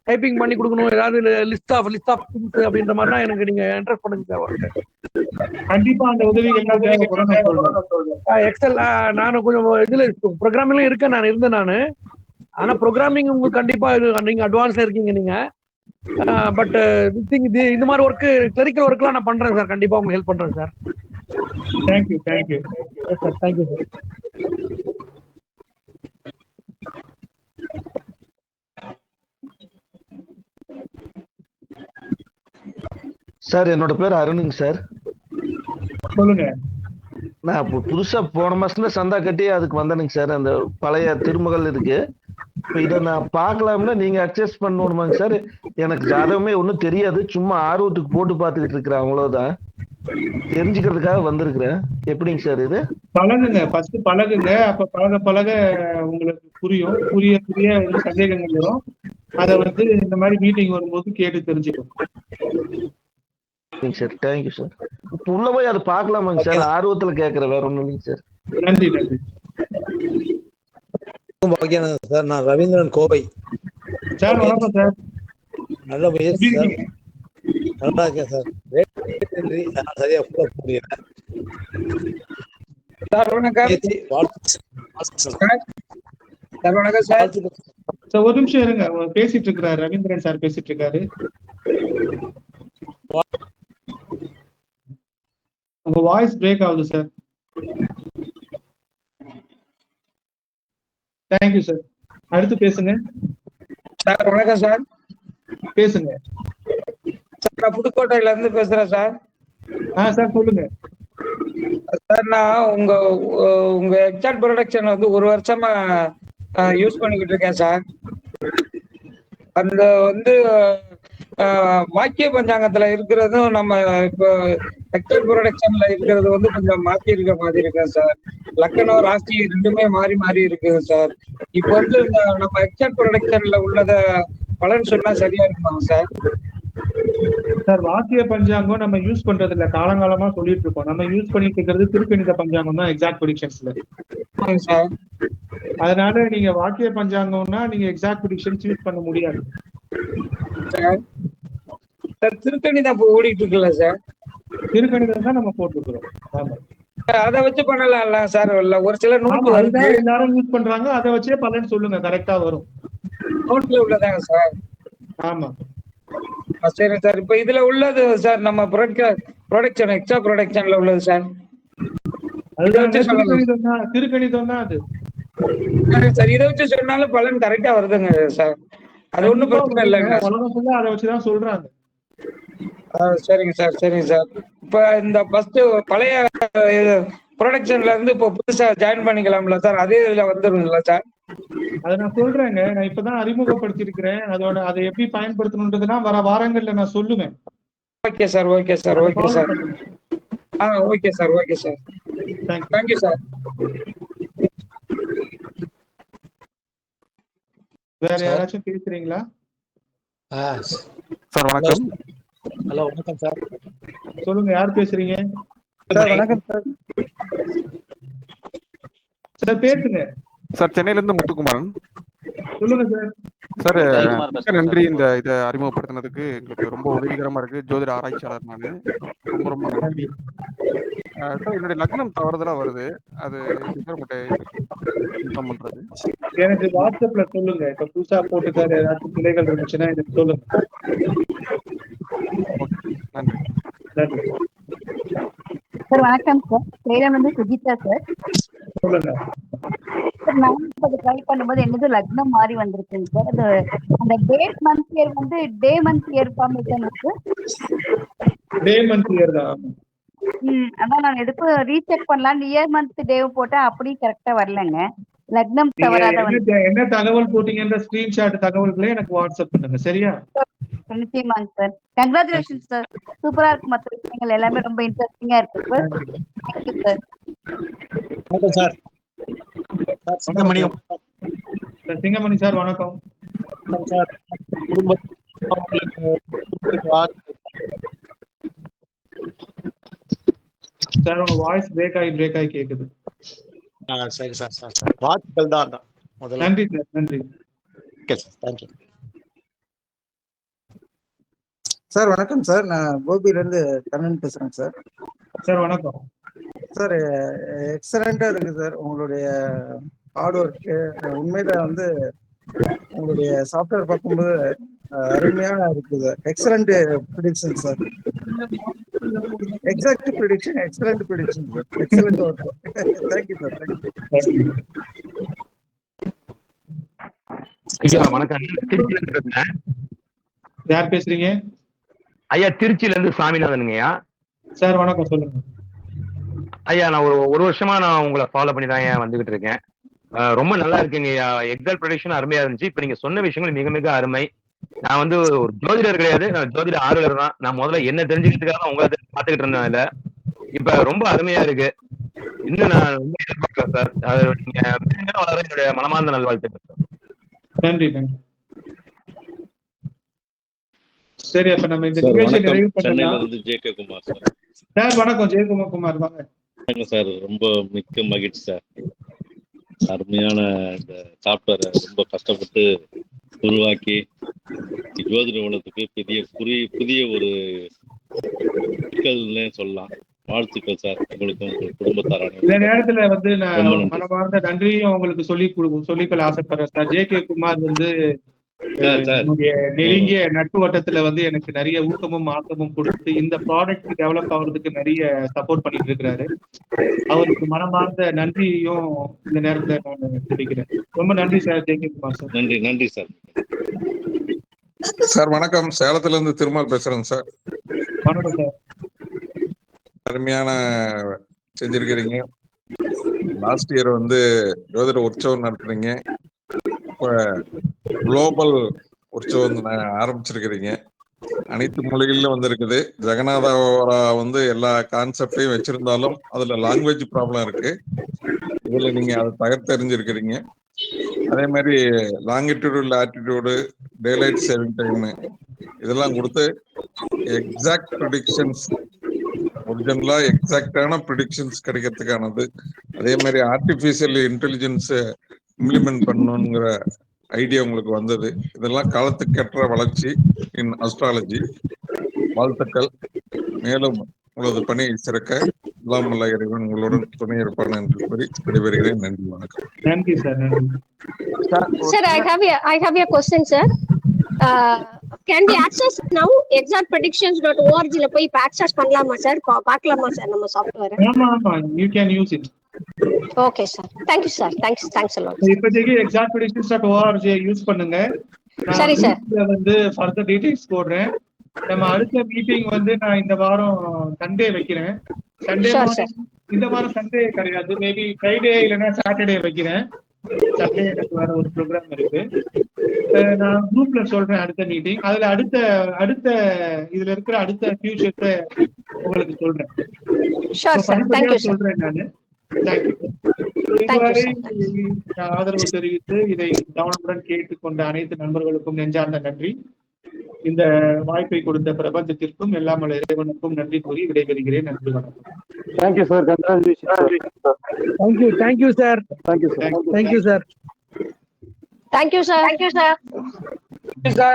டைப்பிங் பண்ணி கொடுக்கணும். ஏதாவது லிஸ்ட் ஆஃப் திங்ஸ் அப்படின்ற மாதிரி தான் எனக்கு நீங்க இன்ட்ரெஸ்ட் பண்ணுங்க சார். கண்டிப்பா அந்த உதவிகள் எக்ஸல் நானும் கொஞ்சம் இதுல ப்ரோக்ராமிங்ல இருக்கேன். நான் இருந்தேன். ஆனா ப்ரோக்ராமிங் உங்களுக்கு கண்டிப்பா நீங்க அட்வான்ஸ்ல இருக்கீங்க நீங்க. பட் இந்த மாதிரி ஒர்க் கிளரிக்கல் ஒர்க்லாம் நான் பண்றேன் சார். கண்டிப்பா உங்களுக்கு ஹெல்ப் பண்றேன் sir. Thank you sir. Thank you sir. Sir என்னோட பேர் அருணுங்க சார். சொல்லுங்க. நான் புதுசா போன மாசத்துல சந்தா கட்டி அதுக்கு வந்தேனுங்க சார். அந்த பழைய திருமகள் இருக்கு. இதை நான் பார்க்கலாம்னா நீங்க அக்சஸ் பண்ணணுமாங்க சார்? எனக்கு ஜாதகமே ஒன்றும் தெரியாது. சும்மா ஆர்வத்துக்கு போட்டு பார்த்துக்கிட்டு இருக்கிறேன், அவ்வளவுதான். தெரிஞ்சுக்கிறதுக்காக வந்திருக்கிறேன். எப்படிங்க சார் இது? பழகுங்க, ஃபர்ஸ்ட் பழகுங்க. அப்ப பழக உங்களுக்கு புரியும். புரிய சந்தேகங்கள் வரும். அதை வந்து இந்த மாதிரி மீட்டிங் வரும்போது கேட்டு தெரிஞ்சுக்கணும். Sir thank you sir. இப்போ உள்ள போய் அதை பார்க்கலாமாங்க சார்? ஆர்வத்துல கேட்கறேன், வேற ஒன்றும் இல்லைங்க சார். நன்றி. சார் நான் ரவீந்திரன் கோவை சார். வணக்கம் சார். நல்ல முயற்சி சார். நல்லா இருக்கேன் சார். சரியா புரியல சார். வணக்கம் சார். ஒரு நிமிஷம் இருங்க, பேசிட்டு இருக்கிறாரு ரவீந்திரன் சார் பேசிட்டு இருக்காரு. உங்க வாய்ஸ் பிரேக் ஆகுது சார். Thank you sir. அடுத்து பேசுங்க. சார் வணக்கம் சார். பேசுங்க. சார் நான் புதுக்கோட்டையில இருந்து பேசுறேன் சார். சார் சொல்லுங்க. சார் நான் உங்க எக்ஸாக்ட் ப்ரொடக்ஷன் வந்து 1 வருஷமா யூஸ் பண்ணிக்கிட்டு இருக்கேன் சார். அந்த வந்து வாக்கிய பஞ்சாங்கத்துல இருக்கிறதும் நம்ம இப்போ எக்ஸாக்ட் ப்ரொடக்ஷன்ல இருக்கிறது வந்து கொஞ்சம் மாத்தி இருக்க மாதிரி இருக்கேன் சார். லக்கணம் ராசி ரெண்டுமே மாறி மாறி இருக்குது சார். இப்போ வந்து நம்ம எக்ஸாக்ட் ப்ரொடக்ஷன்ல உள்ளத பலன் சொன்னா சரியா இருக்குமா சார்? சார் வாக்கிய பஞ்சாங்கம் நம்ம யூஸ் பண்றது இல்ல, காலங்காலமா சொல்லிட்டு இருக்கோம். நம்ம யூஸ் பண்ணிட்டு இருக்கிறது திருக்கணித பஞ்சாங்கம் தான் எக்ஸாக்ட் ப்ரெடிக்ஷன்ஸ்ல. சார் அதனால நீங்க வாக்கிய பஞ்சாங்கம்னா நீங்க எக்ஸாக்ட் ப்ரெடிக்ஷன்ஸ் யூஸ் பண்ண முடியாது சார். திருக்கணிதம் இப்போ ஓடிட்டு இருக்குல்ல சார்? திருக்கணிதம் தான் நம்ம போட்டுருக்கிறோம். ஆமா, அதை வச்சு பண்ணலாம்ல சார்? இல்ல ஒரு சில நோட்டு வருது எல்லாரும் யூஸ் பண்றாங்க, அதை வச்சே பலன் சொல்லுங்க, கரெக்டா வரும். நோட்ல உள்ளதாங்க சார்? ஆமா சரி சார். இப்ப இதுல உள்ளது சார் நம்ம ப்ரொடக்ஷன் எக்ஸ்ட்ரா ப்ரொடக்ஷன்ல உள்ளது சார். திருக்கணிதம் தான் அது. சரி சார், இதை வச்சு சொன்னாலும் பலன் கரெக்டா வருதுங்க சார். அது ஒண்ணும் பிரச்சனை இல்லைங்க. உலகம் ஃபுல்லா அதை வச்சுதான் சொல்றாங்க. சரிங்க சார், சரிங்க சார். இப்ப இந்த ஃபர்ஸ்ட் பழைய ப்ரொடக்ஷன்ல இருந்து இப்போ புதுசா ஜாயின் பண்ணிக்கலாம்ல சார்? அதே இதுல வந்துருங்களா சார்? அதை நான் சொல்றேங்க, நான் இப்பதான் அறிமுகப்படுத்திருக்கிறேன். அதை எப்படி பயன்படுத்தணுன்றதுன்னா வர வாரங்கள்ல நான் சொல்லுவேன். Okay sir, okay sir, okay sir. Okay sir, okay sir. Thank you sir. வேற யாராச்சும் பேசுறீங்களா? சார் வணக்கம். ஹலோ வணக்கம் சார். சொல்லுங்க, யார் பேசுறீங்க? சார் வணக்கம் சார். சார் பேசுங்க. சார் சென்னையில இருந்து முத்துக்குமாரன். சொல்லுங்க சார். சார் மிக்க நன்றி இந்த இதை அறிமுகப்படுத்தினதுக்கு. எங்களுக்கு ரொம்ப உதவிகரமா இருக்கு. ஜோதிட ஆராய்ச்சியாளர் நான். ரொம்ப ரொம்ப நன்றி. சார் என்னுடைய லக்னம் தவறுதலா வருது, அது இன்ஃபார்ம் பண்றது. எனக்கு வாட்ஸ்அப்ல சொல்லுங்க. இப்ப புதுசா போட்டுக்காரு ஏதாச்சும் பிள்ளைகள் இருந்துச்சுன்னா எனக்கு சொல்லுங்க. நன்றி. நன்றி சார். வணக்கம் சார். சேலம் வந்து சுஜிதா சார். சொல்லுங்க. சார் நான் இப்போ ட்ரை பண்ணும்போது என்னது லக்னம் மாறி வந்திருக்குங்க சார். அது அந்த டேட் மந்த் இயர் வந்து டே மந்த் இயர் ஃபார்மேஷன் இருக்கு. டே மந்த் இயர் தான். அதான் நான் எதுக்கு ரீசெக் பண்ணலாம் இயர் மந்த் டே போட்டா அப்படி கரெக்டா வரலங்க. லக்னம் தவறாத என்ன தகவல் போட்டீங்கன்ற ஸ்கிரீன்ஷாட் தகவல்களே எனக்கு வாட்ஸ்அப் பண்ணுங்க, சரியா? நிச்சயமாங்க சார். Congratulation sir. சூப்பரா இருக்கு. மற்ற விஷயங்கள் எல்லாமே ரொம்ப இன்ட்ரெஸ்டிங்கா இருக்கு சார். Thank you sir. வணக்கம் சார். சிங்கமணி சார் வணக்கம். சார் சார் உங்க வாய்ஸ் பிரேக் ஆகி கேக்குது. சரி சார். சார் வாழ்த்துக்கள் தான் முதல்ல. நன்றி சார், நன்றி. Okay sir, thank you sir. வணக்கம் சார். நான் கோபியிலேருந்து கண்ணன் பேசுகிறேன் சார். சார் வணக்கம் சார். எக்ஸலண்ட்டாக இருக்குது சார் உங்களுடைய ஹார்ட் ஒர்க்கு. உண்மையில வந்து உங்களுடைய சாஃப்ட்வேர் பார்க்கும்போது அருமையாக இருக்குது. Excellent prediction sir. Exact prediction, excellent prediction sir. Excellent work. Thank you sir. Thank you. வணக்கம். திருச்சியில இருந்து பேசுறேன். யார் பேசுறீங்க? ஐயா திருச்சியில இருந்து சாமிநாதனுங்கய்யா. சார் வணக்கம், சொல்லுங்க. ஐயா நான் ஒரு வருஷமா நான் உங்களை ஃபாலோ பண்ணி தான் வந்துகிட்டு இருக்கேன். ரொம்ப நல்லா இருக்குங்க. எக்ஸாக்ட் ப்ரெடிக்ஷன் அருமையா இருந்துச்சு. இப்ப நீங்க சொன்ன விஷயங்கள் மிக மிக அருமை. நான் வந்து ஒரு ஜோதிடர் கிடையாது, நான் ஜோதிட ஆர்வலர் தான். நான் முதல்ல என்ன தெரிஞ்சுக்கிறதுக்காக உங்களை பார்த்துக்கிட்டு இருந்தேன். இல்ல இப்ப ரொம்ப அருமையா இருக்கு. இன்னும் நான் ரொம்ப எதிர்பார்க்கிறேன் சார். அது நீங்க வளர என்னுடைய மனமார்ந்த நல்வாழ்த்துக்கள் சார். நன்றி நன்றி. சரி, அப்ப நம்ம இந்த நிகழ்ச்சியை நிறைவு பண்ணலாம். ஜேகேகுமார் சார். சார் வணக்கம். ஜெயக்குமார் வாங்க. சார் ரொம்ப மிக்க மகிழ்ச்சி சார். அருமையான இந்த சாப்ட்வேரை ரொம்ப கஷ்டப்பட்டு உருவாக்கி ஜோதிட உலகத்துக்கு புதிய ஒரு சிக்கல்னே சொல்லலாம். வாழ்த்துக்கள் சார். உங்களுக்கு உங்கள் குடும்பத்தாரான இந்த நேரத்துல வந்து நான் மனமார்ந்த நன்றியும் உங்களுக்கு சொல்லிக்கொள்ள ஆசைப்படுறேன் சார். ஜேகேகுமார் வந்து என்னுடைய நெருங்கிய நட்பு வட்டத்துல வந்து எனக்கு நிறைய ஊக்கமும் ஆக்கமும் கொடுத்து இந்த ப்ராடக்ட் டெவலப் ஆகுறதுக்கு நிறைய சப்போர்ட் பண்ணிட்டு இருக்கிறாரு. அவருக்கு மனமார்ந்த நன்றியும் இந்த நேரத்துல நான் தெரிவிக்கிறேன். ரொம்ப நன்றி சார். Thank you sir. நன்றி நன்றி சார். சார் வணக்கம், சேலத்துல இருந்து திருமால் பேசுறேங்க சார். வணக்கம் சார். அருமையான செஞ்சிருக்கிறீங்க. லாஸ்ட் இயர் வந்து ஜோதிட உற்சவம் நடத்துறீங்க, இப்ப குளோபல் உற்சவம் ஆரம்பிச்சிருக்கிறீங்க. அனைத்து மொழிகளிலும் வந்திருக்குது. ஜெகநாதா வந்து எல்லா கான்செப்டையும் வச்சிருந்தாலும் அதுல லாங்குவேஜ் ப்ராப்ளம் இருக்கு. இதுல நீங்க அதை தகர்த்தெறிஞ்சிருக்கிறீங்க. அதே மாதிரி longitude, latitude, daylight saving time இதெல்லாம் கொடுத்து எக்ஸாக்ட் ப்ரிடிக்ஷன்ஸ், ஒரிஜினலா எக்ஸாக்டான ப்ரிடிக்ஷன்ஸ் கிடைக்கிறதுக்கானது. அதே மாதிரி ஆர்டிபிஷியல் இன்டெலிஜென்ஸ் இம்ப்ளிமெண்ட் பண்ணணுங்கிற ஐடியா உங்களுக்கு வந்தது. இதெல்லாம் காலத்துக்கேற்ற வளர்ச்சி இன் அஸ்ட்ராலஜி. வாழ்த்துக்கள். மேலும் உங்களது பணி சிறக்க எல்லாம் வல்ல இறைவன் உங்களுடன் துணை இருப்பான் என்று கூறி விடைபெறுகிறேன். நன்றி, வணக்கம். நன்றி சார். நன்றி Sir, I have a question, sir. Can we access now exactpredictions.org ல போய் access பண்ணலாமா சார்? பார்க்கலாமா சார் நம்ம சாஃப்ட்வேர்? ஆமா ஆமா, you can use it. Okay sir. Thank you sir. Thanks a lot. இப்போதைக்கு exactpredictions.org யூஸ் பண்ணுங்க. சரி சார். வந்து further details போடுறேன். நம்ம அடுத்த மீட்டிங் வந்து நான் இந்த வாரம் சண்டே வைக்கிறேன். சண்டே இந்த வாரம் சண்டே கிடையாது, மேபி ஃப்ரைடே இல்லைன்னா சாட்டர்டே வைக்கிறேன். சண்டே எனக்கு வேற ஒரு ப்ரோக்ராம் இருக்கு. நான் குரூப்ல சொல்றேன் அடுத்த மீட்டிங். அதுல அடுத்த இதுல இருக்கிற அடுத்த ஃபியூச்சர்ஸை உங்களுக்கு சொல்றேன். சொல்றேன் நானு. இதுவரை ஆதரவு தெரிவித்து இதை கவனமுடன் கேட்டுக்கொண்ட அனைத்து நண்பர்களுக்கும் நெஞ்சார்ந்த நன்றி. இந்த வாய்ப்பை கொடுத்த பிரபஞ்சத்திற்கும் எல்லாம் வல்ல இறைவனுக்கும் நன்றி கூறி விடைபெறுகிறேன். நன்றி, வணக்கம். Thank you sir. Thank you sir. Thank you sir.